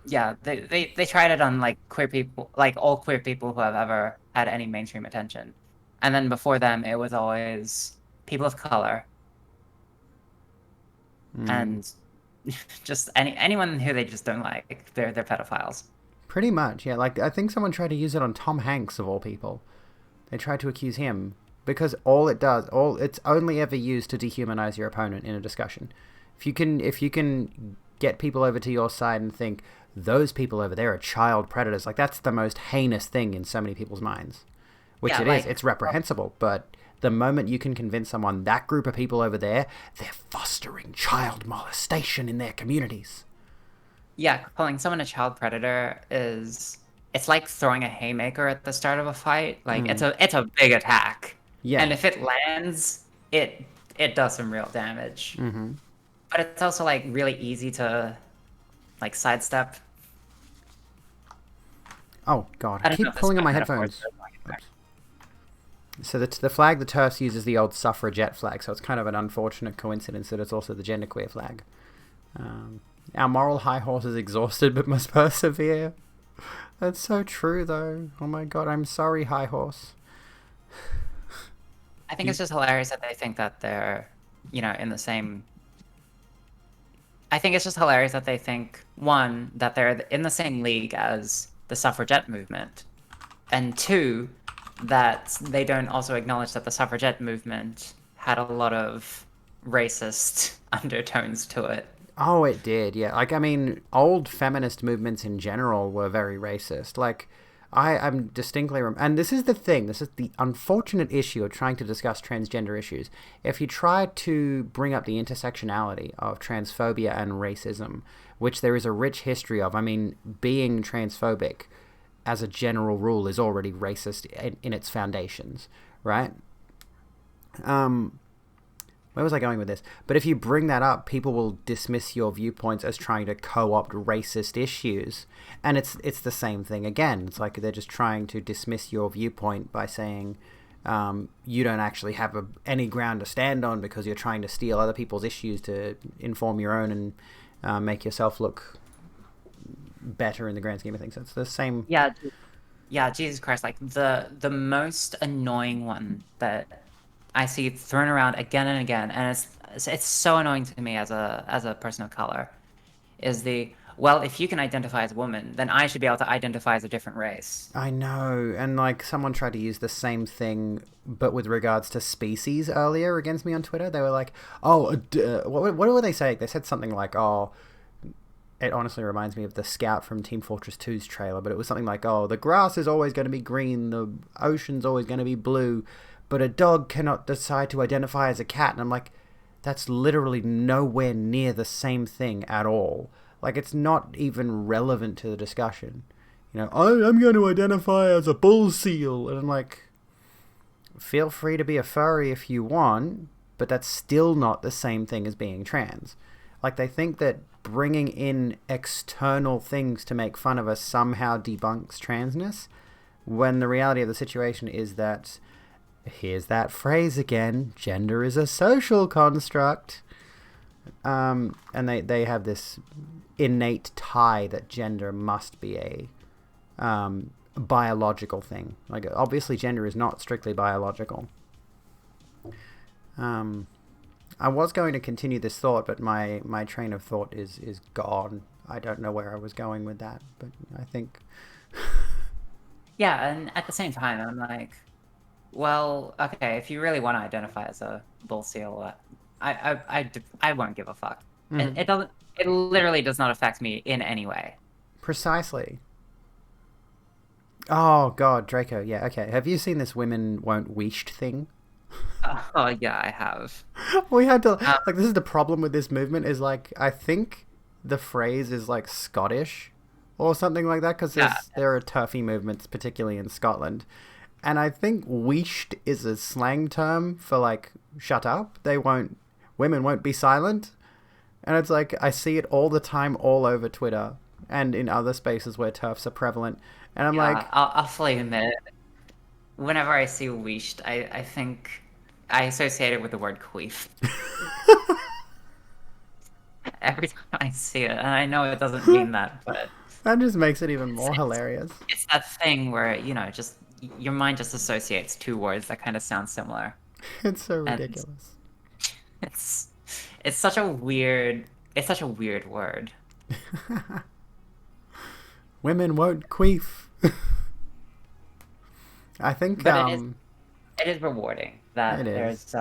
Yeah, they tried it on like queer people, like all queer people who have ever had any mainstream attention, and then before them it was always people of color, and just anyone who they just don't like. They're pedophiles. Pretty much, yeah. Like I think someone tried to use it on Tom Hanks of all people. They tried to accuse him because it's only ever used to dehumanize your opponent in a discussion. If you can get people over to your side and think those people over there are child predators, like that's the most heinous thing in so many people's minds. Which it is. It's reprehensible, but the moment you can convince someone that group of people over there, they're fostering child molestation in their communities. Yeah, calling someone a child predator it's like throwing a haymaker at the start of a fight. Like it's a big attack. Yeah. And if it lands, it does some real damage. Mm-hmm. But it's also like really easy to like sidestep. Oh god, I keep pulling on my headphones. So the flag the turfs uses the old suffragette flag, so it's kind of an unfortunate coincidence that it's also the genderqueer flag. Our moral high horse is exhausted but must persevere. That's so true, though. Oh my god, I'm sorry, high horse. I think it's just hilarious that they think that they're, in the same... I think it's just hilarious that they think, one, that they're in the same league as the suffragette movement, and two, that they don't also acknowledge that the suffragette movement had a lot of racist undertones to it. Oh, it did, yeah. Like, I mean, old feminist movements in general were very racist. Like, I'm distinctly... and this is the thing. This is the unfortunate issue of trying to discuss transgender issues. If you try to bring up the intersectionality of transphobia and racism, which there is a rich history of, I mean, being transphobic as a general rule is already racist in its foundations, right? Where was I going with this? But if you bring that up, people will dismiss your viewpoints as trying to co-opt racist issues. And it's the same thing again. It's like they're just trying to dismiss your viewpoint by saying you don't actually have any ground to stand on because you're trying to steal other people's issues to inform your own and make yourself look better in the grand scheme of things. So it's the same... Yeah, Jesus Christ. Like, the most annoying one that I see thrown around again and again, and it's so annoying to me as a person of color, is well, if you can identify as a woman, then I should be able to identify as a different race. I know, and like someone tried to use the same thing, but with regards to species earlier against me on Twitter. They were like, "Oh, what were they saying?" They said something like, "Oh, it honestly reminds me of the Scout from Team Fortress 2's trailer, but it was something like, oh, the grass is always going to be green, the ocean's always going to be blue, but a dog cannot decide to identify as a cat." And I'm like, that's literally nowhere near the same thing at all. Like, it's not even relevant to the discussion. You know, I'm going to identify as a bull seal. And I'm like, feel free to be a furry if you want, but that's still not the same thing as being trans. Like, they think that bringing in external things to make fun of us somehow debunks transness, when the reality of the situation is that, here's that phrase again, gender is a social construct. And they have this innate tie that gender must be a biological thing. Like, obviously gender is not strictly biological. I was going to continue this thought, but my train of thought is gone. I don't know where I was going with that, but I think... Yeah, and at the same time, I'm like, well, okay, if you really want to identify as a bull seal, I won't give a fuck. Mhm. It literally does not affect me in any way. Precisely. Oh, God, Draco, yeah, okay. Have you seen this women won't weeshed thing? Oh, yeah, I have. We had to... Like, this is the problem with this movement, is, like, I think the phrase is, like, Scottish or something like that, because there are turfy movements, particularly in Scotland. And I think weeshed is a slang term for, like, shut up. Women won't be silent. And it's like, I see it all the time all over Twitter and in other spaces where turfs are prevalent. And I'm like... I'll fully admit it. Whenever I see weeshed, I think I associate it with the word queef. Every time I see it, and I know it doesn't mean that, but... That just makes it even more hilarious. It's that thing where, just your mind just associates two words that kind of sound similar. It's so ridiculous. It's such a weird word. Women won't queef. I think but it is rewarding that there's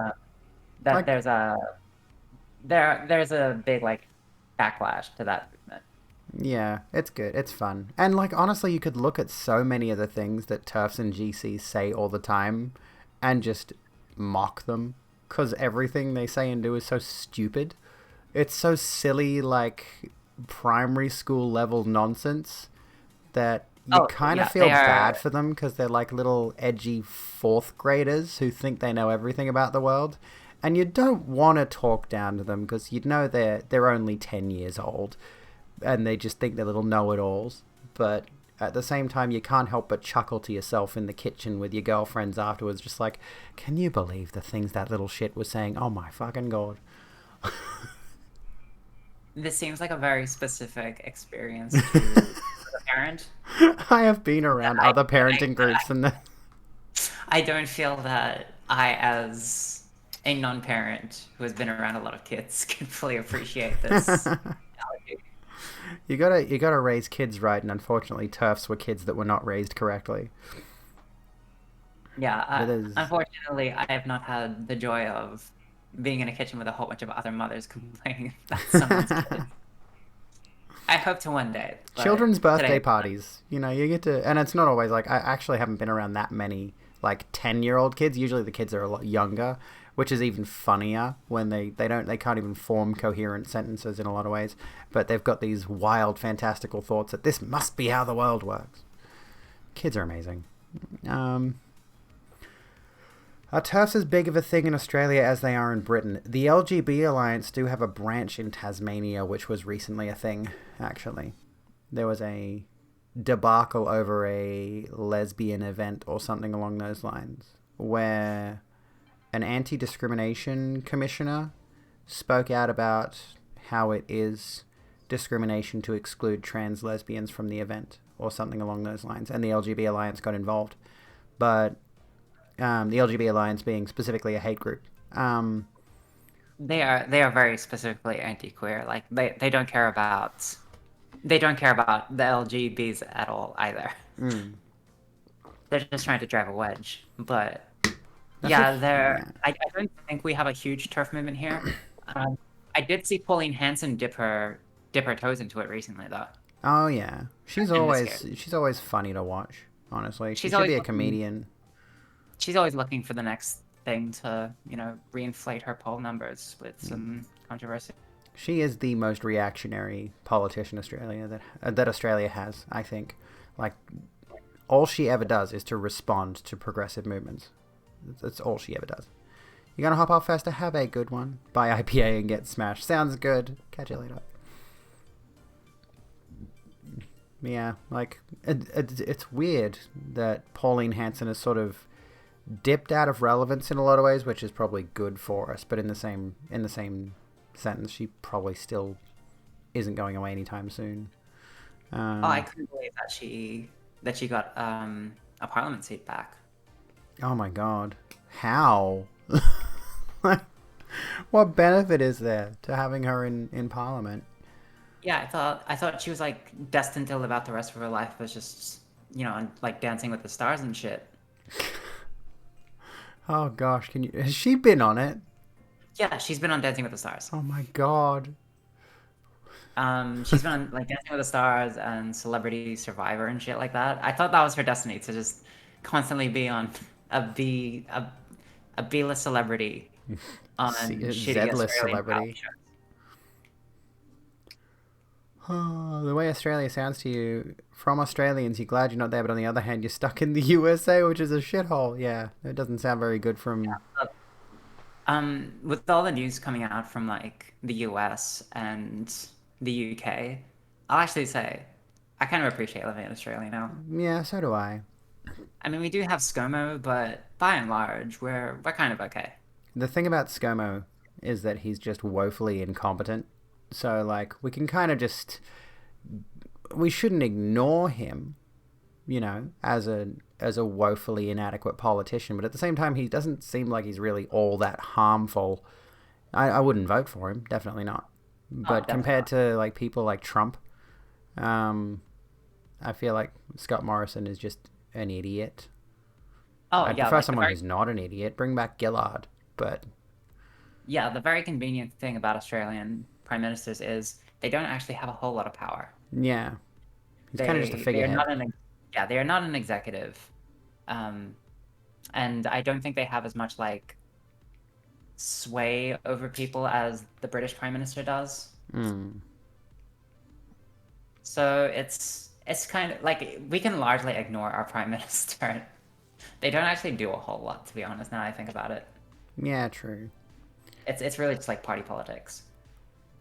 there's a big like backlash to that movement. Yeah, it's good. It's fun. And like honestly, you could look at so many of the things that TERFs and GCs say all the time and just mock them, because everything they say and do is so stupid. It's so silly, like primary school level nonsense that you kind of feel bad for them, because they're like little edgy fourth graders who think they know everything about the world. And you don't want to talk down to them, because you know they're only 10 years old and they just think they're little know-it-alls. But at the same time, you can't help but chuckle to yourself in the kitchen with your girlfriends afterwards, just like, can you believe the things that little shit was saying? Oh my fucking God. This seems like a very specific experience to a parent. I have been around other parenting groups and I don't feel that I, as a non-parent who has been around a lot of kids, can fully appreciate this analogy. You gotta raise kids right, and unfortunately TERFs were kids that were not raised correctly. Yeah, unfortunately I have not had the joy of being in a kitchen with a whole bunch of other mothers complaining about someone's kids. I hope to one day. Children's birthday parties, you get to, and it's not always like, I actually haven't been around that many like 10-year-old kids. Usually the kids are a lot younger, which is even funnier when they can't even form coherent sentences in a lot of ways, but they've got these wild fantastical thoughts that this must be how the world works. Kids are amazing. Are TERFs as big of a thing in Australia as they are in Britain? The LGB Alliance do have a branch in Tasmania, which was recently a thing, actually. There was a debacle over a lesbian event or something along those lines, where an anti-discrimination commissioner spoke out about how it is discrimination to exclude trans lesbians from the event, or something along those lines, and the LGB Alliance got involved. But the LGBT Alliance being specifically a hate group. They are very specifically anti-queer. Like they don't care about they don't care about the LGBs at all either. Mm. They're just trying to drive a wedge. But That's yeah, yeah. I don't think we have a huge turf movement here. I did see Pauline Hanson dip her toes into it recently, though. Oh yeah, she's In this always case, funny to watch. Honestly, she she's should always be a looking, comedian. she's always looking for the next thing to, reinflate her poll numbers with Mm. some controversy. She is the most reactionary politician that Australia has. I think, like, all she ever does is to respond to progressive movements. That's all she ever does. You gonna hop off faster? Have a good one. Buy IPA and get smashed. Sounds good. Catch you later. Yeah, like it's weird that Pauline Hanson has sort of dipped out of relevance in a lot of ways, which is probably good for us. But in the same sentence, she probably still isn't going away anytime soon. I couldn't believe that she got a parliament seat back. Oh my god, how? What benefit is there to having her in Parliament? Yeah, I thought she was like destined to live out the rest of her life as just like Dancing with the Stars and shit. Oh gosh, has she been on it? Yeah, she's been on Dancing with the Stars. Oh my god. She's been on like Dancing with the Stars and Celebrity Survivor and shit like that. I thought that was her destiny to just constantly be on a B-list celebrity on shitty Z-list Australian celebrity. reality shows. Oh, the way Australia sounds to you, from Australians, you're glad you're not there, but on the other hand, you're stuck in the USA, which is a shithole. Yeah, it doesn't sound very good from... With all the news coming out from like the US and the UK, I'll actually say I kind of appreciate living in Australia now. Yeah, so do I. I mean, we do have ScoMo, but by and large, we're kind of okay. The thing about ScoMo is that he's just woefully incompetent. So, like, we can kind of just... We shouldn't ignore him, as a woefully inadequate politician. But at the same time, he doesn't seem like he's really all that harmful. I wouldn't vote for him, definitely not. But compared to, like, people like Trump, I feel like Scott Morrison is just an idiot. I'd prefer someone who's not an idiot. Bring back Gillard, but... Yeah, the very convenient thing about Australian prime ministers is they don't actually have a whole lot of power. Yeah. He's kind of just a figurehead. They are not an executive. And I don't think they have as much, like, sway over people as the British prime minister does. Mm. So it's kind of like we can largely ignore our prime minister. They don't actually do a whole lot, to be honest, now I think about it. Yeah, true. It's really just like party politics.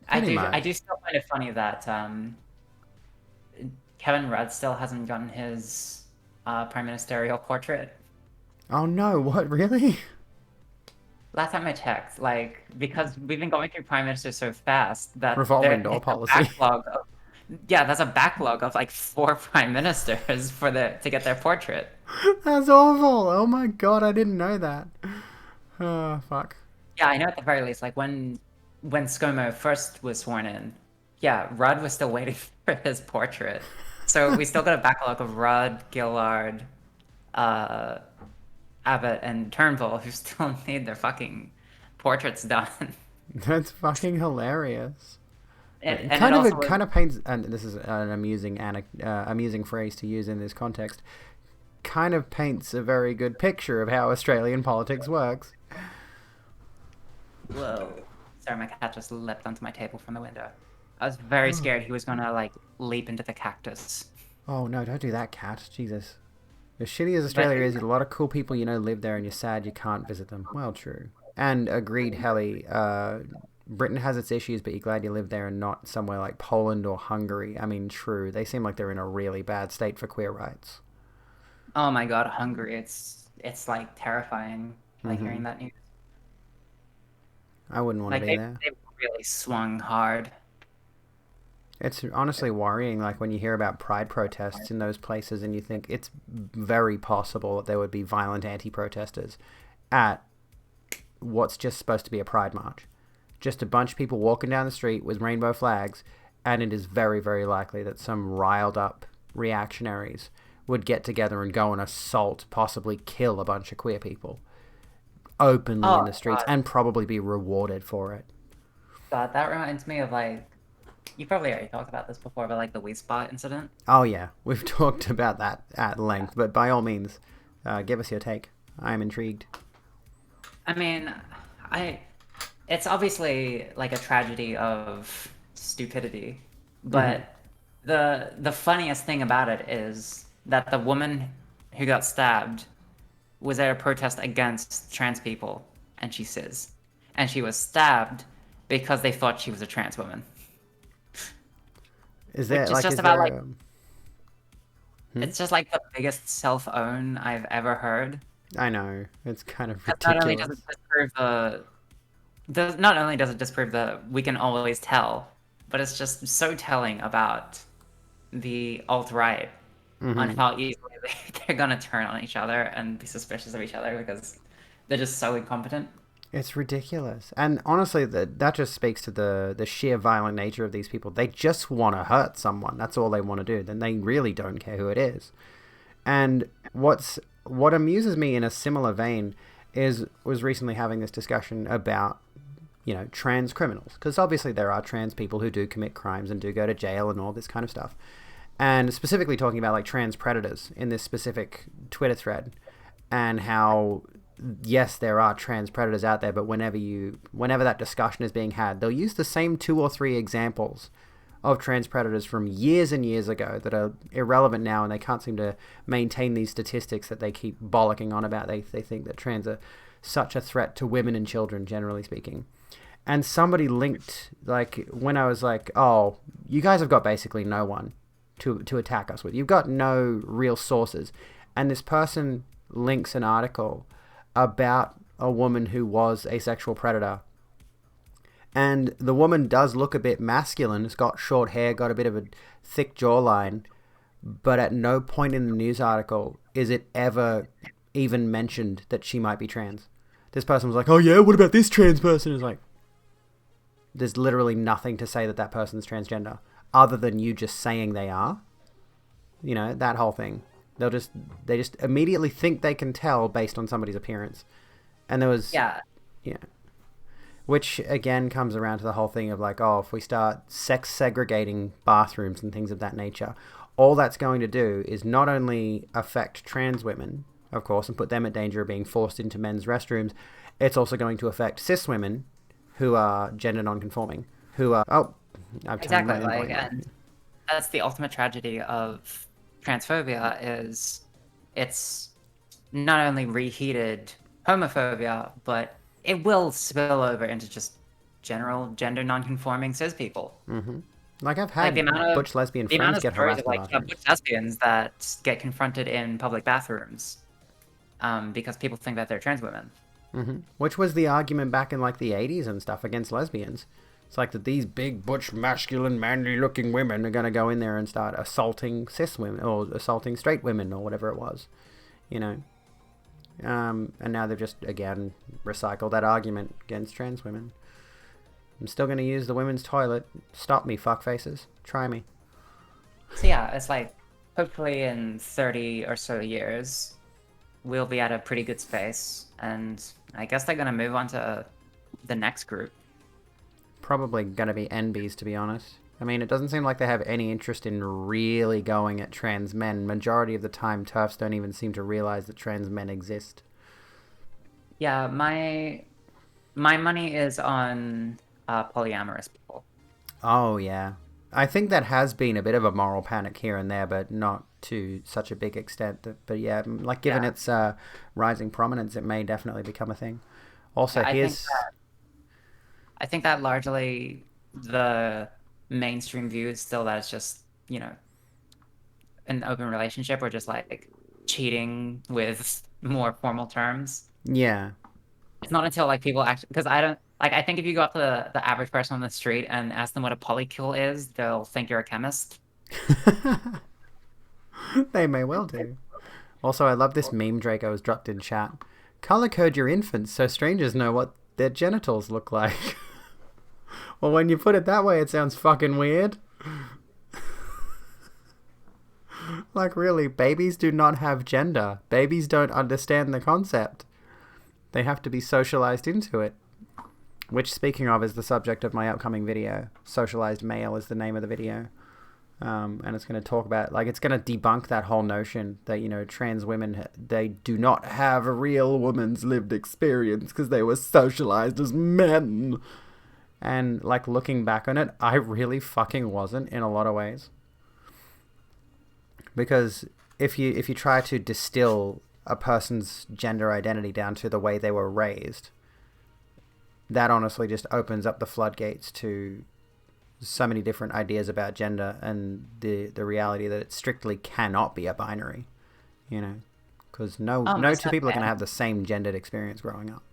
Pretty much. I do still find it funny that Kevin Rudd still hasn't gotten his prime ministerial portrait. Oh no, what, really? Last time I checked, like, because we've been going through prime ministers so fast that Revolving door policy. There's a backlog of like 4 prime ministers to get their portrait. That's awful. Oh my god, I didn't know that. Oh, fuck. Yeah, I know at the very least, like when ScoMo first was sworn in, yeah, Rudd was still waiting for his portrait. So we still got a backlog of Rudd, Gillard, Abbott, and Turnbull who still need their fucking portraits done. That's fucking hilarious. It kind of paints, and this is an amusing phrase to use in this context, kind of paints a very good picture of how Australian politics works. Whoa. Sorry, my cat just leapt onto my table from the window. I was very scared he was gonna, like, leap into the cactus. Oh no, don't do that, cat. Jesus. As shitty as Australia is, a lot of cool people live there and you're sad you can't visit them. Well, true. And agreed, Helly, Britain has its issues, but you're glad you live there and not somewhere like Poland or Hungary. I mean, true. They seem like they're in a really bad state for queer rights. Oh my god, Hungary. It's like terrifying, like hearing that news. I wouldn't want to be there. They really swung hard. It's honestly worrying, like when you hear about pride protests in those places and you think it's very possible that there would be violent anti-protesters at what's just supposed to be a pride march. Just a bunch of people walking down the street with rainbow flags and it is very, very likely that some riled up reactionaries would get together and go and assault, possibly kill a bunch of queer people openly in the streets and probably be rewarded for it. God, that reminds me of like, you probably already talked about this before, but like the Wii Spot incident. Oh yeah, we've talked about that at length, but by all means, give us your take. I am intrigued. I mean, it's obviously like a tragedy of stupidity, but the funniest thing about it is that the woman who got stabbed was at a protest against trans people, and she says, and she was stabbed because they thought she was a trans woman. Is that like? Just about like. It's just like the biggest self-own I've ever heard. I know, it's kind of ridiculous. Not only does it disprove the we can always tell, but it's just so telling about the alt-right on how easily they're gonna turn on each other and be suspicious of each other because they're just so incompetent. It's ridiculous. And honestly, that just speaks to the sheer violent nature of these people. They just want to hurt someone. That's all they want to do. Then they really don't care who it is. And what amuses me in a similar vein was recently having this discussion about, trans criminals. Because obviously there are trans people who do commit crimes and do go to jail and all this kind of stuff. And specifically talking about like trans predators in this specific Twitter thread and how, yes, there are trans predators out there, but whenever that discussion is being had, they'll use the same 2 or 3 examples of trans predators from years and years ago that are irrelevant now, and they can't seem to maintain these statistics that they keep bollocking on about. They think that trans are such a threat to women and children, generally speaking. And somebody linked, like, when I was like, oh, you guys have got basically no one to attack us with. You've got no real sources. And this person links an article about a woman who was a sexual predator. And the woman does look a bit masculine. It's got short hair, got a bit of a thick jawline. But at no point in the news article is it ever even mentioned that she might be trans. This person was like, oh yeah, what about this trans person? It's like, there's literally nothing to say that person's transgender other than you just saying they are. That whole thing. They just immediately think they can tell based on somebody's appearance. And there was... Yeah. Which, again, comes around to the whole thing of like, oh, if we start sex segregating bathrooms and things of that nature, all that's going to do is not only affect trans women, of course, and put them at danger of being forced into men's restrooms, it's also going to affect cis women who are gender non-conforming, who are... Oh, I've exactly, like, and that's the ultimate tragedy of transphobia is it's not only reheated homophobia, but it will spill over into just general gender non-conforming cis people. Mm-hmm. Like I've had butch lesbian friends get harassed by butch lesbians that get confronted in public bathrooms because people think that they're trans women. Mm-hmm. Which was the argument back in like the 80s and stuff against lesbians. It's like that these big, butch, masculine, manly-looking women are going to go in there and start assaulting cis women or assaulting straight women or whatever it was, And now they've just, again, recycled that argument against trans women. I'm still going to use the women's toilet. Stop me, fuckfaces. Try me. So yeah, it's like, hopefully in 30 or so years, we'll be at a pretty good space, and I guess they're going to move on to the next group. Probably going to be NBs, to be honest. I mean, it doesn't seem like they have any interest in really going at trans men. Majority of the time, TERFs don't even seem to realize that trans men exist. Yeah, my money is on polyamorous people. Oh, yeah. I think that has been a bit of a moral panic here and there, but not to such a big extent. But yeah, like given its rising prominence, it may definitely become a thing. Also, I think that largely the mainstream view is still that it's just, an open relationship or just like cheating with more formal terms. Yeah. It's not until like people actually, because I think if you go up to the average person on the street and ask them what a polycule is, they'll think you're a chemist. They may well do. Also, I love this meme Draco has dropped in chat. Color code your infants so strangers know what their genitals look like. Well, when you put it that way, it sounds fucking weird. Like, really, babies do not have gender. Babies don't understand the concept. They have to be socialized into it. Which, speaking of, is the subject of my upcoming video. Socialized Male is the name of the video. And it's going to talk about, like, it's going to debunk that whole notion that, you know, trans women, they do not have a real woman's lived experience because they were socialized as men. And, like, looking back on it, I really fucking wasn't in a lot of ways. Because if you try to distill a person's gender identity down to the way they were raised, that honestly just opens up the floodgates to so many different ideas about gender and the reality that it strictly cannot be a binary, you know, because no two people are going to have the same gendered experience growing up.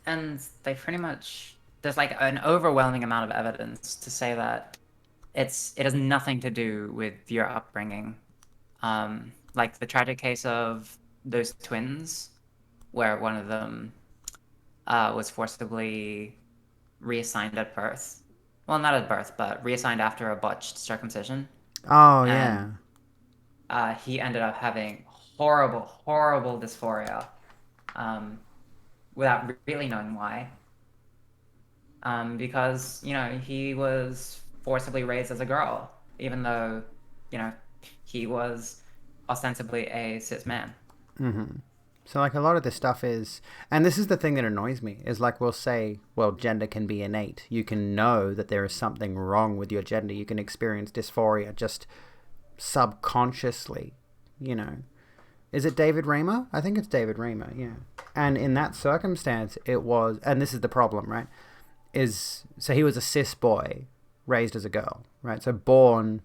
And they pretty much, there's like an overwhelming amount of evidence to say that it has nothing to do with your upbringing. Like the tragic case of those twins, where one of them was forcibly reassigned at birth. Well, not at birth, but reassigned after a botched circumcision. Oh, yeah. And he ended up having horrible, horrible dysphoria without really knowing why. Because, you know, he was forcibly raised as a girl, even though, you know, he was ostensibly a cis man. Mm-hmm. So, like, a lot of this stuff is... And this is the thing that annoys me, is, like, we'll say, well, gender can be innate. You can know that there is something wrong with your gender. You can experience dysphoria just subconsciously, you know. Is it David Raymer? I think it's David Raymer, yeah. And in that circumstance, it was... And this is the problem, right? So he was a cis boy raised as a girl, right? So born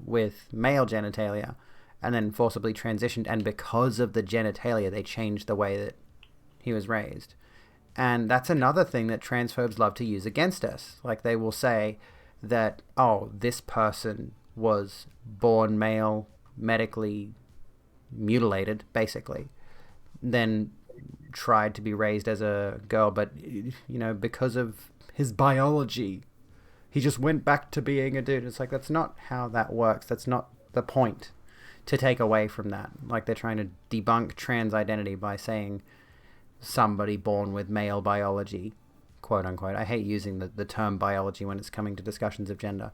with male genitalia, and then forcibly transitioned, and because of the genitalia, they changed the way that he was raised. And that's another thing that transphobes love to use against us. Like, they will say that, oh, this person was born male, medically mutilated, basically, then tried to be raised as a girl, but, you know, because of his biology, he just went back to being a dude. It's like, that's not how that works. That's not the point to take away from that. Like, they're trying to debunk trans identity by saying somebody born with male biology, quote unquote. I hate using the term biology when it's coming to discussions of gender.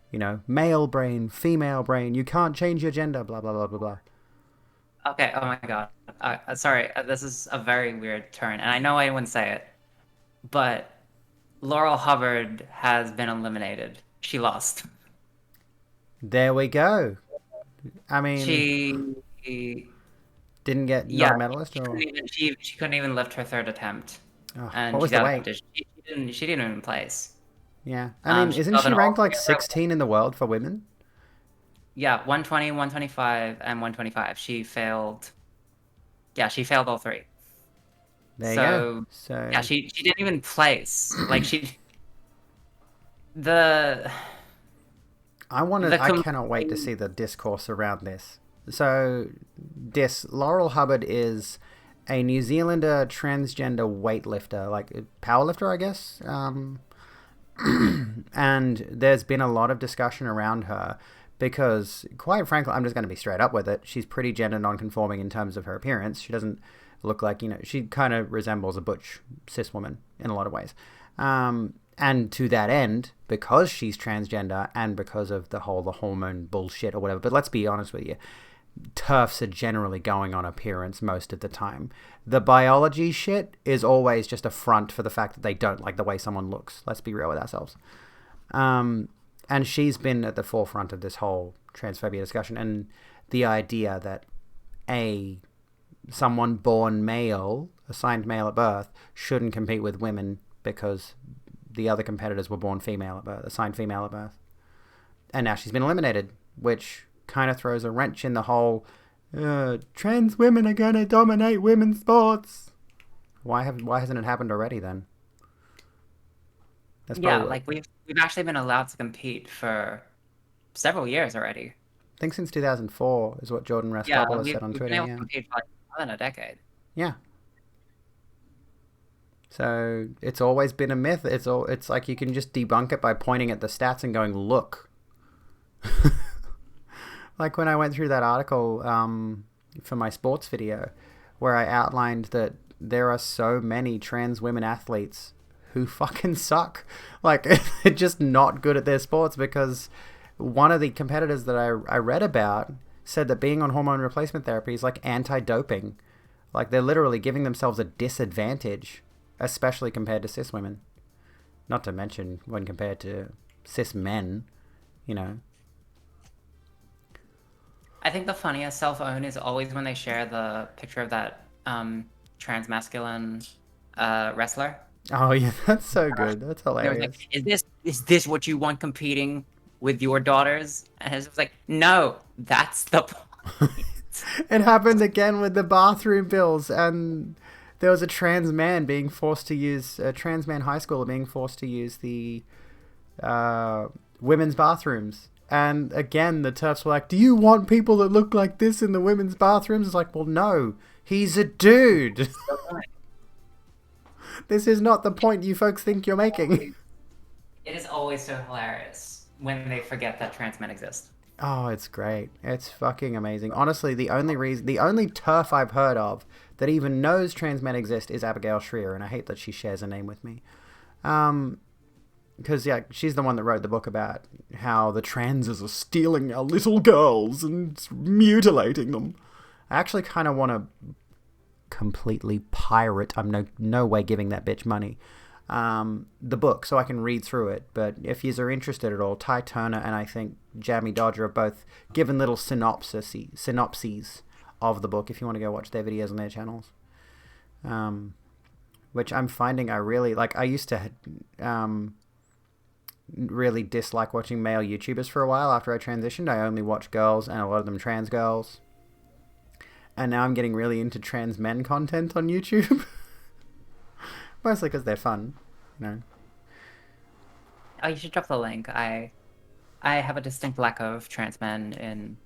You know, male brain, female brain, you can't change your gender, blah, blah, blah, blah, blah. Okay, oh my god. Sorry, this is a very weird turn, and I know I wouldn't say it, but Laurel Hubbard has been eliminated. She lost. There we go. I mean, she didn't get not a medalist, she couldn't even lift her third attempt. Oh, and what was the weight? She didn't even place. Yeah, I mean, isn't she ranked like 16 in the world for women? Yeah, 120, 125, and 125. She failed. Yeah, she failed all three. There you go. So yeah, she didn't even place. Like I cannot wait to see the discourse around this. So, Laurel Hubbard is a New Zealander transgender weightlifter, like powerlifter, I guess. And there's been a lot of discussion around her because, quite frankly, I'm just going to be straight up with it. She's pretty gender non-conforming in terms of her appearance. She doesn't look like, you know, she kind of resembles a butch cis woman in a lot of ways. And to that end, because she's transgender and because of the hormone bullshit or whatever, but let's be honest with you, TERFs are generally going on appearance most of the time. The biology shit is always just a front for the fact that they don't like the way someone looks. Let's be real with ourselves. And she's been at the forefront of this whole transphobia discussion and the idea that someone born male, assigned male at birth, shouldn't compete with women because the other competitors were born female at birth, assigned female at birth. And now she's been eliminated, which kind of throws a wrench in the whole trans women are going to dominate women's sports. Why hasn't it happened already then? Like we've actually been allowed to compete for several years already. I think since 2004 is what Jordan Raskopoulos said on Twitter. Been able to compete for like more than a decade. Yeah. So it's always been a myth. It's like you can just debunk it by pointing at the stats and going, look. Like when I went through that article for my sports video, where I outlined that there are so many trans women athletes who fucking suck. Like, they're just not good at their sports because one of the competitors that I read about said that being on hormone replacement therapy is like anti-doping. Like, they're literally giving themselves a disadvantage, especially compared to cis women. Not to mention when compared to cis men, you know. I think the funniest self-own is always when they share the picture of that trans-masculine wrestler. Oh yeah, that's so good. That's They was hilarious. like, is this what you want competing with your daughters? And it was like, no, that's the point. It happened again with the bathroom bills, and there was a trans man being forced to use a trans man high schooler being forced to use the women's bathrooms. And again, the TERFs were like, "Do you want people that look like this in the women's bathrooms?" It's like, well, no, he's a dude. This is not the point you folks think you're making. It is always so hilarious when they forget that trans men exist. Oh, it's great. It's fucking amazing. Honestly, the only TERF I've heard of that even knows trans men exist is Abigail Shrier, and I hate that she shares a name with me. Because, yeah, she's the one that wrote the book about how the transes are stealing our little girls and mutilating them. I actually kind of want to completely pirate, I'm no way giving that bitch money, the book so I can read through it. But if you are interested at all, Ty Turner and I think Jamie Dodger have both given little synopses of the book if you want to go watch their videos on their channels. Which I'm finding I really like. I used to really dislike watching male YouTubers for a while after I transitioned. I only watched girls, and a lot of them trans girls. And now I'm getting really into trans men content on YouTube. Mostly because they're fun, you know. Oh, you should drop the link. I have a distinct lack of trans men in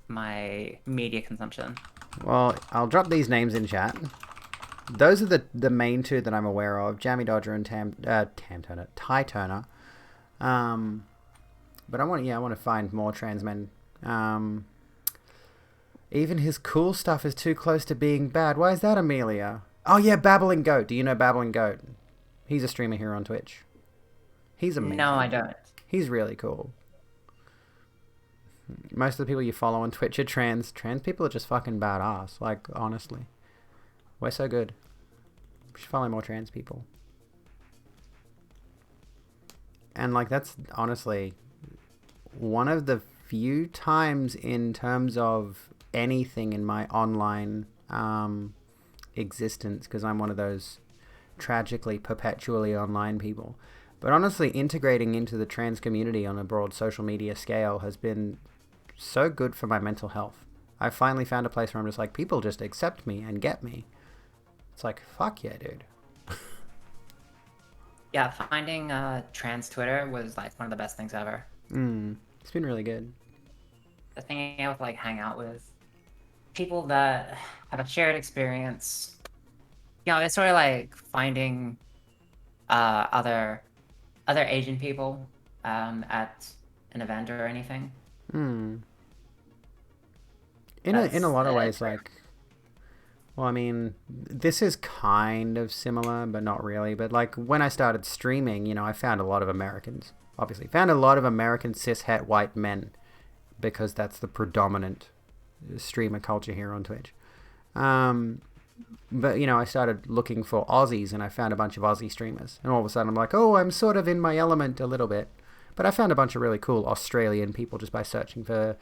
my media consumption. Well, I'll drop these names in chat. Those are the main two that I'm aware of: Jamie Dodger and Ty Turner. But I want to find more trans men. Even his cool stuff is too close to being bad. Why is that, Amelia? Oh yeah, Babbling Goat. Do you know Babbling Goat? He's a streamer here on Twitch. He's amazing. No, I don't. He's really cool. Most of the people you follow on Twitch are trans. Trans people are just fucking badass. Like, honestly. We're so good. We should follow more trans people. And, like, that's honestly one of the few times in terms of anything in my online existence, because I'm one of those tragically perpetually online people. But honestly, integrating into the trans community on a broad social media scale has been so good for my mental health. I finally found a place where I'm just like, people just accept me and get me. It's like, fuck yeah, dude. Yeah, finding trans Twitter was like one of the best things ever. It's been really good. The thing able to like hang out with people that have a shared experience. You know, it's sort of like finding other Asian people at an event or anything. In a lot of ways, like, well, I mean, this is kind of similar, but not really. But like when I started streaming, you know, I found a lot of Americans. Obviously, found a lot of American cis-het white men, because that's the predominant streamer culture here on Twitch. But, you know, I started looking for Aussies, and I found a bunch of Aussie streamers. And all of a sudden I'm like, oh, I'm sort of in my element a little bit. But I found a bunch of really cool Australian people just by searching for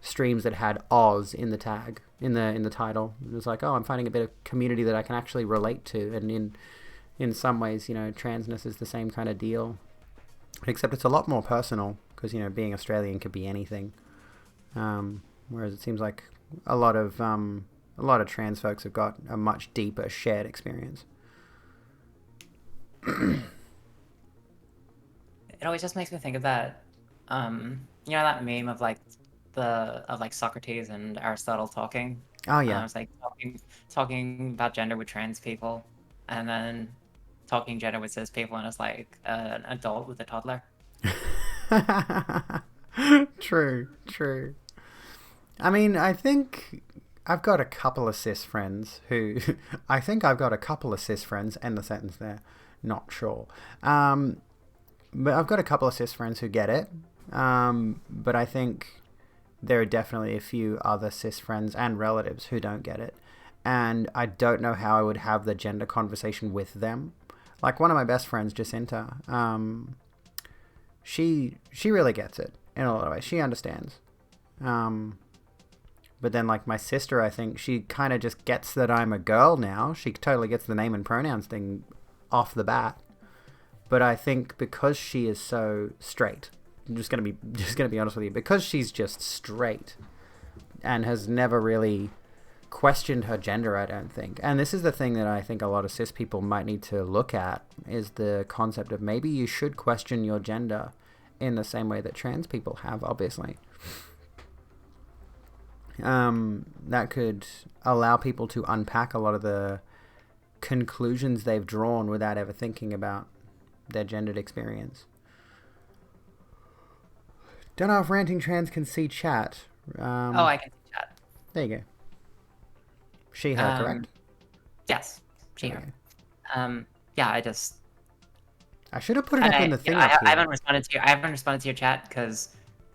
streams that had Oz in the tag, in the title. It was like, oh, I'm finding a bit of community that I can actually relate to. And in some ways, you know, transness is the same kind of deal. Except it's a lot more personal, because, you know, being Australian could be anything. Whereas it seems like a lot of trans folks have got a much deeper shared experience. It always just makes me think of that, you know, that meme of like Socrates and Aristotle talking. Oh yeah. It's like talking about gender with trans people, and then talking gender with cis people, and it's like an adult with a toddler. True, true. I mean, I think I've got a couple of cis friends who... I think I've got a couple of cis friends, end the sentence there, not sure. But I've got a couple of cis friends who get it. But I think there are definitely a few other cis friends and relatives who don't get it. And I don't know how I would have the gender conversation with them. Like one of my best friends, Jacinta, she really gets it in a lot of ways. She understands. But then like my sister, I think she kind of just gets that I'm a girl now. She totally gets the name and pronouns thing off the bat. But I think because she is so straight, I'm just gonna be honest with you, because she's just straight and has never really questioned her gender, I don't think. And this is the thing that I think a lot of cis people might need to look at, is the concept of maybe you should question your gender in the same way that trans people have, obviously. That could allow people to unpack a lot of the conclusions they've drawn without ever thinking about their gendered experience. Don't know if Ranting Trans can see chat. I can see chat. There you go. She, her, correct? Yes, she, her. Okay. Yeah, I should have put it up in the thing up I here. haven't responded to your chat because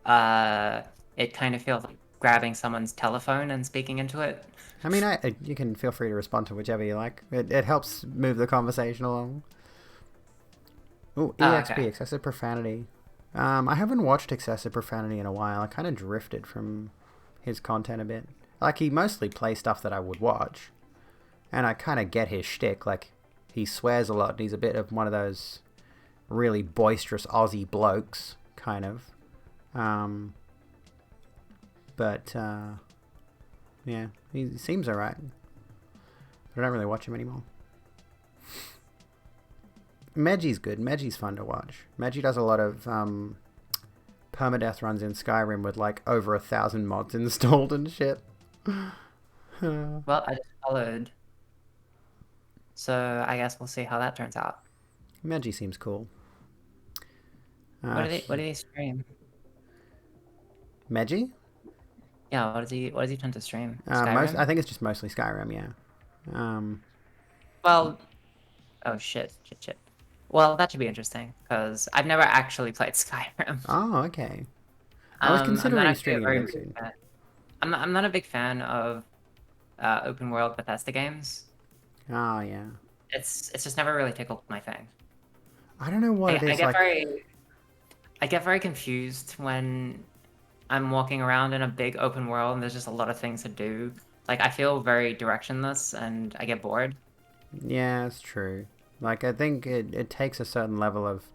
it kind of feels like grabbing someone's telephone and speaking into it. I mean, you can feel free to respond to whichever you like. It helps move the conversation along. Ooh, EXP, okay. Excessive Profanity. I haven't watched Excessive Profanity in a while. I kind of drifted from his content a bit. Like, he mostly plays stuff that I would watch. And I kind of get his shtick. Like, he swears a lot. He's a bit of one of those really boisterous Aussie blokes, kind of. Yeah, he seems alright. But I don't really watch him anymore. Meji's good. Meji's fun to watch. Meji does a lot of permadeath runs in Skyrim with like over 1,000 mods installed and shit. Well, I just followed. So I guess we'll see how that turns out. Meji seems cool. What do they stream? Meji? Yeah, what does he tend to stream? I think it's just mostly Skyrim, yeah. Well, oh shit. Well, that should be interesting, because I've never actually played Skyrim. Oh, okay. I was considering streaming again soon. I'm not a big fan of open world Bethesda games. Oh, yeah. It's just never really tickled my thing. I don't know what it is. I get very confused when I'm walking around in a big open world and there's just a lot of things to do. Like, I feel very directionless and I get bored. Yeah, it's true. Like, I think it takes a certain level of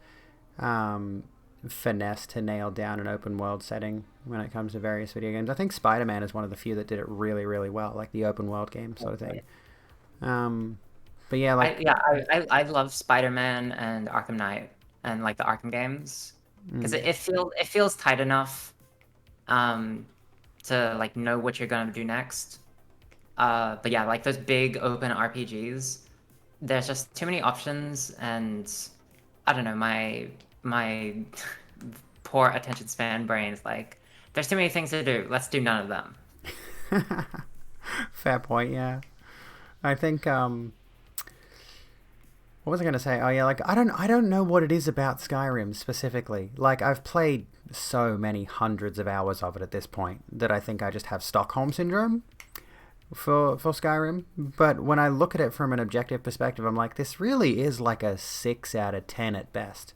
finesse to nail down an open world setting when it comes to various video games. I think Spider-Man is one of the few that did it really, really well, like the open world game sort of thing. But yeah, like... I love Spider-Man and Arkham Knight and, like, the Arkham games. Because it feels tight enough to, like, know what you're gonna do next. But yeah, like, those big open RPGs, there's just too many options, and I don't know, my poor attention span brain is like, there's too many things to do. Let's do none of them. Fair point, yeah. I think what was I gonna say? Oh yeah, like I don't know what it is about Skyrim specifically. Like, I've played so many hundreds of hours of it at this point that I think I just have Stockholm syndrome for Skyrim. But when I look at it from an objective perspective, I'm like, this really is like a 6 out of 10 at best.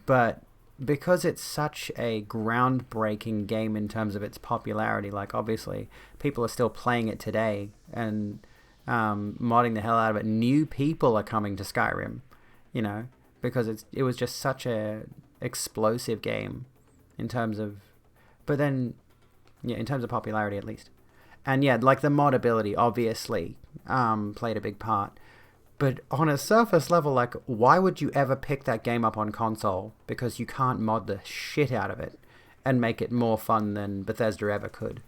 But because it's such a groundbreaking game in terms of its popularity, like obviously people are still playing it today and modding the hell out of it. New people are coming to Skyrim, you know, because it was just such a explosive game in terms of, but then, yeah, in terms of popularity at least. And yeah, like the mod ability obviously played a big part. But on a surface level, like, why would you ever pick that game up on console? Because you can't mod the shit out of it and make it more fun than Bethesda ever could.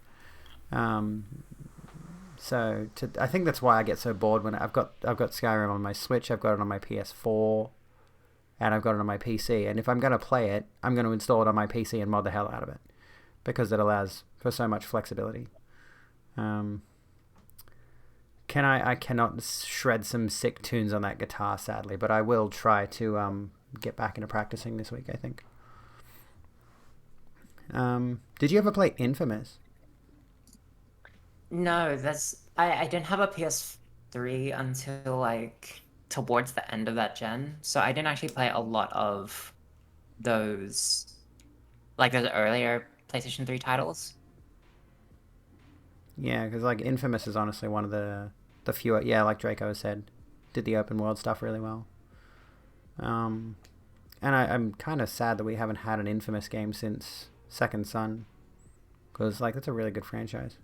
So I think that's why I get so bored when I've got Skyrim on my Switch, I've got it on my PS4, and I've got it on my PC. And if I'm going to play it, I'm going to install it on my PC and mod the hell out of it because it allows for so much flexibility. I cannot shred some sick tunes on that guitar, sadly, but I will try to get back into practicing this week, I think. Did you ever play Infamous? No, I didn't have a PS3 until like towards the end of that gen, so I didn't actually play a lot of those those earlier PlayStation 3 titles. Yeah, because like Infamous is honestly one of the fewer. Yeah, like Draco said, did the open world stuff really well. And I'm kind of sad that we haven't had an Infamous game since Second Son, because like that's a really good franchise.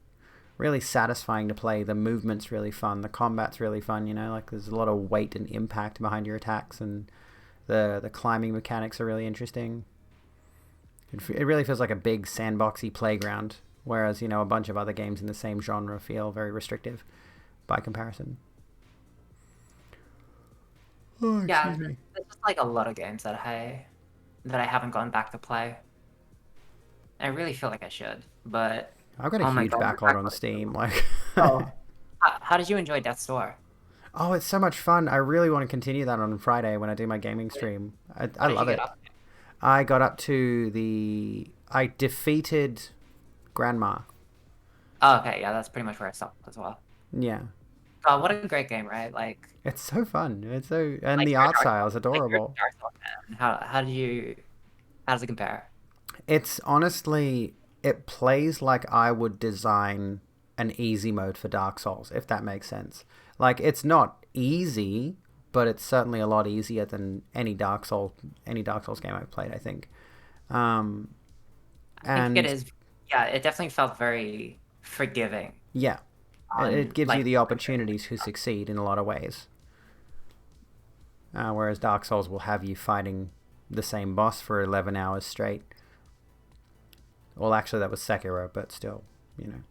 Really satisfying to play. The movement's really fun. The combat's really fun. You know, like there's a lot of weight and impact behind your attacks, and the climbing mechanics are really interesting. It really feels like a big sandboxy playground, whereas, you know, a bunch of other games in the same genre feel very restrictive by comparison. Oh, Yeah, excuse me. there's just like a lot of games that I haven't gone back to play. I really feel like I should, but I've got a oh my huge God, backlog on Steam. Like, oh, how did you enjoy Death's Door? oh, it's so much fun. I really want to continue that on Friday when I do my gaming stream. I How did love you it. get up? I got up to I defeated Grandma. Oh, okay, yeah, that's pretty much where I stopped as well. Yeah. God, what a great game, right? It's so fun. And the you're a art Dark style is Souls, like you're a adorable. Dark Souls fan. How does it compare? It's honestly, it plays like I would design an easy mode for Dark Souls, if that makes sense. Like, it's not easy, but it's certainly a lot easier than any Dark Souls game I've played, I think. I think it And is. Yeah, it definitely felt very forgiving. yeah, On it gives you like the opportunities to succeed in a lot of ways. Whereas Dark Souls will have you fighting the same boss for 11 hours straight. Well, actually, that was Sekiro, but still, you know.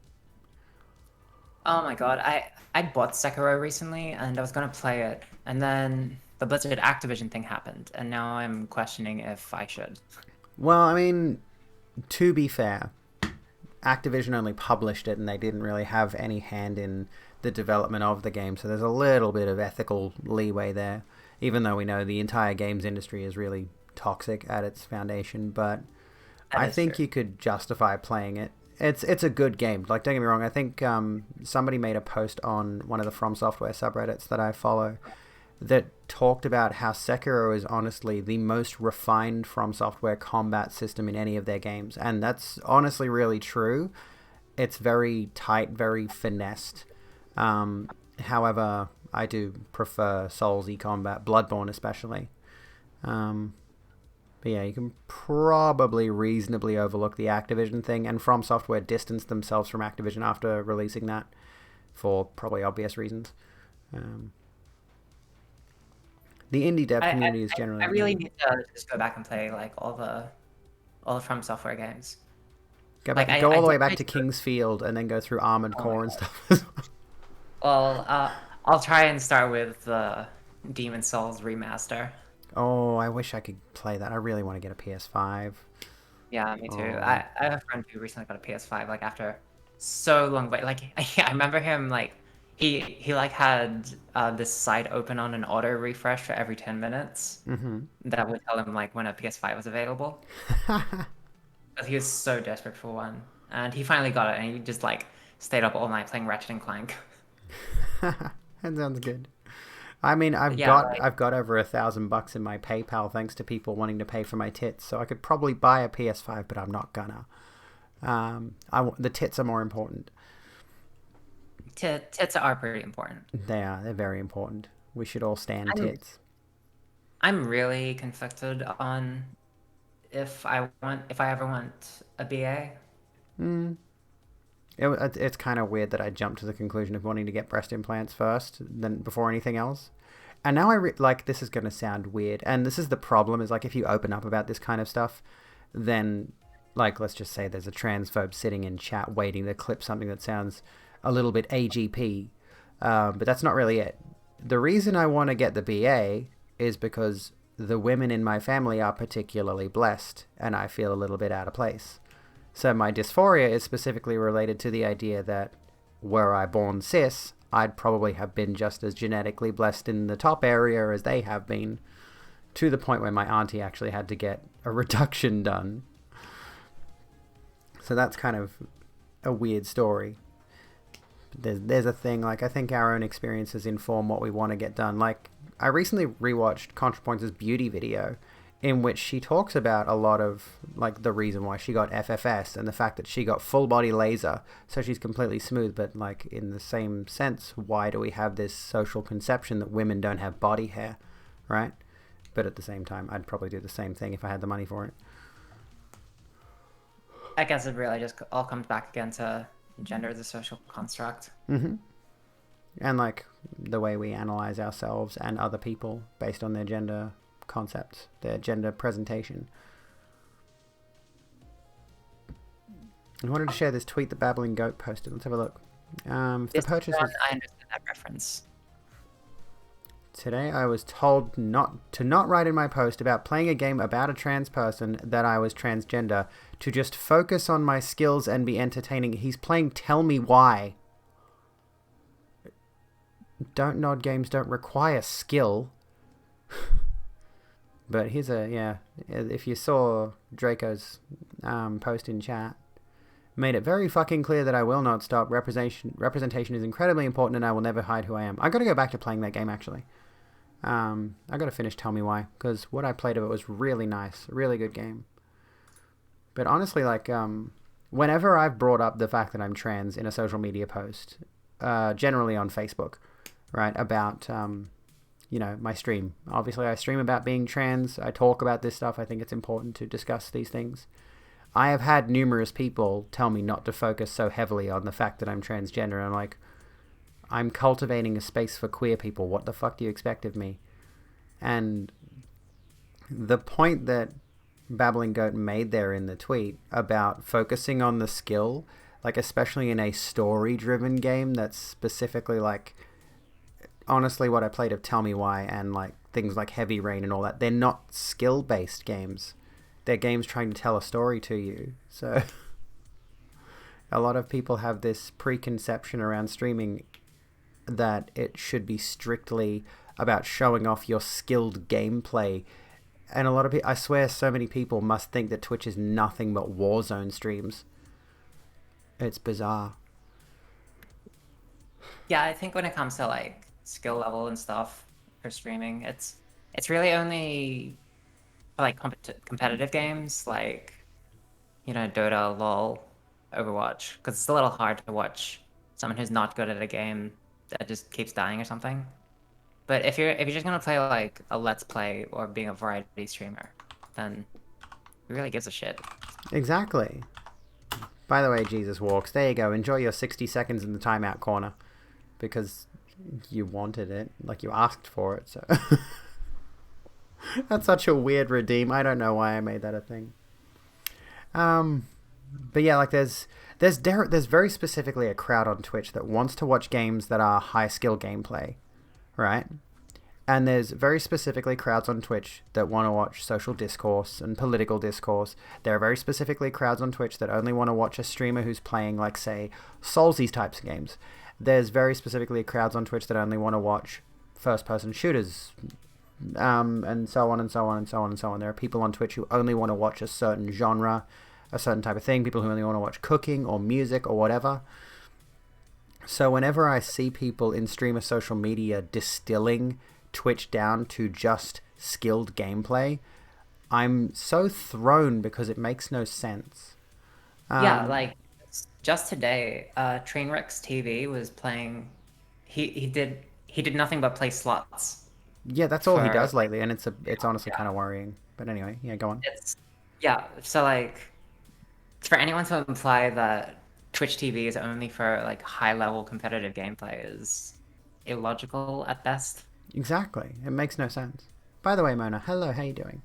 Oh my God, I bought Sekiro recently and I was gonna play it, and then the Blizzard Activision thing happened, and now I'm questioning if I should. Well, I mean, to be fair, Activision only published it and they didn't really have any hand in the development of the game, so there's a little bit of ethical leeway there, even though we know the entire games industry is really toxic at its foundation. But That I is think true. you could justify playing it. It's a good game. Like, don't get me wrong, I think somebody made a post on one of the From Software subreddits that I follow that talked about how Sekiro is honestly the most refined From Software combat system in any of their games. And that's honestly really true. It's very tight, very finessed. However, I do prefer Souls-y combat, Bloodborne especially. But yeah, you can probably reasonably overlook the Activision thing, and From Software distanced themselves from Activision after releasing that for probably obvious reasons. The indie dev community is generally... I really need to just go back and play like all the From Software games. Go Like back, go all the way back to did- King's Field and then go through Armored Oh my Core and God. stuff as well. Well, I'll try and start with the Demon Souls remaster. Oh, I wish I could play that. I really want to get a PS5. Yeah, me too. Oh. I have a friend who recently got a PS5, like after so long wait. Like I remember him like he like had this site open on an auto refresh for every 10 minutes Mm-hmm. that would tell him like when a PS5 was available. Because he was so desperate for one, and he finally got it, and he just like stayed up all night playing Ratchet and Clank. That sounds good. I mean, I've Yeah, got over $1,000 in my PayPal thanks to people wanting to pay for my tits, so I could probably buy a PS5, but I'm not gonna. The tits are more important. Tits are pretty important. They are. They're very important. We should all stand I'm- tits. I'm really conflicted on if I ever want a BA. It's kind of weird that I jumped to the conclusion of wanting to get breast implants first, than before anything else. And now like, this is going to sound weird, and this is the problem, is like, if you open up about this kind of stuff, then, like, let's just say there's a transphobe sitting in chat waiting to clip something that sounds a little bit AGP, but that's not really it. The reason I want to get the BA is because the women in my family are particularly blessed, and I feel a little bit out of place. So my dysphoria is specifically related to the idea that were I born cis, I'd probably have been just as genetically blessed in the top area as they have been, to the point where my auntie actually had to get a reduction done. So that's kind of a weird story. There's a thing, like, I think our own experiences inform what we want to get done. Like, I recently rewatched ContraPoints' beauty video, in which she talks about a lot of, like, the reason why she got FFS and the fact that she got full body laser, so she's completely smooth. But, like, in the same sense, why do we have this social conception that women don't have body hair, right? But at the same time, I'd probably do the same thing if I had the money for it. I guess it really just all comes back again to gender as a social construct. Mm-hmm. And, like, the way we analyze ourselves and other people based on their gender concepts, their gender presentation. I wanted to share this tweet that Babbling Goat posted. Let's have a look. The purchase was... I understand that reference. Today I was told not write in my post about playing a game about a trans person that I was transgender, to just focus on my skills and be entertaining. He's playing Tell Me Why. Don't Nod games don't require skill. But here's if you saw Draco's post in chat, made it very fucking clear that I will not stop. Representation is incredibly important and I will never hide who I am. I gotta go back to playing that game, actually. I gotta finish Tell Me Why, because what I played of it was really nice. Really good game. But honestly, like, whenever I've brought up the fact that I'm trans in a social media post, generally on Facebook, right, about, my stream. Obviously, I stream about being trans. I talk about this stuff. I think it's important to discuss these things. I have had numerous people tell me not to focus so heavily on the fact that I'm transgender. And I'm like, I'm cultivating a space for queer people. What the fuck do you expect of me? And the point that Babbling Goat made there in the tweet about focusing on the skill, like, especially in a story-driven game that's specifically, like, honestly what I played of Tell Me Why and, like, things like Heavy Rain and all that, they're not skill-based games. They're games trying to tell a story to you. So a lot of people have this preconception around streaming that it should be strictly about showing off your skilled gameplay. And a lot of people, I swear so many people must think that Twitch is nothing but Warzone streams. It's bizarre. Yeah, I think when it comes to, like, skill level and stuff for streaming, it's really only for, like, competitive games, like, Dota, LoL, Overwatch, because it's a little hard to watch someone who's not good at a game that just keeps dying or something. But if you're just gonna play, like, a Let's Play or being a variety streamer, then who really gives a shit? Exactly. By the way, Jesus Walks, there you go. Enjoy your 60 seconds in the timeout corner. Because you wanted it. Like, you asked for it, so... That's such a weird redeem. I don't know why I made that a thing. But yeah, like, there's very specifically a crowd on Twitch that wants to watch games that are high skill gameplay, right? And there's very specifically crowds on Twitch that want to watch social discourse and political discourse. There are very specifically crowds on Twitch that only want to watch a streamer who's playing, like, say, Soulsies types of games. There's very specifically crowds on Twitch that only want to watch first-person shooters, and so on and so on and so on and so on. There are people on Twitch who only want to watch a certain genre, a certain type of thing. People who only want to watch cooking or music or whatever. So whenever I see people in streamer social media distilling Twitch down to just skilled gameplay, I'm so thrown because it makes no sense. Yeah, like, just today, Trainwreck's TV was playing. He did nothing but play slots. Yeah, that's all he does lately, and it's honestly kind of worrying. But anyway, yeah, go on. So, like, for anyone to imply that Twitch TV is only for, like, high-level competitive gameplay is illogical at best. Exactly, it makes no sense. By the way, Mona, hello, how you doing?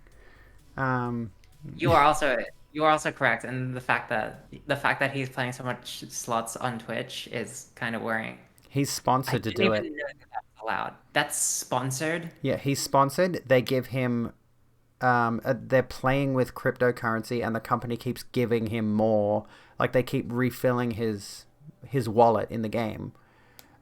You are also correct, and the fact that he's playing so much slots on Twitch is kind of worrying. He's sponsored to do it. I didn't even know that's allowed. That's sponsored? Yeah, he's sponsored. They give him they're playing with cryptocurrency, and the company keeps giving him more. Like, they keep refilling his wallet in the game.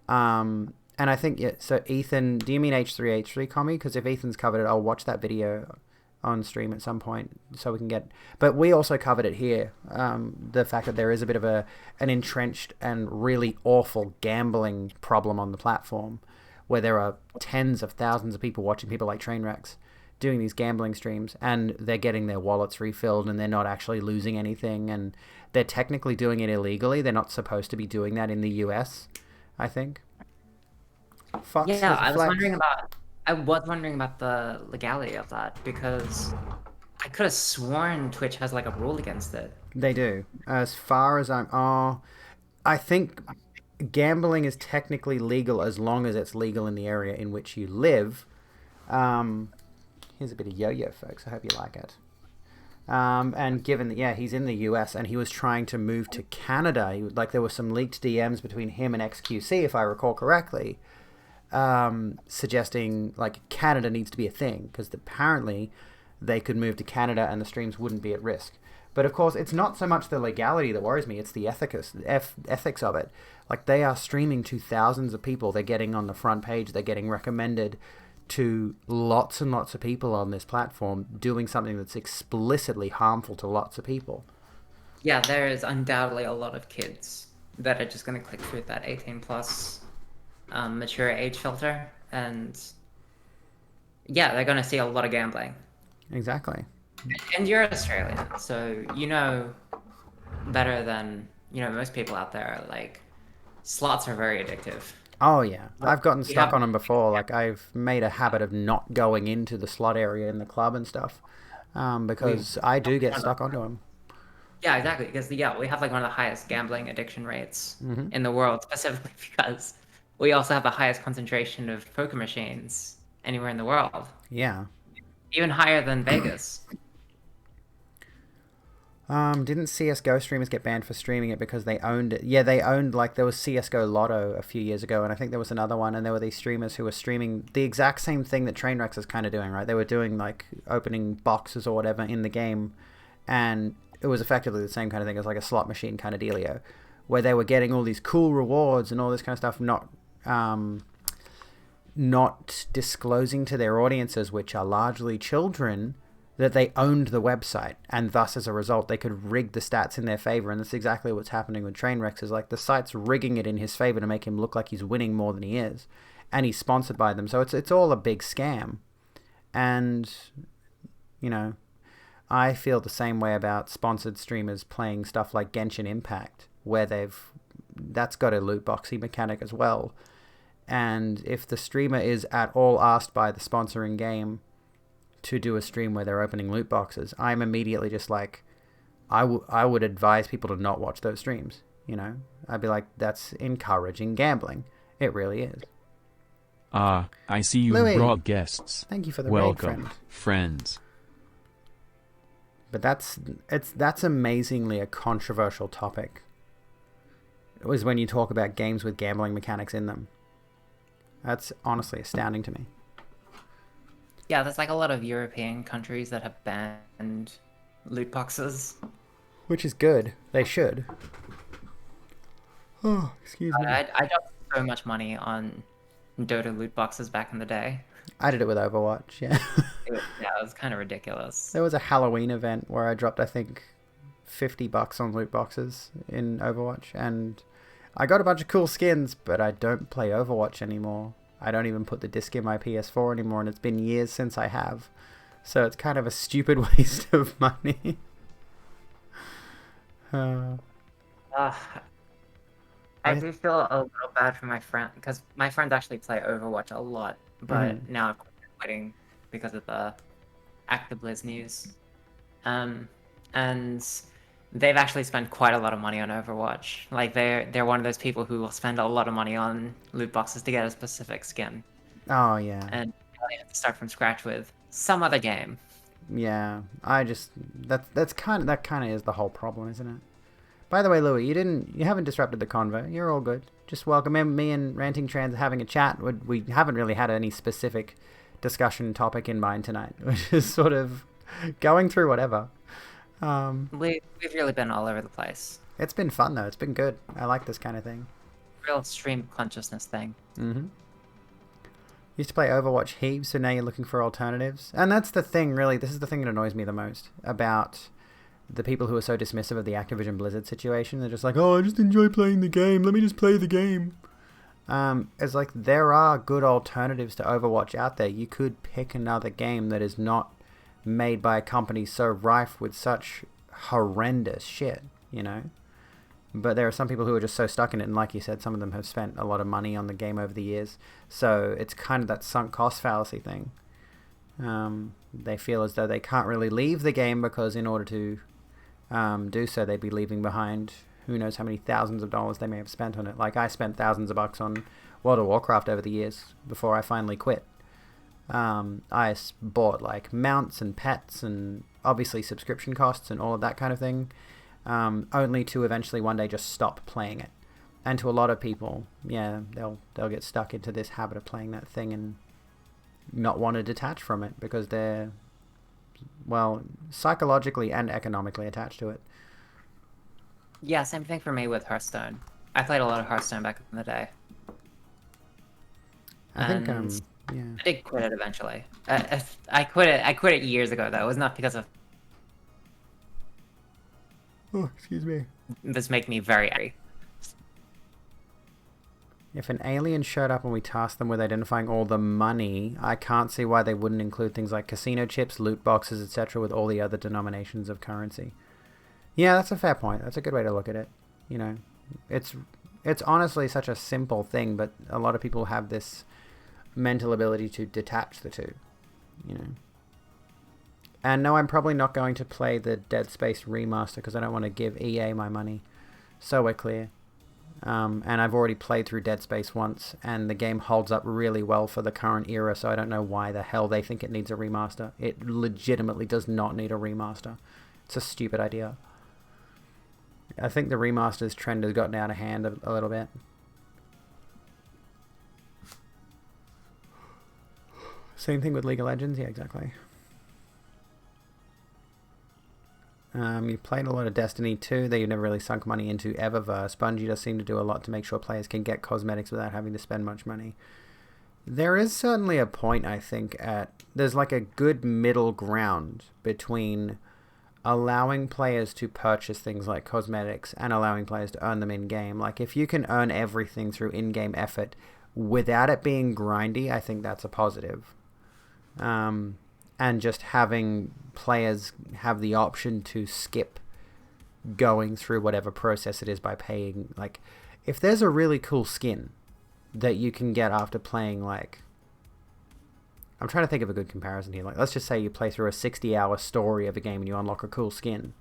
And I think, yeah, so Ethan, do you mean H3H3 Commie? Because if Ethan's covered it, I'll watch that video on stream at some point so we can get... But we also covered it here, the fact that there is a bit of an entrenched and really awful gambling problem on the platform, where there are tens of thousands of people watching people like Trainwrecks doing these gambling streams, and they're getting their wallets refilled, and they're not actually losing anything, and they're technically doing it illegally. They're not supposed to be doing that in the US, I think. Fox Yeah, I was flags. wondering about the legality of that, because I could have sworn Twitch has like a rule against it. They do. As far as I think gambling is technically legal as long as it's legal in the area in which you live. Here's a bit of yo-yo, folks. I hope you like it. And given that, yeah, he's in the US and he was trying to move to Canada, there were some leaked DMs between him and XQC, if I recall correctly, suggesting like Canada needs to be a thing, because apparently they could move to Canada and the streams wouldn't be at risk. But of course, it's not so much the legality that worries me, it's the ethics of it. Like, they are streaming to thousands of people. They're getting on the front page. They're getting recommended to lots and lots of people on this platform, doing something that's explicitly harmful to lots of people. Yeah, there is undoubtedly a lot of kids that are just going to click through that 18 plus mature age filter, and yeah, they're going to see a lot of gambling. Exactly. And you're Australian, so you know better than most people out there. Like, slots are very addictive. Oh yeah, I've gotten stuck on them before. Like, I've made a habit of not going into the slot area in the club and stuff, because I do get stuck onto them. Yeah, exactly. Because we have like one of the highest gambling addiction rates in the world, specifically because we also have the highest concentration of poker machines anywhere in the world. Yeah. Even higher than Vegas. Didn't CSGO streamers get banned for streaming it because they owned it? Yeah, they owned, like, there was CSGO Lotto a few years ago, and I think there was another one, and there were these streamers who were streaming the exact same thing that Trainwrecks is kind of doing, right? They were doing, like, opening boxes or whatever in the game, and it was effectively the same kind of thing as, like, a slot machine kind of dealio, where they were getting all these cool rewards and all this kind of stuff, not disclosing to their audiences, which are largely children, that they owned the website, and thus as a result they could rig the stats in their favor. And that's exactly what's happening with Trainwrecks, is like the site's rigging it in his favor to make him look like he's winning more than he is, and he's sponsored by them, so it's all a big scam. And I feel the same way about sponsored streamers playing stuff like Genshin Impact, where that's got a loot boxy mechanic as well. And if the streamer is at all asked by the sponsoring game to do a stream where they're opening loot boxes, I'm immediately just like, I would advise people to not watch those streams. I'd be like, that's encouraging gambling. It really is. I see you Louis, brought guests. thank you for the Welcome, raid, friend. friends. But that's amazingly a controversial topic. It was when you talk about games with gambling mechanics in them. That's honestly astounding to me. Yeah, there's like a lot of European countries that have banned loot boxes. Which is good. They should. Oh, excuse me. I dropped so much money on Dota loot boxes back in the day. I did it with Overwatch, yeah. It was kind of ridiculous. There was a Halloween event where I dropped, I think, $50 on loot boxes in Overwatch, and I got a bunch of cool skins, but I don't play Overwatch anymore. I don't even put the disc in my PS4 anymore, and it's been years since I have. So it's kind of a stupid waste of money. I do feel a little bad for my friend, because my friends actually play Overwatch a lot, but now I'm quitting because of the ActiBliz news. And they've actually spent quite a lot of money on Overwatch. Like, they're one of those people who will spend a lot of money on loot boxes to get a specific skin. Oh, yeah. And they have to start from scratch with some other game. Yeah, that kind of is the whole problem, isn't it? By the way, Louis, you haven't disrupted the convo. You're all good. Just welcome. Me and RantingTrans are having a chat. We haven't really had any specific discussion topic in mind tonight. We're just sort of going through whatever. We've really been all over the place. It's been fun though. It's been good. I like this kind of thing. Real stream of consciousness thing. Mm-hmm. Used to play Overwatch heaps, so now you're looking for alternatives. And that's the thing, really. This is the thing that annoys me the most about the people who are so dismissive of the Activision Blizzard situation. They're just like, oh, I just enjoy playing the game. Let me just play the game. It's like there are good alternatives to Overwatch out there. You could pick another game that is not made by a company so rife with such horrendous shit, you know? But there are some people who are just so stuck in it, and like you said, some of them have spent a lot of money on the game over the years. So it's kind of that sunk cost fallacy thing. They feel as though they can't really leave the game because in order to do so, they'd be leaving behind who knows how many thousands of dollars they may have spent on it. Like I spent thousands of bucks on World of Warcraft over the years before I finally quit. I bought like mounts and pets and obviously subscription costs and all of that kind of thing. Only to eventually one day just stop playing it. And to a lot of people, yeah, they'll get stuck into this habit of playing that thing and not want to detach from it because they're, well, psychologically and economically attached to it. Yeah, same thing for me with Hearthstone. I played a lot of Hearthstone back in the day. I think, yeah. I did quit it eventually. I quit it years ago though. It was not because of Oh, excuse me. this make me very angry. If an alien showed up and we tasked them with identifying all the money, I can't see why they wouldn't include things like casino chips, loot boxes, etc. with all the other denominations of currency. Yeah, that's a fair point. That's a good way to look at it. You know, it's honestly such a simple thing, but a lot of people have this mental ability to detach the two, you know. And no, I'm probably not going to play the Dead Space remaster because I don't want to give EA my money. So we're clear. And I've already played through Dead Space once, and the game holds up really well for the current era, so I don't know why the hell they think it needs a remaster. It legitimately does not need a remaster. It's a stupid idea. I think the remasters trend has gotten out of hand a little bit. Same thing with League of Legends? Yeah, exactly. You played a lot of Destiny 2 that you've never really sunk money into Eververse. Bungie does seem to do a lot to make sure players can get cosmetics without having to spend much money. There is certainly a point, I think, there's like a good middle ground between allowing players to purchase things like cosmetics and allowing players to earn them in-game. Like, if you can earn everything through in-game effort without it being grindy, I think that's a positive. And just having players have the option to skip going through whatever process it is by paying. Like, if there's a really cool skin that you can get after playing, like, I'm trying to think of a good comparison here. Like, let's just say you play through a 60-hour story of a game and you unlock a cool skin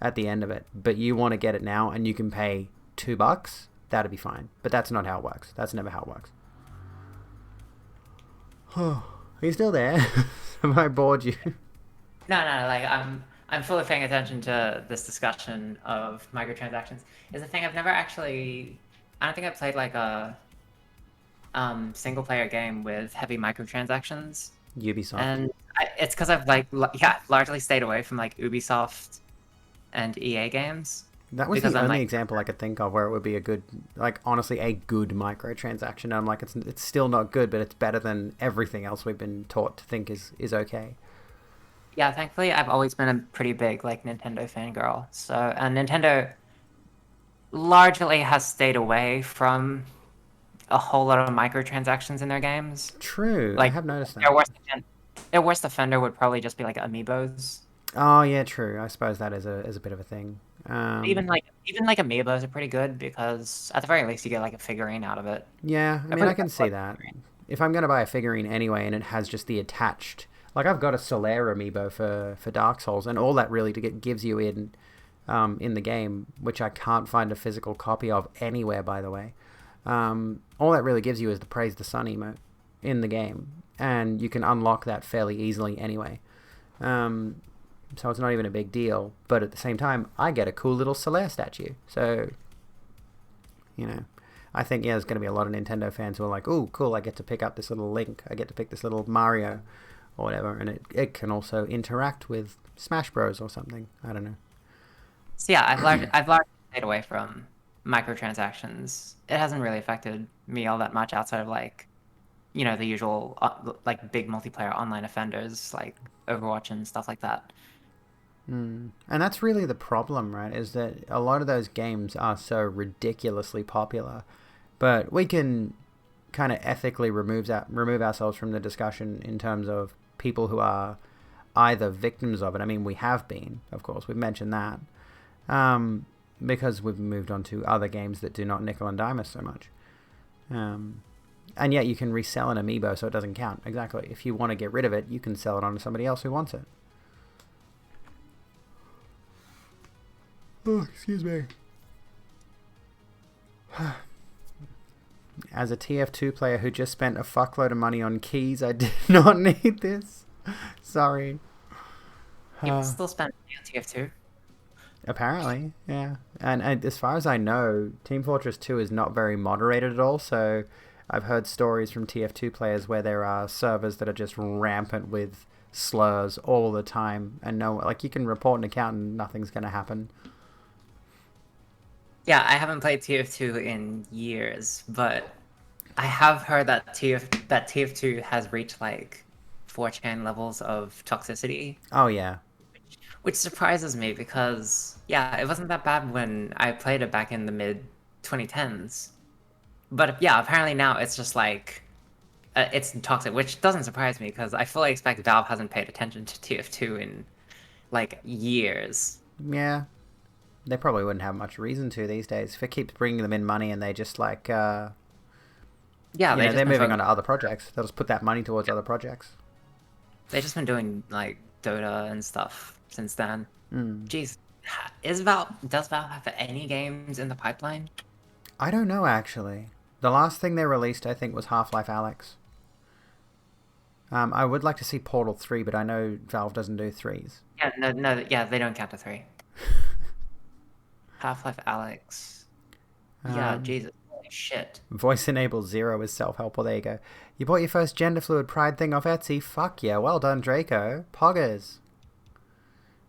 at the end of it, but you want to get it now and you can pay $2, that'd be fine. But that's not how it works. That's never how it works. Are you still there? Have I bored you? No, like I'm fully paying attention to this discussion of microtransactions. Is the thing I've never actually, I don't think I've played like a single player game with heavy microtransactions. Ubisoft. And it's because I've largely stayed away from like Ubisoft and EA games. That was the only example I could think of where it would be a good, like, honestly, a good microtransaction. And I'm like, it's still not good, but it's better than everything else we've been taught to think is okay. Yeah, thankfully, I've always been a pretty big, like, Nintendo fangirl. So, and Nintendo largely has stayed away from a whole lot of microtransactions in their games. True, like, I have noticed that. Their worst offender would probably just be, like, amiibos. Oh, yeah, true. I suppose that is a bit of a thing. Even like amiibos are pretty good because at the very least you get like a figurine out of it. Yeah, I mean, I can see that. If I'm going to buy a figurine anyway and it has just the attached, like I've got a Solaire amiibo for Dark Souls, and all that really gives you in the game, which I can't find a physical copy of anywhere, by the way. All that really gives you is the Praise the Sun emote in the game, and you can unlock that fairly easily anyway. So it's not even a big deal, but at the same time, I get a cool little Solaire statue. So, you know, I think, yeah, there's going to be a lot of Nintendo fans who are like, "Ooh, cool, I get to pick up this little Link. I get to pick this little Mario or whatever, and it can also interact with Smash Bros or something. I don't know. So yeah, I've largely stayed away from microtransactions. It hasn't really affected me all that much outside of like, the usual like big multiplayer online offenders like Overwatch and stuff like that. And that's really the problem, right? Is that a lot of those games are so ridiculously popular, but we can kind of ethically remove ourselves from the discussion in terms of people who are either victims of it. I mean, we have been, of course, we've mentioned that, because we've moved on to other games that do not nickel and dime us so much. And yet you can resell an amiibo, so it doesn't count. Exactly. If you want to get rid of it, you can sell it on to somebody else who wants it. Oh, excuse me. As a TF2 player who just spent a fuckload of money on keys, I did not need this. Sorry. People still spend money on TF2. Apparently, yeah. And as far as I know, Team Fortress 2 is not very moderated at all, so I've heard stories from TF2 players where there are servers that are just rampant with slurs all the time, and you can report an account and nothing's going to happen. Yeah, I haven't played TF2 in years, but I have heard that TF2 has reached like 4chan levels of toxicity, Oh, yeah. which surprises me because yeah, it wasn't that bad when I played it back in the mid 2010s. But yeah, apparently now it's just like it's toxic, which doesn't surprise me because I fully expect Valve hasn't paid attention to TF2 in like years. Yeah. They probably wouldn't have much reason to these days. If it keeps bringing them in money and they just Yeah, they're moving on to other projects. They'll just put that money towards other projects. they've just been doing like Dota and stuff since then. Mm. Jeez, does Valve have any games in the pipeline? I don't know, actually. The last thing they released, I think, was Half-Life Alyx. I would like to see Portal 3, but I know Valve doesn't do 3s. Yeah, no, yeah, they don't count to 3. Half-Life Alyx. Yeah, Jesus, holy shit. Voice-enabled Zero is self-help. Well, there you go. You bought your first gender-fluid pride thing off Etsy? Fuck yeah, well done, Draco. Poggers.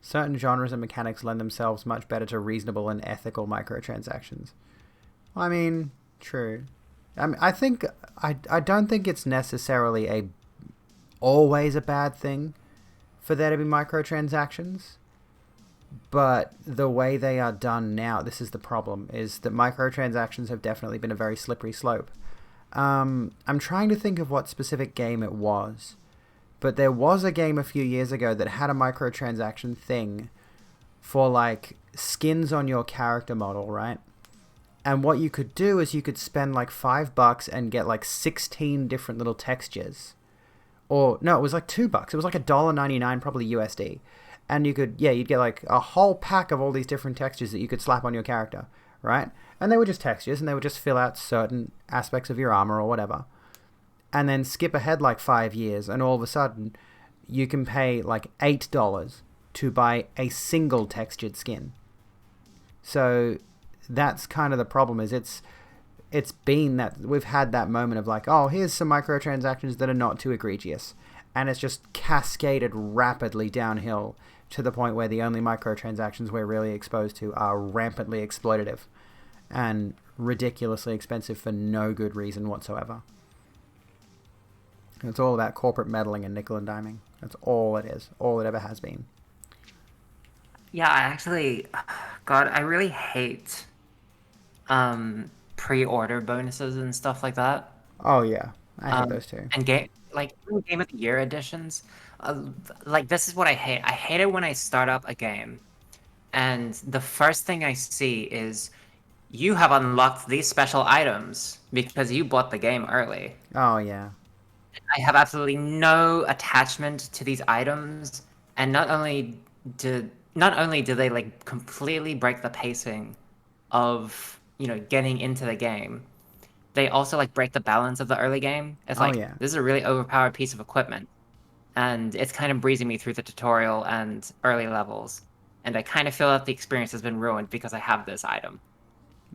Certain genres and mechanics lend themselves much better to reasonable and ethical microtransactions. I mean, true. I think I don't think it's necessarily always a bad thing for there to be microtransactions, but the way they are done now, this is the problem, is that microtransactions have definitely been a very slippery slope. I'm trying to think of what specific game it was, but there was a game a few years ago that had a microtransaction thing for like skins on your character model, right? And what you could do is you could spend like $5 and get like 16 different little textures. Or, no, it was like $2. It was like $1.99, probably USD. And you'd get like a whole pack of all these different textures that you could slap on your character, right? And they were just textures, and they would just fill out certain aspects of your armor or whatever. And then skip ahead like 5 years, and all of a sudden, you can pay like $8 to buy a single textured skin. So that's kind of the problem, is it's been that we've had that moment of like, oh, here's some microtransactions that are not too egregious. And it's just cascaded rapidly downhill to the point where the only microtransactions we're really exposed to are rampantly exploitative and ridiculously expensive for no good reason whatsoever. It's all about corporate meddling and nickel and diming. That's all it is. All it ever has been. Yeah, God, I really hate pre-order bonuses and stuff like that. Oh, yeah. I hate those too. And Game of the Year editions. Like, this is what I hate. I hate it when I start up a game, and the first thing I see is, you have unlocked these special items because you bought the game early. Oh, yeah. I have absolutely no attachment to these items, and not only do they like completely break the pacing of getting into the game, they also like break the balance of the early game. It's like, yeah. this is a really overpowered piece of equipment, and it's kind of breezing me through the tutorial and early levels, and I kind of feel that the experience has been ruined because I have this item.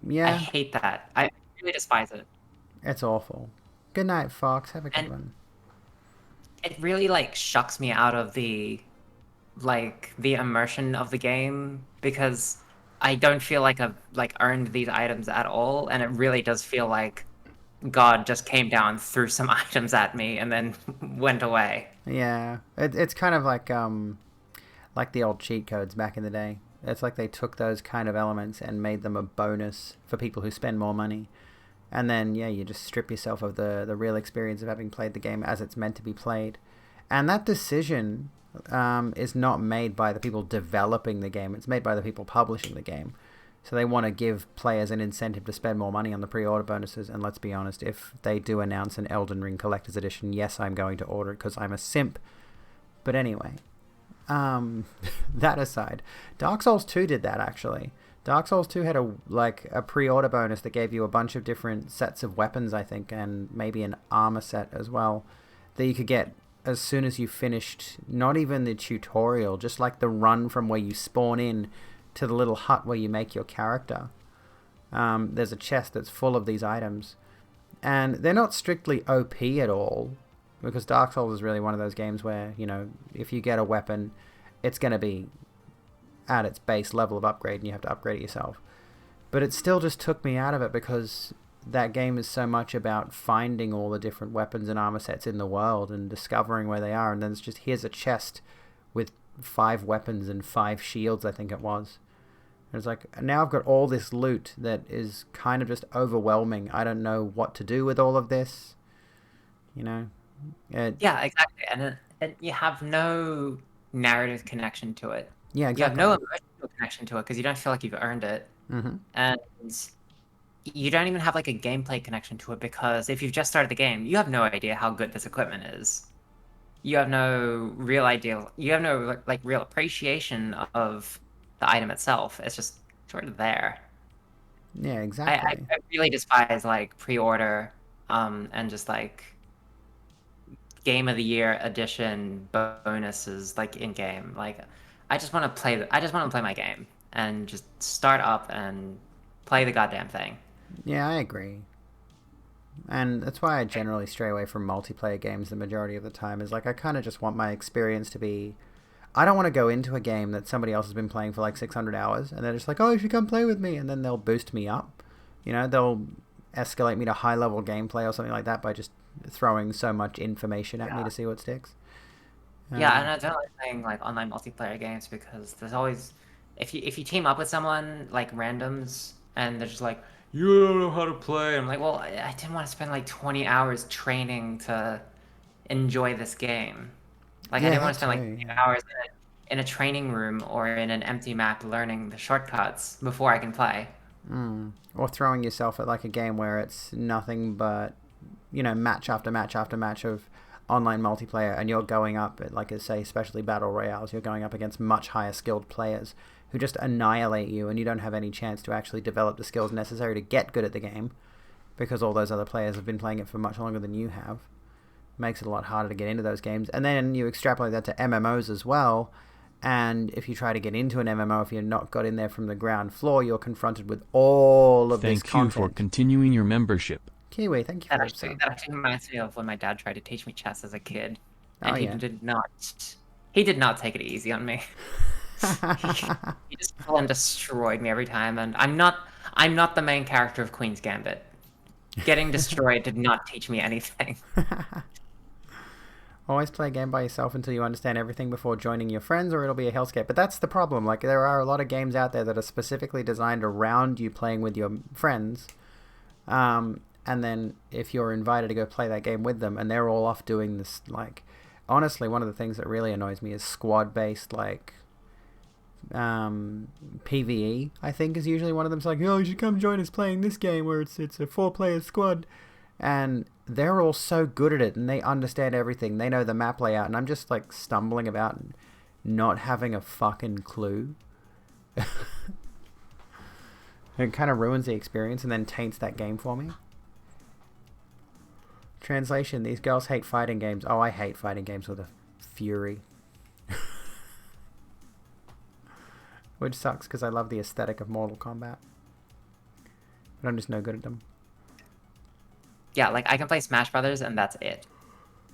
Yeah. I hate that. I really despise it. It's awful. Good night, Fox. Have a good one. it really like shucks me out of the immersion of the game because I don't feel like I've like earned these items at all, and it really does feel like God just came down, threw some items at me, and then went away. Yeah, it's kind of like the old cheat codes back in the day. It's like they took those kind of elements and made them a bonus for people who spend more money. And then, yeah, you just strip yourself of the real experience of having played the game as it's meant to be played. And that decision is not made by the people developing the game. It's made by the people publishing the game. So they want to give players an incentive to spend more money on the pre-order bonuses. And let's be honest, if they do announce an Elden Ring Collector's Edition, yes, I'm going to order it because I'm a simp. But anyway, that aside, Dark Souls 2 did that actually. Dark Souls 2 had a pre-order bonus that gave you a bunch of different sets of weapons, I think, and maybe an armor set as well, that you could get as soon as you finished, not even the tutorial, just like the run from where you spawn in to the little hut where you make your character. There's a chest that's full of these items, and they're not strictly OP at all, because Dark Souls is really one of those games where, you know, if you get a weapon, it's going to be at its base level of upgrade and you have to upgrade it yourself. But it still just took me out of it because that game is so much about finding all the different weapons and armor sets in the world and discovering where they are, and then it's just, here's a chest with 5 weapons and 5 shields, I think it was. And it's like, now I've got all this loot that is kind of just overwhelming. I don't know what to do with all of this, you know. Yeah, exactly. And you have no narrative connection to it. Yeah, You have exactly. no emotional connection to it because you don't feel like you've earned it. Mm-hmm. And you don't even have like a gameplay connection to it because if you've just started the game, you have no idea how good this equipment is. You have no real idea. You have no like real appreciation of the item itself. It's just sort of there. Yeah, I exactly. I really despise like pre-order and just like game of the year edition bonuses like in game. Like I just want to play I just want to play my game and just start up and play the goddamn thing. Yeah, I agree. And that's why I generally stray away from multiplayer games the majority of the time, is like I kind of just want my experience to be, I don't want to go into a game that somebody else has been playing for like 600 hours and they're just like, oh, you should come play with me, and then they'll boost me up. You know, they'll escalate me to high level gameplay or something like that by just throwing so much information at me Yeah. to see what sticks. Yeah, and Um, I don't like playing like online multiplayer games because there's always if you team up with someone like randoms and they're just like you don't know how to play. I'm like, well, I didn't want to spend like 20 hours training to enjoy this game. Like I yeah, didn't want that to spend like too. 20 Yeah. hours in a training room or in an empty map learning the shortcuts before I can play. Or throwing yourself at like a game where it's nothing but, you know, match after match after match of online multiplayer, and you're going up at, like, say, especially battle royales, you're going up against much higher skilled players who just annihilate you, and you don't have any chance to actually develop the skills necessary to get good at the game because all those other players have been playing it for much longer than you have. Makes it a lot harder to get into those games. And then you extrapolate that to MMOs as well. And if you try to get into an MMO, if you're not got in there from the ground floor, you're confronted with all of this Thank you for content. continuing your membership. Kiwi, thank you for that sub. That actually reminds me of when my dad tried to teach me chess as a kid, Oh, and yeah. he did not take it easy on me. He just full and destroyed me every time, and I'm not the main character of Queen's Gambit. Getting destroyed did not teach me anything. Always play a game by yourself until you understand everything before joining your friends, or it'll be a hellscape. But that's the problem. Like, there are a lot of games out there that are specifically designed around you playing with your friends. And then if you're invited to go play that game with them and they're all off doing this, like, honestly, one of the things that really annoys me is squad-based, like, PvE, I think, is usually one of them. It's like, oh, you should come join us playing this game where it's a 4-player squad. And they're all so good at it and they understand everything. They know the map layout, and I'm just like stumbling about and not having a fucking clue. It kind of ruins the experience and then taints that game for me. Translation: these girls hate fighting games. Oh, I hate fighting games with a fury. Which sucks because I love the aesthetic of Mortal Kombat. But I'm just no good at them. Yeah, like I can play Smash Brothers, and that's it.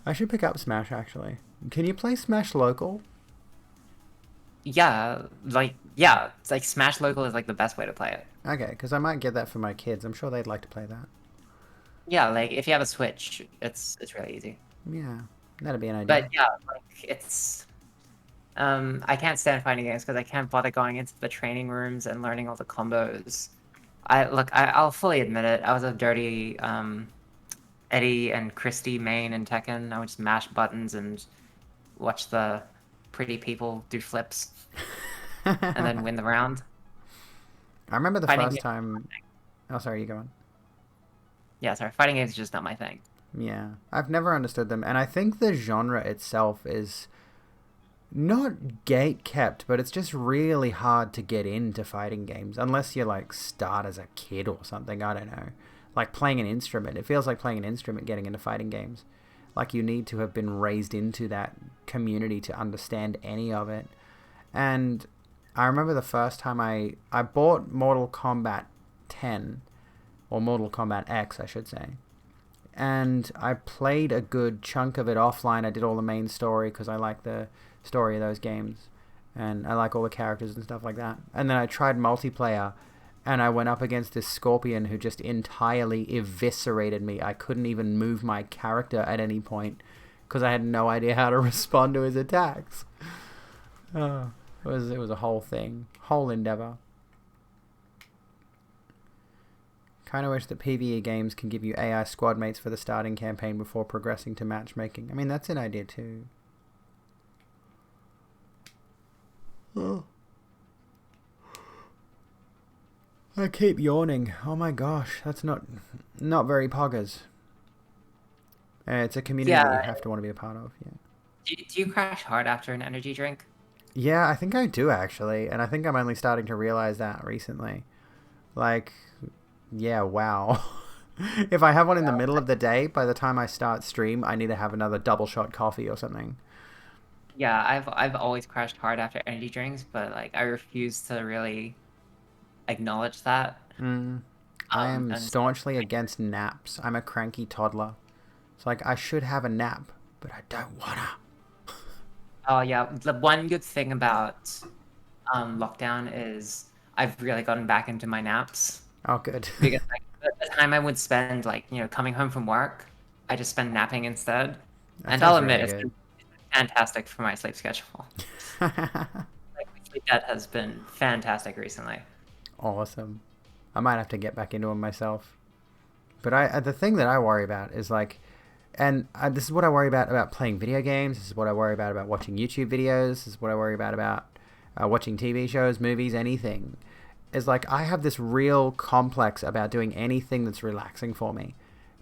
I should pick up Smash actually. Can you play Smash local? Yeah, it's like Smash Local is like the best way to play it. Okay, because I might get that for my kids. I'm sure they'd like to play that. Yeah, like if you have a Switch, it's really easy. Yeah, that'd be an idea. But yeah, like it's I can't stand fighting games because I can't bother going into the training rooms and learning all the combos. I'll fully admit it. I was a dirty Eddie and Christy main in Tekken. I would just mash buttons and watch the pretty people do flips and then win the round. I remember the Fighting first games- time. Oh, sorry, you go on. Yeah, sorry, fighting games is just not my thing. Yeah, I've never understood them, and I think the genre itself is not gate kept, but it's just really hard to get into fighting games unless you like start as a kid or something. I don't know, like playing an instrument. It feels like playing an instrument getting into fighting games. Like you need to have been raised into that community to understand any of it. And I remember the first time I bought Mortal Kombat 10 or Mortal Kombat X, I should say. And I played a good chunk of it offline. I did all the main story because I like the story of those games. And I like all the characters and stuff like that. And then I tried multiplayer and I went up against this Scorpion who just entirely eviscerated me. I couldn't even move my character at any point because I had no idea how to respond to his attacks. Oh, it was a whole thing. Whole endeavor. Kind of wish that PvE games can give you AI squad mates for the starting campaign before progressing to matchmaking. I mean, that's an idea too. Oh. I keep yawning. Oh my gosh, that's not very poggers. It's a community that you have to want to be a part of. Yeah. Do you crash hard after an energy drink? Yeah, I think I do actually, and I think I'm only starting to realize that recently. Like, yeah, wow. If I have one in the middle of the day, by the time I start stream, I need to have another double shot coffee or something. Yeah, I've always crashed hard after energy drinks, but like I refuse to really acknowledge that. I am And staunchly against naps. I'm a cranky toddler. It's like I should have a nap, but I don't wanna. oh yeah, the one good thing about lockdown is I've really gotten back into my naps Oh, good. because like the time I would spend like coming home from work, I just spend napping instead. That And I'll sounds admit really it's been fantastic for my sleep schedule. good. Like my sleep debt has been fantastic recently. Awesome. I might have to get back into them myself. But the thing that I worry about is like, and this is what I worry about playing video games. This is what I worry about watching YouTube videos. This is what I worry about watching TV shows, movies, anything. Is like I have this real complex about doing anything that's relaxing for me.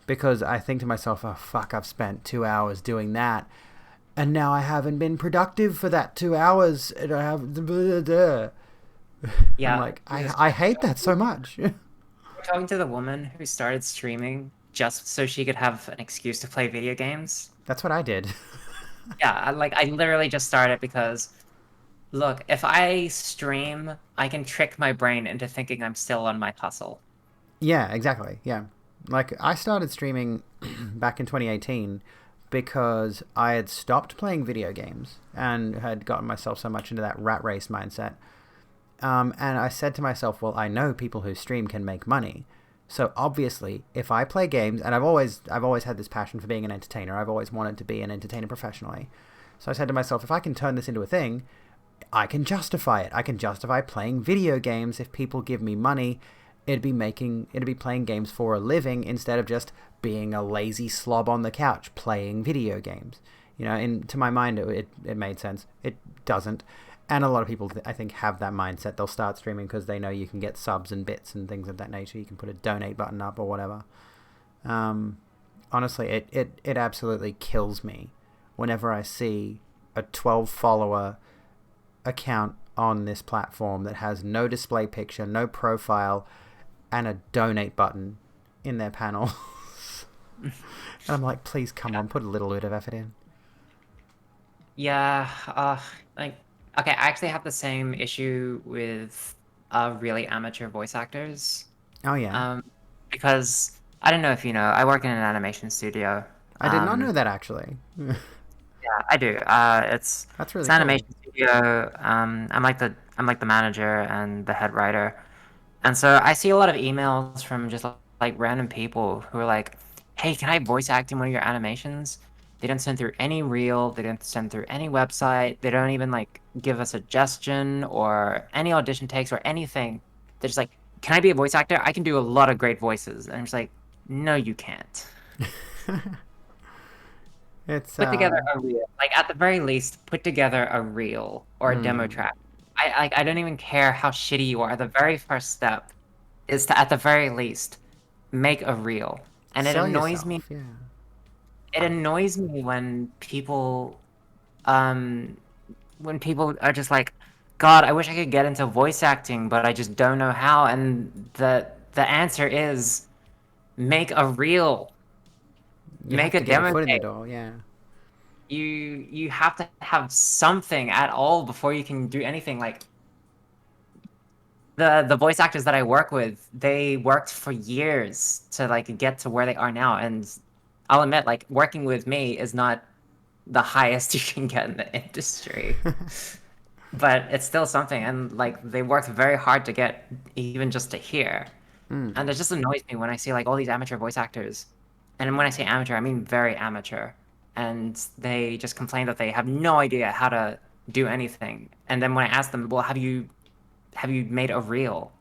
Because I think to myself, oh fuck, I've spent 2 hours doing that. And now I haven't been productive for that 2 hours. And I have... Yeah, I'm like, I hate that so much. talking to the woman who started streaming just so she could have an excuse to play video games. That's what I did. Yeah, I literally just started because, look, if I stream, I can trick my brain into thinking I'm still on my hustle. Yeah, exactly. Yeah. Like, I started streaming back in 2018 because I had stopped playing video games and had gotten myself so much into that rat race mindset. And I said to myself, well, I know people who stream can make money. So obviously, if I play games, and I've always had this passion for being an entertainer. I've always wanted to be an entertainer professionally. So I said to myself, if I can turn this into a thing, I can justify it. I can justify playing video games. If people give me money, it'd be playing games for a living instead of just being a lazy slob on the couch playing video games. To my mind, it made sense. It doesn't. And a lot of people, I think, have that mindset. They'll start streaming because they know you can get subs and bits and things of that nature. You can put a donate button up or whatever. Honestly, it absolutely kills me whenever I see a 12-follower account on this platform that has no display picture, no profile, and a donate button in their panel. And I'm like, please, come on, put a little bit of effort in. Yeah, okay, I actually have the same issue with really amateur voice actors. Oh, yeah. Because I don't know if you know, I work in an animation studio. I did not know that actually. Yeah, I do. It's That's it's really an cool. animation studio. I'm like the manager and the head writer, and so I see a lot of emails from just like random people who are like, "Hey, can I voice act in one of your animations?" They don't send through any reel. They don't send through any website. They don't even like give a suggestion or any audition takes or anything. They're just like, "Can I be a voice actor? I can do a lot of great voices." And I'm just like, "No, you can't." It's Put together a reel. Like at the very least, put together a reel or a demo track. I don't even care how shitty you are. The very first step is to, at the very least, make a reel. And it sell annoys me. yourself. Yeah. It annoys me um, when people are just like, God, I wish I could get into voice acting, but I just don't know how. And the answer is make a reel, You make have a to get your demo foot in the tape. door. Yeah. You have to have something at all before you can do anything. Like the voice actors that I work with, they worked for years to like get to where they are now. And I'll admit, like working with me is not the highest you can get in the industry. But it's still something, and like they worked very hard to get even just to here. And it just annoys me when I see like all these amateur voice actors, and when I say amateur, I mean very amateur, and they just complain that they have no idea how to do anything. And then when I ask them, well, have you made a reel?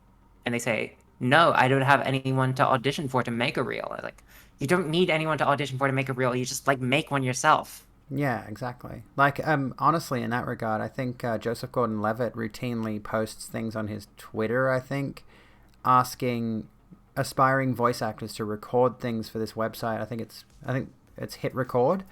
And they say, no, I don't have anyone to audition for to make a reel. I'm like, you don't need anyone to audition for to make a reel. You just like make one yourself. Yeah, exactly. Like, honestly, in that regard, I think Joseph Gordon-Levitt routinely posts things on his Twitter, I think, asking aspiring voice actors to record things for this website. I think it's Hit Record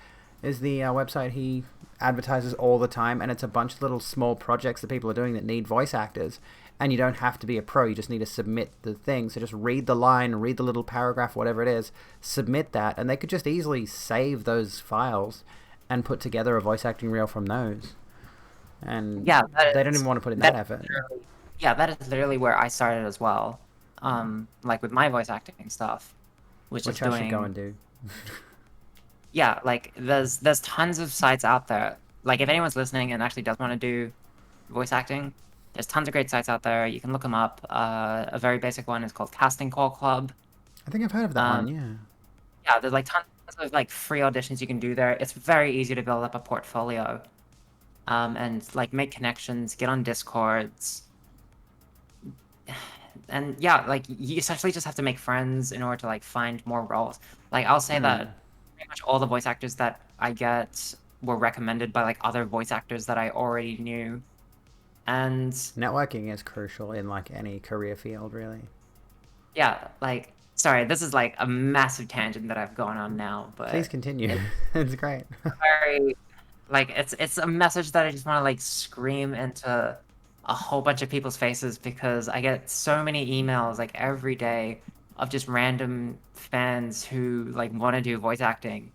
is the website he advertises all the time, and it's a bunch of little small projects that people are doing that need voice actors. And you don't have to be a pro, you just need to submit the thing. So just read the line, read the little paragraph, whatever it is, submit that, and they could just easily save those files and put together a voice acting reel from those. And Yeah, they don't even want to put in that effort. Yeah, that is literally where I started as well. Like with my voice acting stuff, which is Which I should go doing. and do. Yeah, like there's tons of sites out there. Like if anyone's listening and actually does want to do voice acting, there's tons of great sites out there. You can look them up. A very basic one is called Casting Call Club. I think I've heard of that one, yeah. Yeah, there's like tons of like free auditions you can do there. It's very easy to build up a portfolio, and like make connections, get on Discords, and yeah, like you essentially just have to make friends in order to like find more roles. Like I'll say that pretty much all the voice actors that I get were recommended by like other voice actors that I already knew. And Networking is crucial in like any career field, really. yeah, like sorry, this is like a massive tangent that I've gone on now, but Please continue. It's great. very like it's a message that I just want to like scream into a whole bunch of people's faces because I get so many emails like every day of just random fans who like want to do voice acting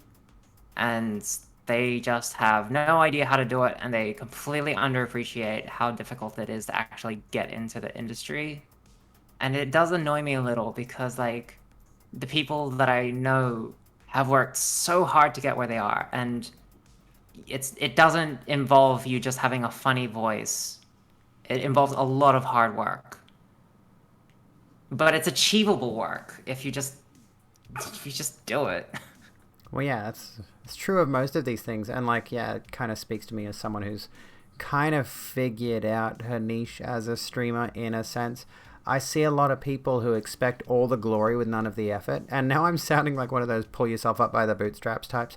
and they just have no idea how to do it and they completely underappreciate how difficult it is to actually get into the industry. And it does annoy me a little because like the people that I know have worked so hard to get where they are and it doesn't involve you just having a funny voice. It involves a lot of hard work. But it's achievable work if you just do it. Well, yeah, that's true of most of these things, and like, yeah, it kind of speaks to me as someone who's kind of figured out her niche as a streamer in a sense. I see a lot of people who expect all the glory with none of the effort, and now I'm sounding like one of those pull yourself up by the bootstraps types.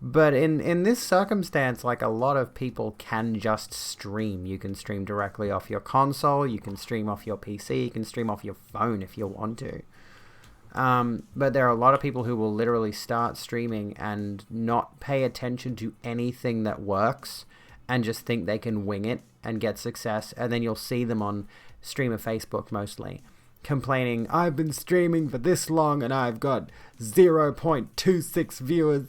But in this circumstance, like a lot of people can just stream. You can stream directly off your console, you can stream off your PC, you can stream off your phone if you want to. But there are a lot of people who will literally start streaming and not pay attention to anything that works and just think they can wing it and get success. And then you'll see them on streamer Facebook mostly complaining, I've been streaming for this long and I've got 0.26 viewers.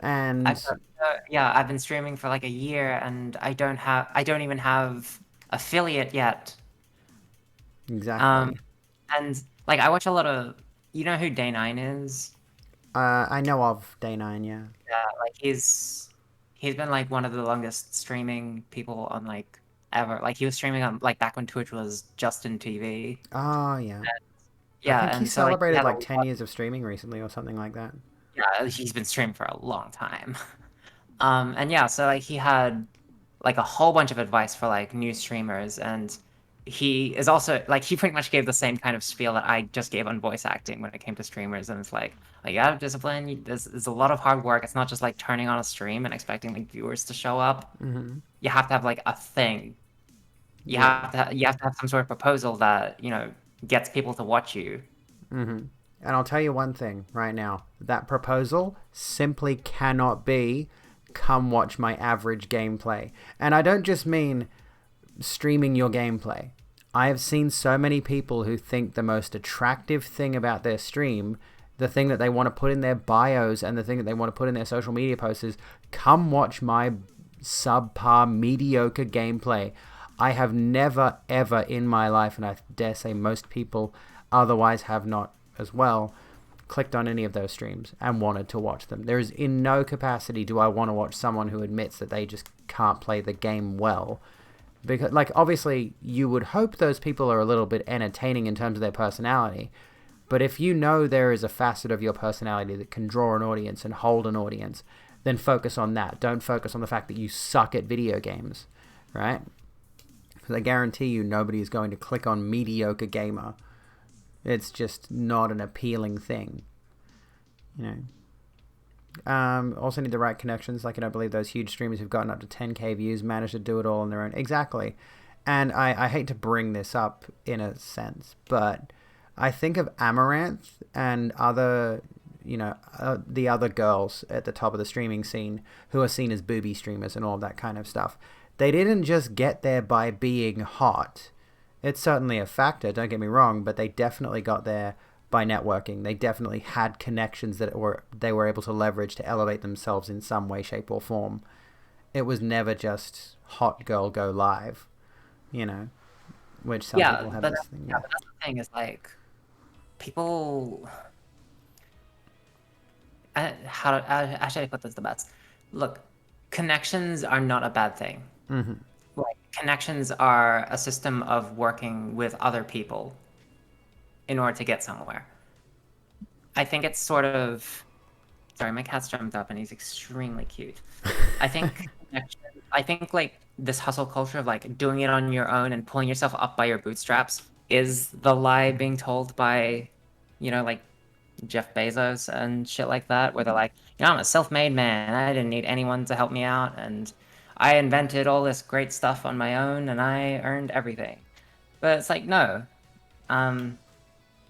And I've been streaming for like a year and I don't even have affiliate yet. Exactly. And like I watch a lot of, you know who Day9 is? I know of Day9, yeah. Yeah, like he's been like one of the longest streaming people on like ever. Like he was streaming on like back when Twitch was Justin TV. Oh, yeah. I Yeah, think he and so like he celebrated had a like 10 lot. years of streaming recently or something like that. Yeah, he's been streaming for a long time. And yeah, so like he had like a whole bunch of advice for like new streamers, and he is also like he pretty much gave the same kind of spiel that I just gave on voice acting when it came to streamers, and it's like you have discipline. There's a lot of hard work. It's not just like turning on a stream and expecting like viewers to show up. Mm-hmm. You have to have like a thing. Yeah. You have to have some sort of proposal that gets people to watch you. Mm-hmm. And I'll tell you one thing right now. That proposal simply cannot be, come watch my average gameplay. And I don't just mean streaming your gameplay. I have seen so many people who think the most attractive thing about their stream, the thing that they want to put in their bios and the thing that they want to put in their social media posts is, come watch my subpar, mediocre gameplay. I have never, ever in my life, and I dare say most people otherwise have not as well, clicked on any of those streams and wanted to watch them. There is in no capacity do I want to watch someone who admits that they just can't play the game well. Because, like, obviously you would hope those people are a little bit entertaining in terms of their personality, but if you know there is a facet of your personality that can draw an audience and hold an audience, then focus on that. Don't focus on the fact that you suck at video games, right? Because I guarantee you nobody is going to click on mediocre gamer. It's just not an appealing thing, Also need the right connections. Like, I don't believe those huge streamers who've gotten up to 10k views manage to do it all on their own. Exactly. And I hate to bring this up in a sense, but I think of Amaranth and other, the other girls at the top of the streaming scene who are seen as booby streamers and all that kind of stuff. They didn't just get there by being hot. It's certainly a factor, don't get me wrong, but they definitely got there by networking. They definitely had connections that they were able to leverage to elevate themselves in some way, shape, or form. It was never just hot girl go live, which some people have this thing. Yeah, but that's the thing is like people. How should I put this the best? Look, connections are not a bad thing. Mm-hmm. Like connections are a system of working with other people in order to get somewhere. I think it's sort of... Sorry, my cat's jumped up and he's extremely cute. I think like this hustle culture of like doing it on your own and pulling yourself up by your bootstraps is the lie being told by, like Jeff Bezos and shit like that, where they're like, I'm a self-made man. I didn't need anyone to help me out, and I invented all this great stuff on my own, and I earned everything. But it's like, no.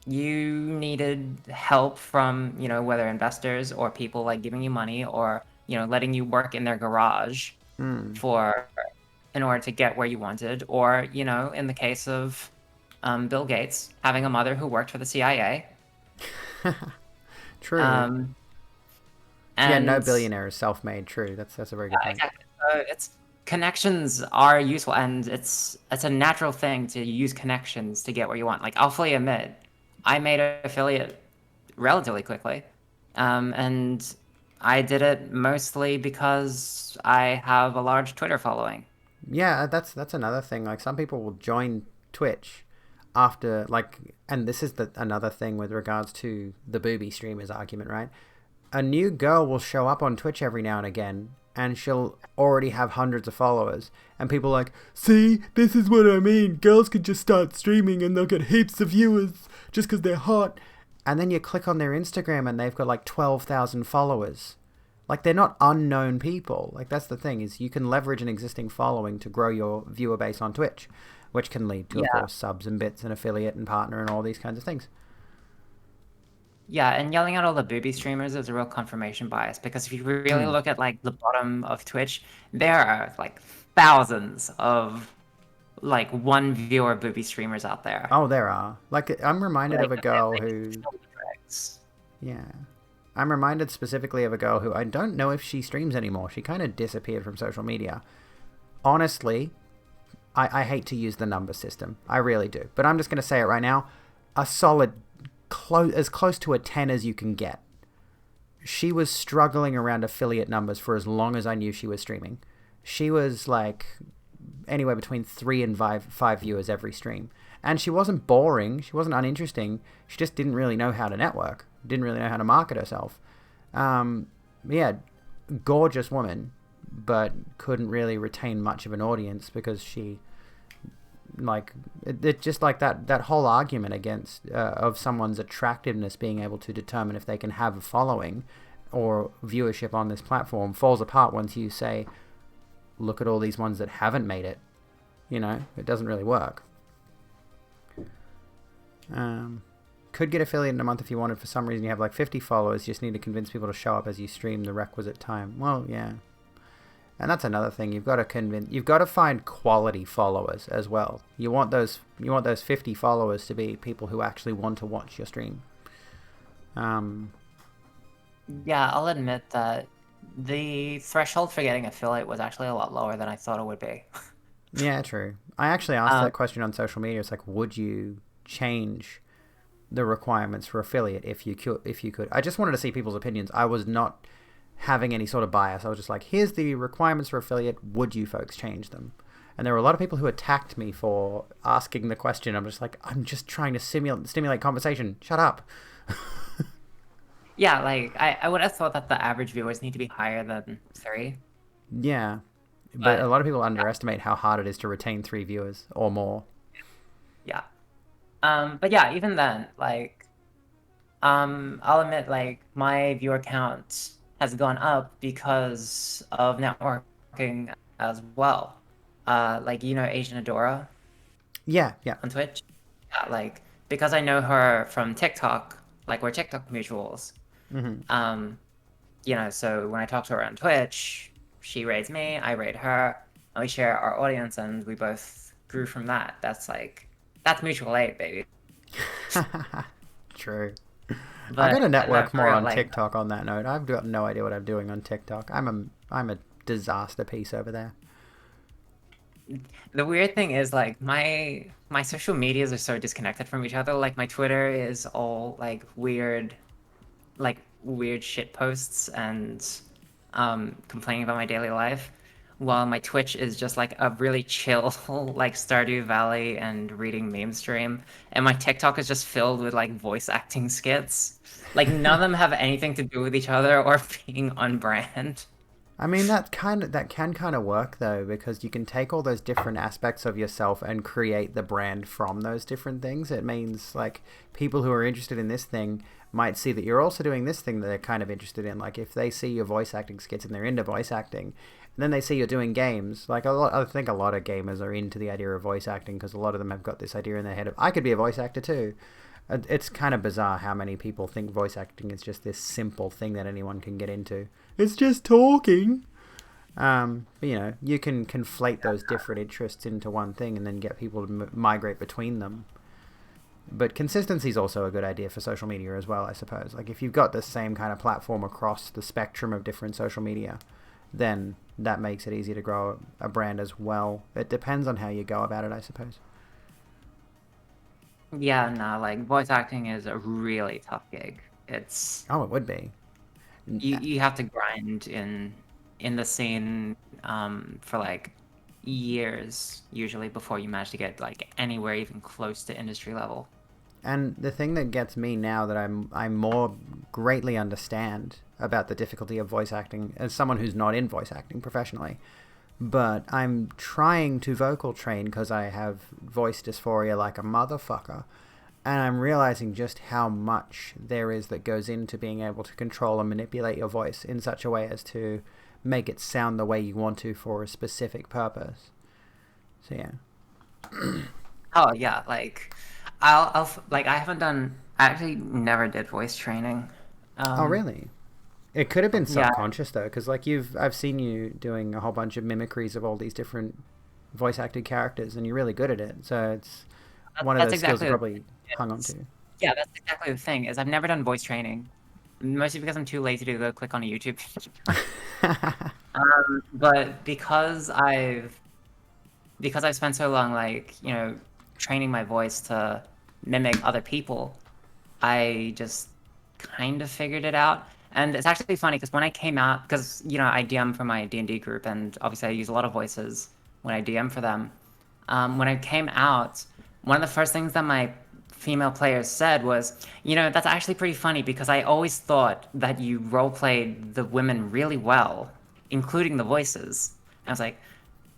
You needed help from, whether investors or people like giving you money or, letting you work in their garage in order to get where you wanted. Or, in the case of Bill Gates, having a mother who worked for the CIA. True. No billionaire is self-made. True. That's a very good point. Exactly. So connections are useful, and it's a natural thing to use connections to get where you want. Like, I'll fully admit, I made an affiliate relatively quickly, and I did it mostly because I have a large Twitter following. Yeah, that's another thing. Like, some people will join Twitch after, like, and this is another thing with regards to the booby streamers argument, right? A new girl will show up on Twitch every now and again, and she'll already have hundreds of followers, and people are like, see, this is what I mean, girls could just start streaming and they'll get heaps of viewers just because they're hot. And then you click on their Instagram and they've got like 12,000 followers. Like, they're not unknown people. Like, that's the thing, is you can leverage an existing following to grow your viewer base on Twitch, which can lead to, of course, subs and bits and affiliate and partner and all these kinds of things. Yeah, and yelling at all the booby streamers is a real confirmation bias, because if you really look at like the bottom of Twitch, there are like thousands of like one viewer booby streamers out there. Oh, there are. Like, I'm reminded of a girl who... Yeah. I'm reminded specifically of a girl who I don't know if she streams anymore. She kind of disappeared from social media. Honestly, I hate to use the number system. I really do. But I'm just going to say it right now. A solid... as close to a 10 as you can get. she was struggling around affiliate numbers for as long as I knew she was streaming. She was like anywhere between 3 and 5 viewers every stream. And she wasn't boring. She wasn't uninteresting. She just didn't really know how to network. Didn't really know how to market herself. Yeah, gorgeous woman, but couldn't really retain much of an audience because she, like, it just like that whole argument against of someone's attractiveness being able to determine if they can have a following or viewership on this platform falls apart once you say, look at all these ones that haven't made it. You know, it doesn't really work. Could get affiliate in a month if you wanted. For some reason you have like 50 followers, you just need to convince people to show up as you stream the requisite time. Well, yeah. And that's another thing. You've got to find quality followers as well. You want those 50 followers to be people who actually want to watch your stream. Yeah, I'll admit that the threshold for getting affiliate was actually a lot lower than I thought it would be. Yeah, true. I actually asked that question on social media. It's like, would you change the requirements for affiliate if you could? I just wanted to see people's opinions. I was not having any sort of bias. I was just like, here's the requirements for affiliate. Would you folks change them? And there were a lot of people who attacked me for asking the question. I'm just like, I'm just trying to stimulate conversation. Shut up. Yeah, like, I would have thought that the average viewers need to be higher than 3. Yeah. But a lot of people underestimate how hard it is to retain 3 viewers or more. Yeah. But yeah, even then, like, I'll admit, like, my viewer count has gone up because of networking as well. Like, you know, Asian Adora Yeah. on Twitch? Yeah, like, because I know her from TikTok, like, we're TikTok mutuals. Mm-hmm. You know, so when I talk to her on Twitch, she raids me, I raid her, and we share our audience, and we both grew from that. That's mutual aid, baby. True. But I gotta no, network for more real, on like, TikTok on that note. I've got no idea what I'm doing on TikTok. I'm a disaster piece over there. the weird thing is, like, my social medias are so disconnected from each other. Like, my Twitter is all like weird shit posts and complaining about my daily life, while my Twitch is just like a really chill like Stardew Valley and reading meme stream, and my TikTok is just filled with like voice acting skits. Like, none of them have anything to do with each other or being on brand. I mean, that can kind of work though, because you can take all those different aspects of yourself and create the brand from those different things. It means like people who are interested in this thing might see that you're also doing this thing that they're kind of interested in. Like if they see your voice acting skits and they're into voice acting, and then they see you're doing games, like I think a lot of gamers are into the idea of voice acting because a lot of them have got this idea in their head of, I could be a voice actor too. It's kind of bizarre how many people think voice acting is just this simple thing that anyone can get into. It's just talking. But, you know, you can conflate those different interests into one thing and then get people to migrate between them. But consistency is also a good idea for social media as well, I suppose. Like if you've got the same kind of platform across the spectrum of different social media, then that makes it easy to grow a brand as well. It depends on how you go about it, I suppose. Yeah, no, like, voice acting is a really tough gig. It's Oh, it would be. you have to grind in the scene for like years usually before you manage to get like anywhere even close to industry level. And the thing that gets me now that I'm more greatly understand about the difficulty of voice acting as someone who's not in voice acting professionally, but I'm trying to vocal train because I have voice dysphoria like a motherfucker, and I'm realizing just how much there is that goes into being able to control and manipulate your voice in such a way as to make it sound the way you want to for a specific purpose. So yeah. Oh yeah, like I haven't done. I actually never did voice training. Oh really? It could have been Yeah. subconscious though, because like I've seen you doing a whole bunch of mimicries of all these different voice acted characters, and you're really good at it. So it's one of That's those skills you exactly probably hung on to. Yeah, that's exactly the thing. Is I've never done voice training, mostly because I'm too lazy to go click on a YouTube. But because I've spent so long, like, you know, training my voice to mimic other people, I just kind of figured it out. And it's actually funny because when I came out, because I DM for my D&D group, and obviously I use a lot of voices when I DM for them. When I came out, one of the first things that my female players said was, that's actually pretty funny because I always thought that you roleplayed the women really well, including the voices. I was like,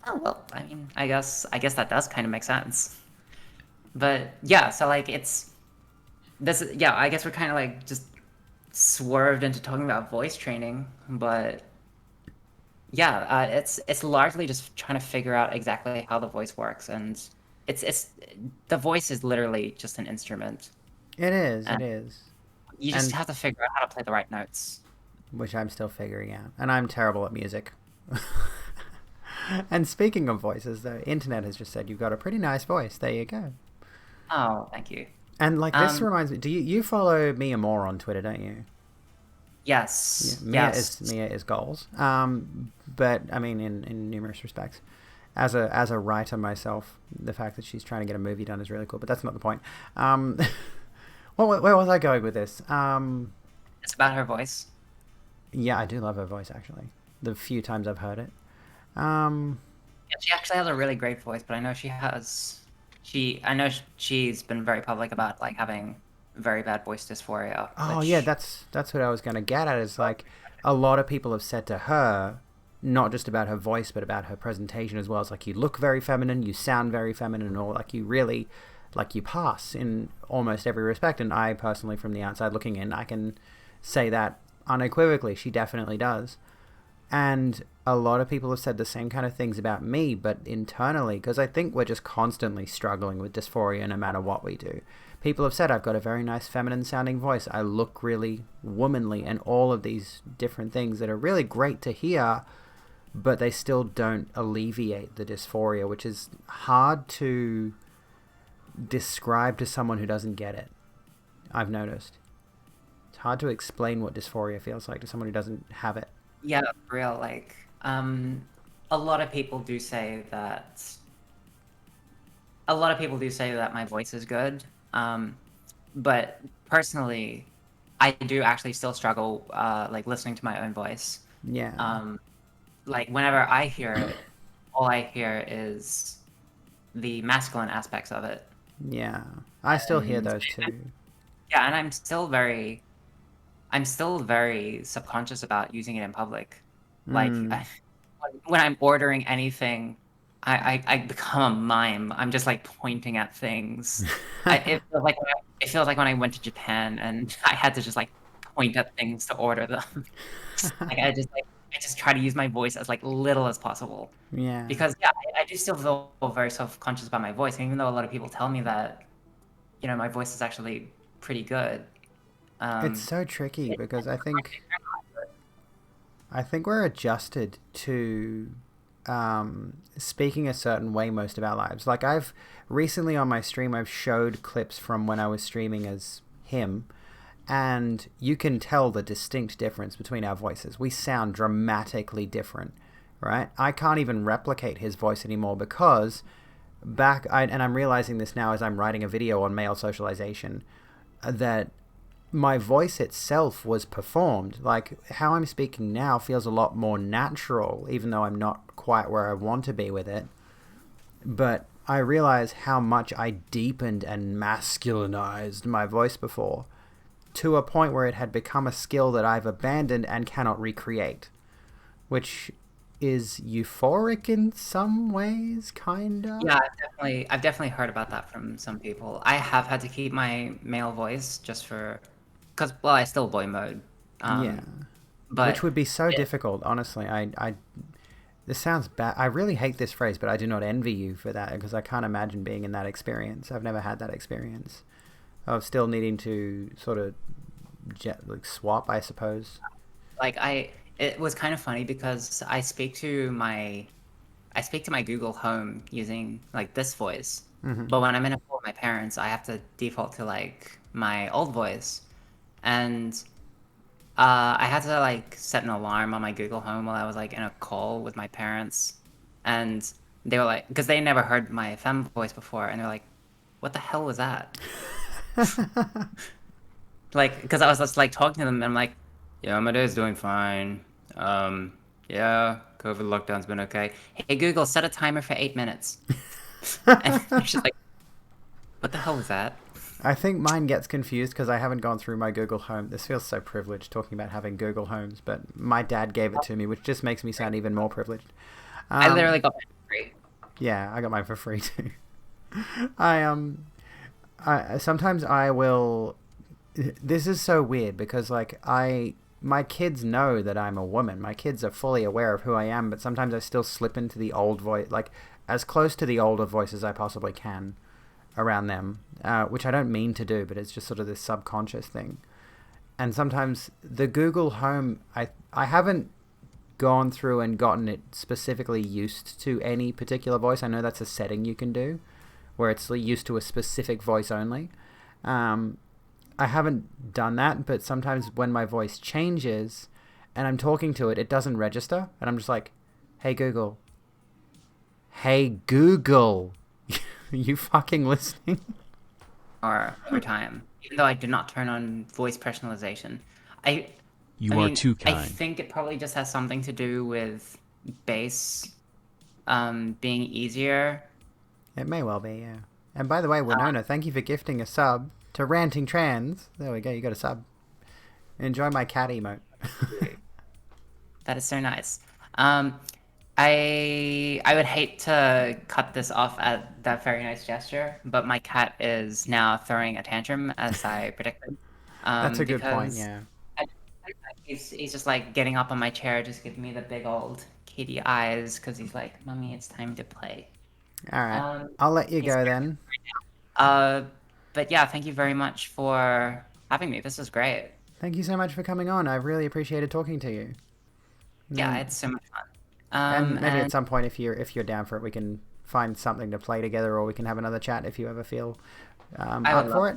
oh well, I mean, I guess that does kind of make sense. But yeah, so like it's this. Yeah, I guess we're kind of like just swerved into talking about voice training, but yeah, it's largely just trying to figure out exactly how the voice works, and it's the voice is literally just an instrument, It is. It and is. you just And have to figure out how to play the right notes. which I'm still figuring out. And I'm terrible at music. And speaking of voices, the internet has just said you've got a pretty nice voice. There you go. Oh, thank you. And like this Um, reminds me, do you follow Mia Moore on Twitter, don't you? Yeah, yes, Mia is goals. But I mean, in numerous respects, as a writer myself, the fact that she's trying to get a movie done is really cool. But that's not the point. Where was I going with this? It's about her voice. Yeah, I do love her voice actually. The few times I've heard it. Yeah, she actually has a really great voice, but I know she's been very public about like having very bad voice dysphoria, Oh yeah, which that's what I was going to get at. Is like a lot of people have said to her, not just about her voice, but about her presentation as well. It's like you look very feminine, you sound very feminine, or like you really, like you pass in almost every respect. And I personally, from the outside looking in, I can say that unequivocally. She definitely does. And a lot of people have said the same kind of things about me, but internally, because I think we're just constantly struggling with dysphoria no matter what we do. People have said I've got a very nice feminine sounding voice. I look really womanly, and all of these different things that are really great to hear, but they still don't alleviate the dysphoria, which is hard to describe to someone who doesn't get it. I've noticed. It's hard to explain what dysphoria feels like to someone who doesn't have it. yeah, for real. Like, a lot of people do say that. A lot of people do say that my voice is good, but personally, I do actually still struggle, like listening to my own voice. Yeah. Like whenever I hear it, all I hear is the masculine aspects of it. Yeah. I still hear And those too. yeah, and I'm still very subconscious about using it in public. Like when I'm ordering anything, I become a mime. I'm just like pointing at things. It feels like when I went to Japan and I had to just like point at things to order them. I just try to use my voice as like little as possible Yeah. because yeah, I do still feel very self-conscious about my voice, and even though a lot of people tell me that my voice is actually pretty good. It's Um, so tricky because I think we're adjusted to speaking a certain way most of our lives. Like I've recently on my stream, I've showed clips from when I was streaming as him, and you can tell the distinct difference between our voices. We sound dramatically different, right? I can't even replicate his voice anymore because and I'm realizing this now as I'm writing a video on male socialization, that my voice itself was performed. Like how I'm speaking now feels a lot more natural, even though I'm not quite where I want to be with it. But I realize how much I deepened and masculinized my voice before, to a point where it had become a skill that I've abandoned and cannot recreate, which is euphoric in some ways, kinda. yeah, I've definitely heard about that from some people. I have had to keep my male voice just because well, I still boy mode. Yeah. But Which would be so it, difficult, honestly. This sounds bad. I really hate this phrase, but I do not envy you for that because I can't imagine being in that experience. I've never had that experience of still needing to sort of like swap, I suppose. like it was kind of funny because I speak to my Google Home using like this voice, but when I'm in a call with my parents, I have to default to like my old voice, and I had to like set an alarm on my Google Home while I was like in a call with my parents, and they were like, because they never heard my femme voice before, and they're like, "What the hell was that?" Like, because I was just like talking to them, and I'm like, Yeah, my day's doing fine. Yeah, COVID lockdown's been okay. Hey Google, set a timer for 8 minutes. And it's just like, what the hell was that? I think mine gets confused because I haven't gone through my Google Home. This feels so privileged talking about having Google Homes, but my dad gave it to me, which just makes me sound even more privileged. I literally got mine for free. Yeah, I got mine for free too. I sometimes I will. This is so weird because like my kids know that I'm a woman. My kids are fully aware of who I am, but sometimes I still slip into the old voice, like as close to the older voice as I possibly can around them, which I don't mean to do, but it's just sort of this subconscious thing. And sometimes the Google Home, I haven't gone through and gotten it specifically used to any particular voice. I know that's a setting you can do where it's used to a specific voice only. I haven't done that, but sometimes when my voice changes and I'm talking to it, it doesn't register. And I'm just like, hey, Google. Hey, Google. You fucking listening? Or over time, even though I did not turn on voice personalization. I You I are mean, too I kind. think it probably just has something to do with bass being easier. It may well be, yeah. And by the way, Winona, thank you for gifting a sub to Ranting Trans. There we go, you got a sub. Enjoy my cat emote. That is so nice. I would hate to cut this off at that very nice gesture, but my cat is now throwing a tantrum as I predicted. That's a good point, Because yeah. I, he's just like getting up on my chair, just giving me the big old kitty eyes, because he's like, "Mommy, it's time to play." Alright, Um, I'll let you he's go then. uh, but yeah, thank you very much for having me. This was great. Thank you so much for coming on. I've really appreciated talking to you. Yeah, it's so much fun. And maybe at And some point, if you're down for it, we can find something to play together, or we can have another chat if you ever feel I would up love for it.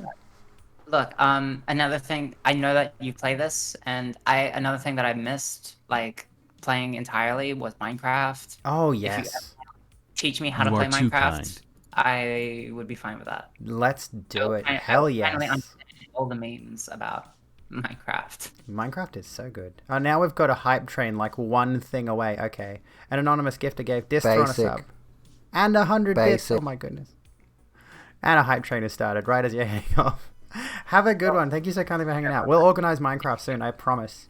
Look, another thing, I know that you play this, and another thing that I missed, like, playing entirely was Minecraft. Oh If you yes, teach me how to You are play too Minecraft, kind. I would be fine with that. let's do it. I Hell will finally yes. understand all the memes about Minecraft. Minecraft is so good. Oh, now we've got a hype train like one thing away. Okay, an anonymous gifter gave Distron a Basic. sub and 100 bits. Oh Basic. my goodness. And a hype train has started right as you're heading off. Have a good one. Thank you so kindly for hanging out. We'll organize Minecraft soon, I promise.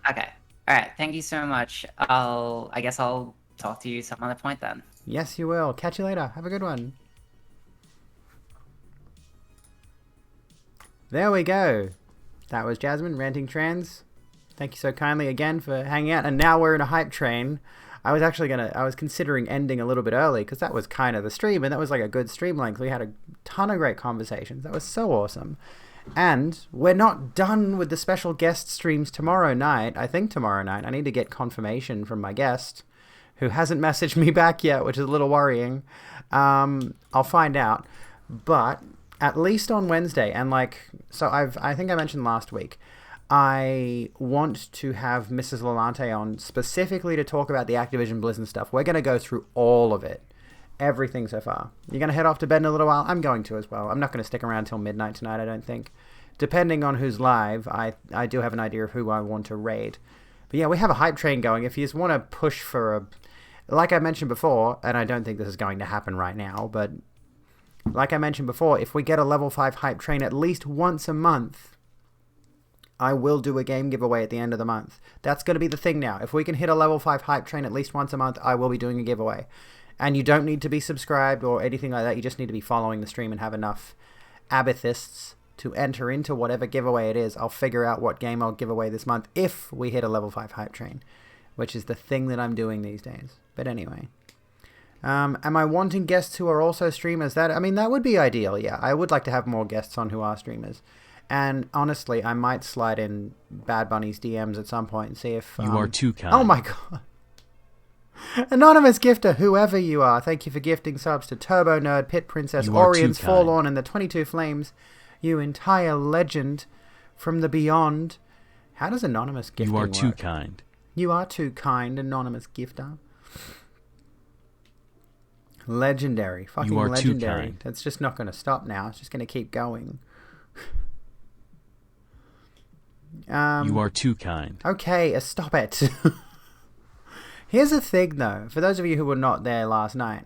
Okay. All right. Thank you so much. I guess I'll talk to you some other point then. Yes, you will. Catch you later. Have a good one. There we go. That was Jasmine, Ranting Trans. Thank you so kindly again for hanging out. And now we're in a hype train. I was considering ending a little bit early because that was kind of the stream, and that was like a good stream length. We had a ton of great conversations. That was so awesome. And we're not done with the special guest streams tomorrow night. I think tomorrow night. I need to get confirmation from my guest, who hasn't messaged me back yet, which is a little worrying. I'll find out. But at least on Wednesday, and I think I mentioned last week, I want to have Mrs. Lalante on specifically to talk about the Activision Blizzard stuff. We're going to go through all of it. Everything so far. You're going to head off to bed in a little while? I'm going to as well. I'm not going to stick around till midnight tonight, I don't think. Depending on who's live, I do have an idea of who I want to raid. But yeah, we have a hype train going. If you just want to push for a... Like I mentioned before, and I don't think this is going to happen right now, but like I mentioned before, if we get a level 5 hype train at least once a month, I will do a game giveaway at the end of the month. That's going to be the thing now. If we can hit a level 5 hype train at least once a month, I will be doing a giveaway. And you don't need to be subscribed or anything like that. You just need to be following the stream and have enough amethysts to enter into whatever giveaway it is. I'll figure out what game I'll give away this month if we hit a level 5 hype train, which is the thing that I'm doing these days. But anyway. Am I wanting guests who are also streamers? That would be ideal, yeah. I would like to have more guests on who are streamers. And honestly, I might slide in Bad Bunny's DMs at some point and see if... You are too kind. Oh my god. Anonymous gifter, whoever you are, thank you for gifting subs to Turbo Nerd, Pit Princess, You are too Orion's kind. Forlorn, and the 22 Flames. You entire legend from the beyond. How does anonymous gifting You are work? too kind. You are too kind, anonymous gifter. Legendary. Fucking You are too legendary. kind. That's just not going to stop now. It's just going to keep going. You are too kind. Okay, stop it. Here's the thing, though. For those of you who were not there last night,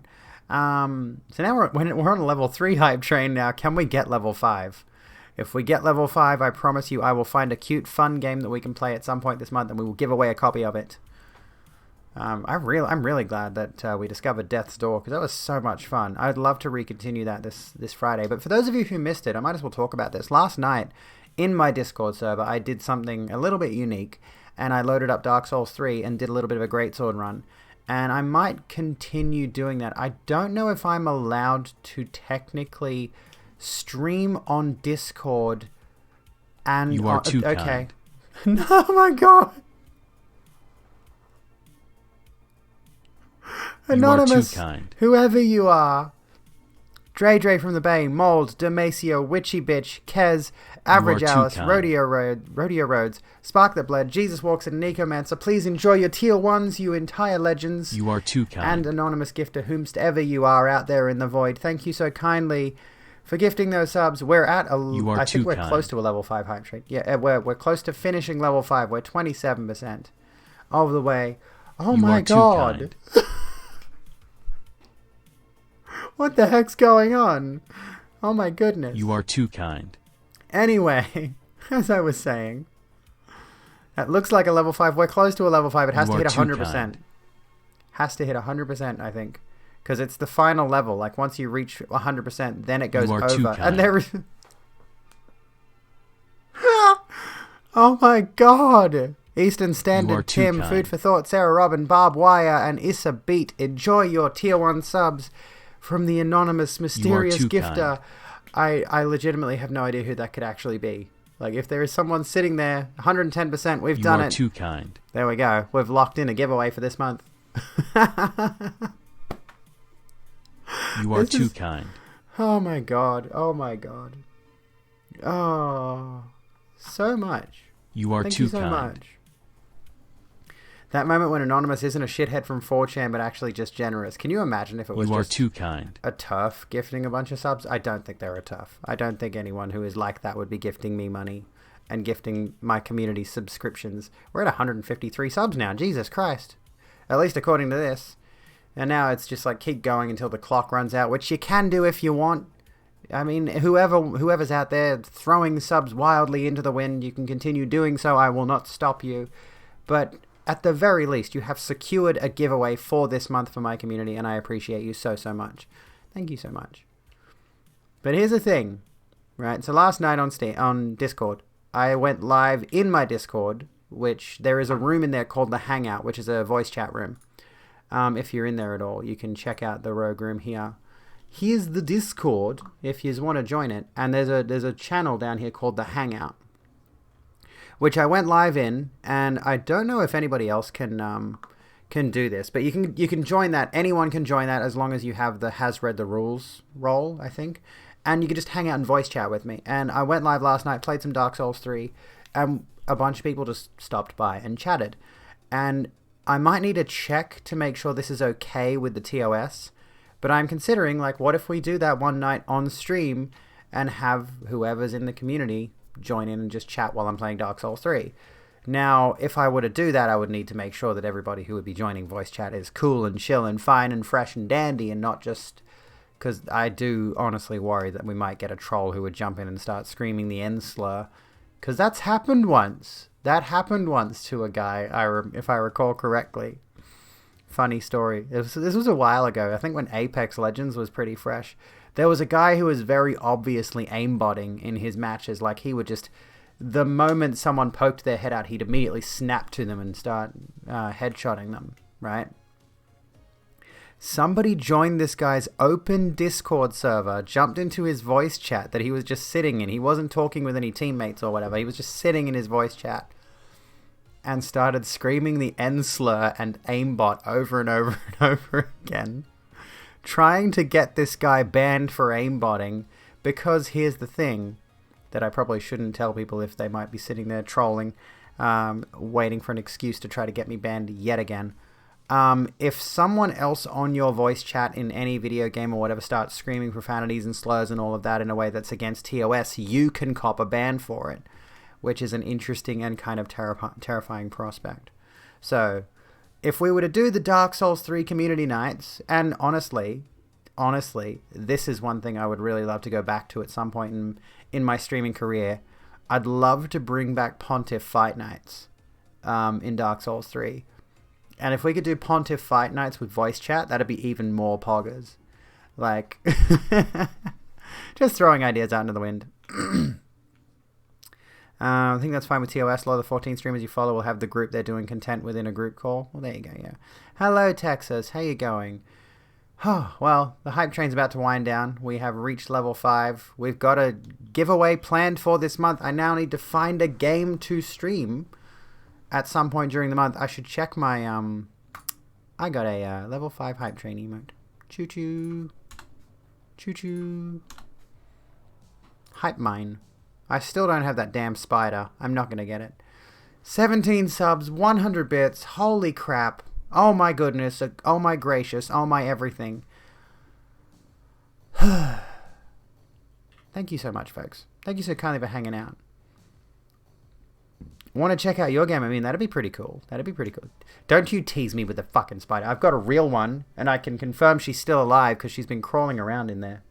so now we're on a level 3 hype train now. Can we get level 5? If we get level 5, I promise you I will find a cute, fun game that we can play at some point this month, and we will give away a copy of it. I'm really glad that we discovered Death's Door, because that was so much fun. I'd love to recontinue that this Friday. But for those of you who missed it, I might as well talk about this. Last night, in my Discord server, I did something a little bit unique, and I loaded up Dark Souls 3 and did a little bit of a Greatsword run. And I might continue doing that. I don't know if I'm allowed to technically stream on Discord and... You are too okay. kind. No, oh my god! Anonymous, You are too kind. whoever you are, Dre from the Bay, Mold, Demacio, Witchy Bitch, Kez, Average too Alice, kind. Rodeo Roads, Spark That Bled, Jesus Walks and Nicomancer, please enjoy your tier 1s, you entire legends. You are too kind. And Anonymous Gifter, whomstever you are out there in the void, thank you so kindly for gifting those subs. We're at I think we're close to a level 5 hype train. Yeah, we're close to finishing level 5. We're 27% of the way. Oh You my are too god. What the heck's going on? Oh my goodness. You are too kind. Anyway, as I was saying, that looks like a level 5. We're close to a level 5. It has You to are hit too 100%. kind. Has to hit 100%, I think. Because it's the final level. Like, once you reach 100%, then it goes You are too over. kind. And there is... Oh my god! Eastern Standard, too Tim, kind. Food for Thought, Sarah Robin, Barb Wire, and Issa Beat. Enjoy your tier 1 subs from the anonymous, mysterious too gifter. I legitimately have no idea who that could actually be. Like, if there is someone sitting there, 110%, we've done You are it. too kind. There we go. We've locked in a giveaway for this month. You are This too is- kind. Oh my god. Oh my god. Oh, so much. You are Thank too you so kind. much. That moment when Anonymous isn't a shithead from 4chan, but actually just generous. Can you imagine if it was You are just too kind. a turf gifting a bunch of subs? I don't think they're a turf. I don't think anyone who is like that would be gifting me money and gifting my community subscriptions. We're at 153 subs now. Jesus Christ. At least according to this. And now it's just like keep going until the clock runs out, which you can do if you want. I mean, whoever's out there throwing subs wildly into the wind, you can continue doing so. I will not stop you. But at the very least, you have secured a giveaway for this month for my community, and I appreciate you so much. Thank you so much. But here's the thing, right? So last night on Discord, I went live in my Discord, which there is a room in there called the Hangout, which is a voice chat room. If you're in there at all, you can check out the rogue room here. Here's the Discord if you want to join it, and there's a channel down here called the Hangout, which I went live in, and I don't know if anybody else can do this, but you can join that. Anyone can join that as long as you have the has read the rules role, I think, and you can just hang out and voice chat with me. And I went live last night, played some Dark Souls 3, and a bunch of people just stopped by and chatted. And I might need to check to make sure this is okay with the TOS, but I'm considering, like, what if we do that one night on stream and have whoever's in the community join in and just chat while I'm playing Dark Souls 3. Now, if I were to do that, I would need to make sure that everybody who would be joining voice chat is cool and chill and fine and fresh and dandy, and not just... Because I do honestly worry that we might get a troll who would jump in and start screaming the N slur. Because that's happened once. That happened once to a guy, if I recall correctly. Funny story. This was a while ago. I think when Apex Legends was pretty fresh. There was a guy who was very obviously aimbotting in his matches. Like, he would just... The moment someone poked their head out, he'd immediately snap to them and start headshotting them, right? Somebody joined this guy's open Discord server, jumped into his voice chat that he was just sitting in. He wasn't talking with any teammates or whatever. He was just sitting in his voice chat and started screaming the N slur and aimbot over and over and over again, trying to get this guy banned for aimbotting. Because here's the thing that I probably shouldn't tell people if they might be sitting there trolling, waiting for an excuse to try to get me banned yet again. If someone else on your voice chat in any video game or whatever starts screaming profanities and slurs and all of that in a way that's against TOS, you can cop a ban for it. which is an interesting and kind of terrifying prospect. So, if we were to do the Dark Souls 3 community nights, and honestly, this is one thing I would really love to go back to at some point in my streaming career. I'd love to bring back Pontiff Fight Nights in Dark Souls 3. And if we could do Pontiff Fight Nights with voice chat, that'd be even more poggers. Like, just throwing ideas out into the wind. I think that's fine with TOS. A lot of the 14 streamers you follow will have the group they're doing content within a group call. Well, there you go, yeah. Hello, Texas. How you going? Oh, well, the hype train's about to wind down. We have reached level 5. We've got a giveaway planned for this month. I now need to find a game to stream at some point during the month. I should check my, I got a level 5 hype train emote. Choo-choo. Choo-choo. Hype mine. I still don't have that damn spider. I'm not going to get it. 17 subs, 100 bits. Holy crap. Oh my goodness. Oh my gracious. Oh my everything. Thank you so much, folks. Thank you so kindly for hanging out. Want to check out your game? I mean, that'd be pretty cool. That'd be pretty cool. Don't you tease me with the fucking spider. I've got a real one, and I can confirm she's still alive because she's been crawling around in there.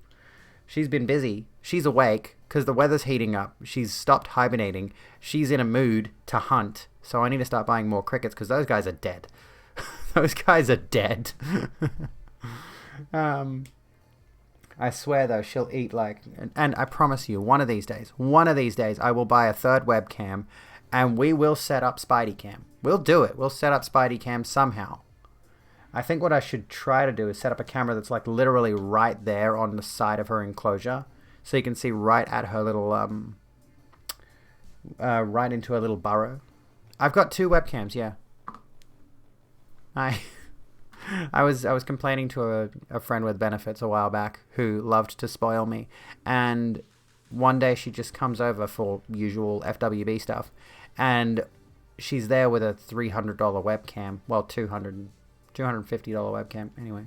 She's been busy. She's awake because the weather's heating up. She's stopped hibernating. She's in a mood to hunt. So I need to start buying more crickets because those guys are dead. Those guys are dead. I swear, though, she'll eat like... And I promise you, one of these days, I will buy a third webcam and we will set up Spidey Cam. We'll do it. We'll set up Spidey Cam somehow. I think what I should try to do is set up a camera that's like literally right there on the side of her enclosure. So you can see right at her little, right into her little burrow. I've got 2 webcams, yeah. I was complaining to a friend with benefits a while back who loved to spoil me. And one day she just comes over for usual FWB stuff. And she's there with a $300 webcam. Well, $250 webcam. Anyway.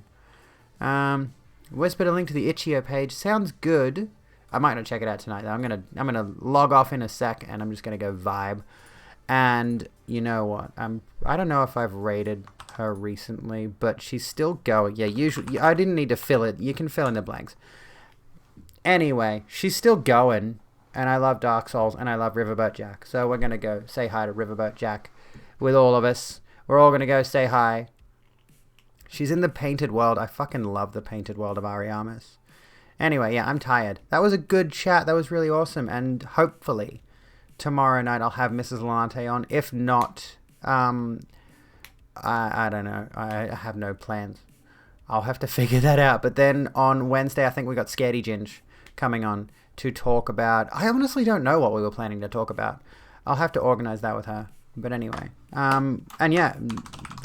Whispered a link to the Itch.io page. Sounds good. I might not check it out tonight, though. I'm gonna log off in a sec, and I'm just gonna go vibe. And you know what? I don't know if I've rated her recently, but she's still going. Yeah, usually I didn't need to fill it. You can fill in the blanks. Anyway, she's still going, and I love Dark Souls, and I love Riverboat Jack. So we're gonna go say hi to Riverboat Jack with all of us. We're all gonna go say hi. She's in the painted world. I fucking love the painted world of Ariamis. Anyway, yeah, I'm tired. That was a good chat. That was really awesome. And hopefully, tomorrow night I'll have Mrs. Lante on. If not, I don't know. I have no plans. I'll have to figure that out. But then on Wednesday, I think we got Scaredy Ginge coming on to talk about... I honestly don't know what we were planning to talk about. I'll have to organize that with her. But anyway. And yeah,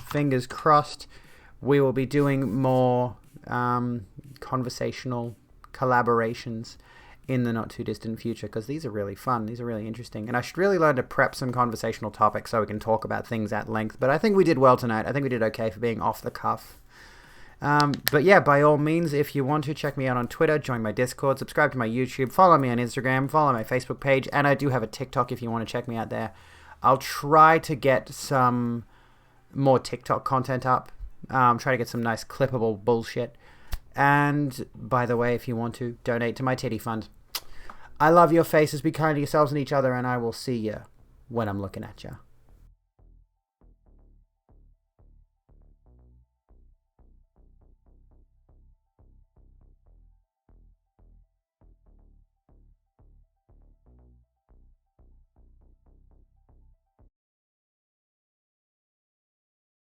fingers crossed. We will be doing more conversational collaborations in the not too distant future because these are really fun. These are really interesting. And I should really learn to prep some conversational topics so we can talk about things at length. But I think we did well tonight. I think we did okay for being off the cuff. But yeah, by all means, if you want to, check me out on Twitter, join my Discord, subscribe to my YouTube, follow me on Instagram, follow my Facebook page, and I do have a TikTok if you want to check me out there. I'll try to get some more TikTok content up. Try to get some nice clippable bullshit. And by the way, if you want to, donate to my titty fund. I love your faces. Be kind to yourselves and each other, and I will see you when I'm looking at you.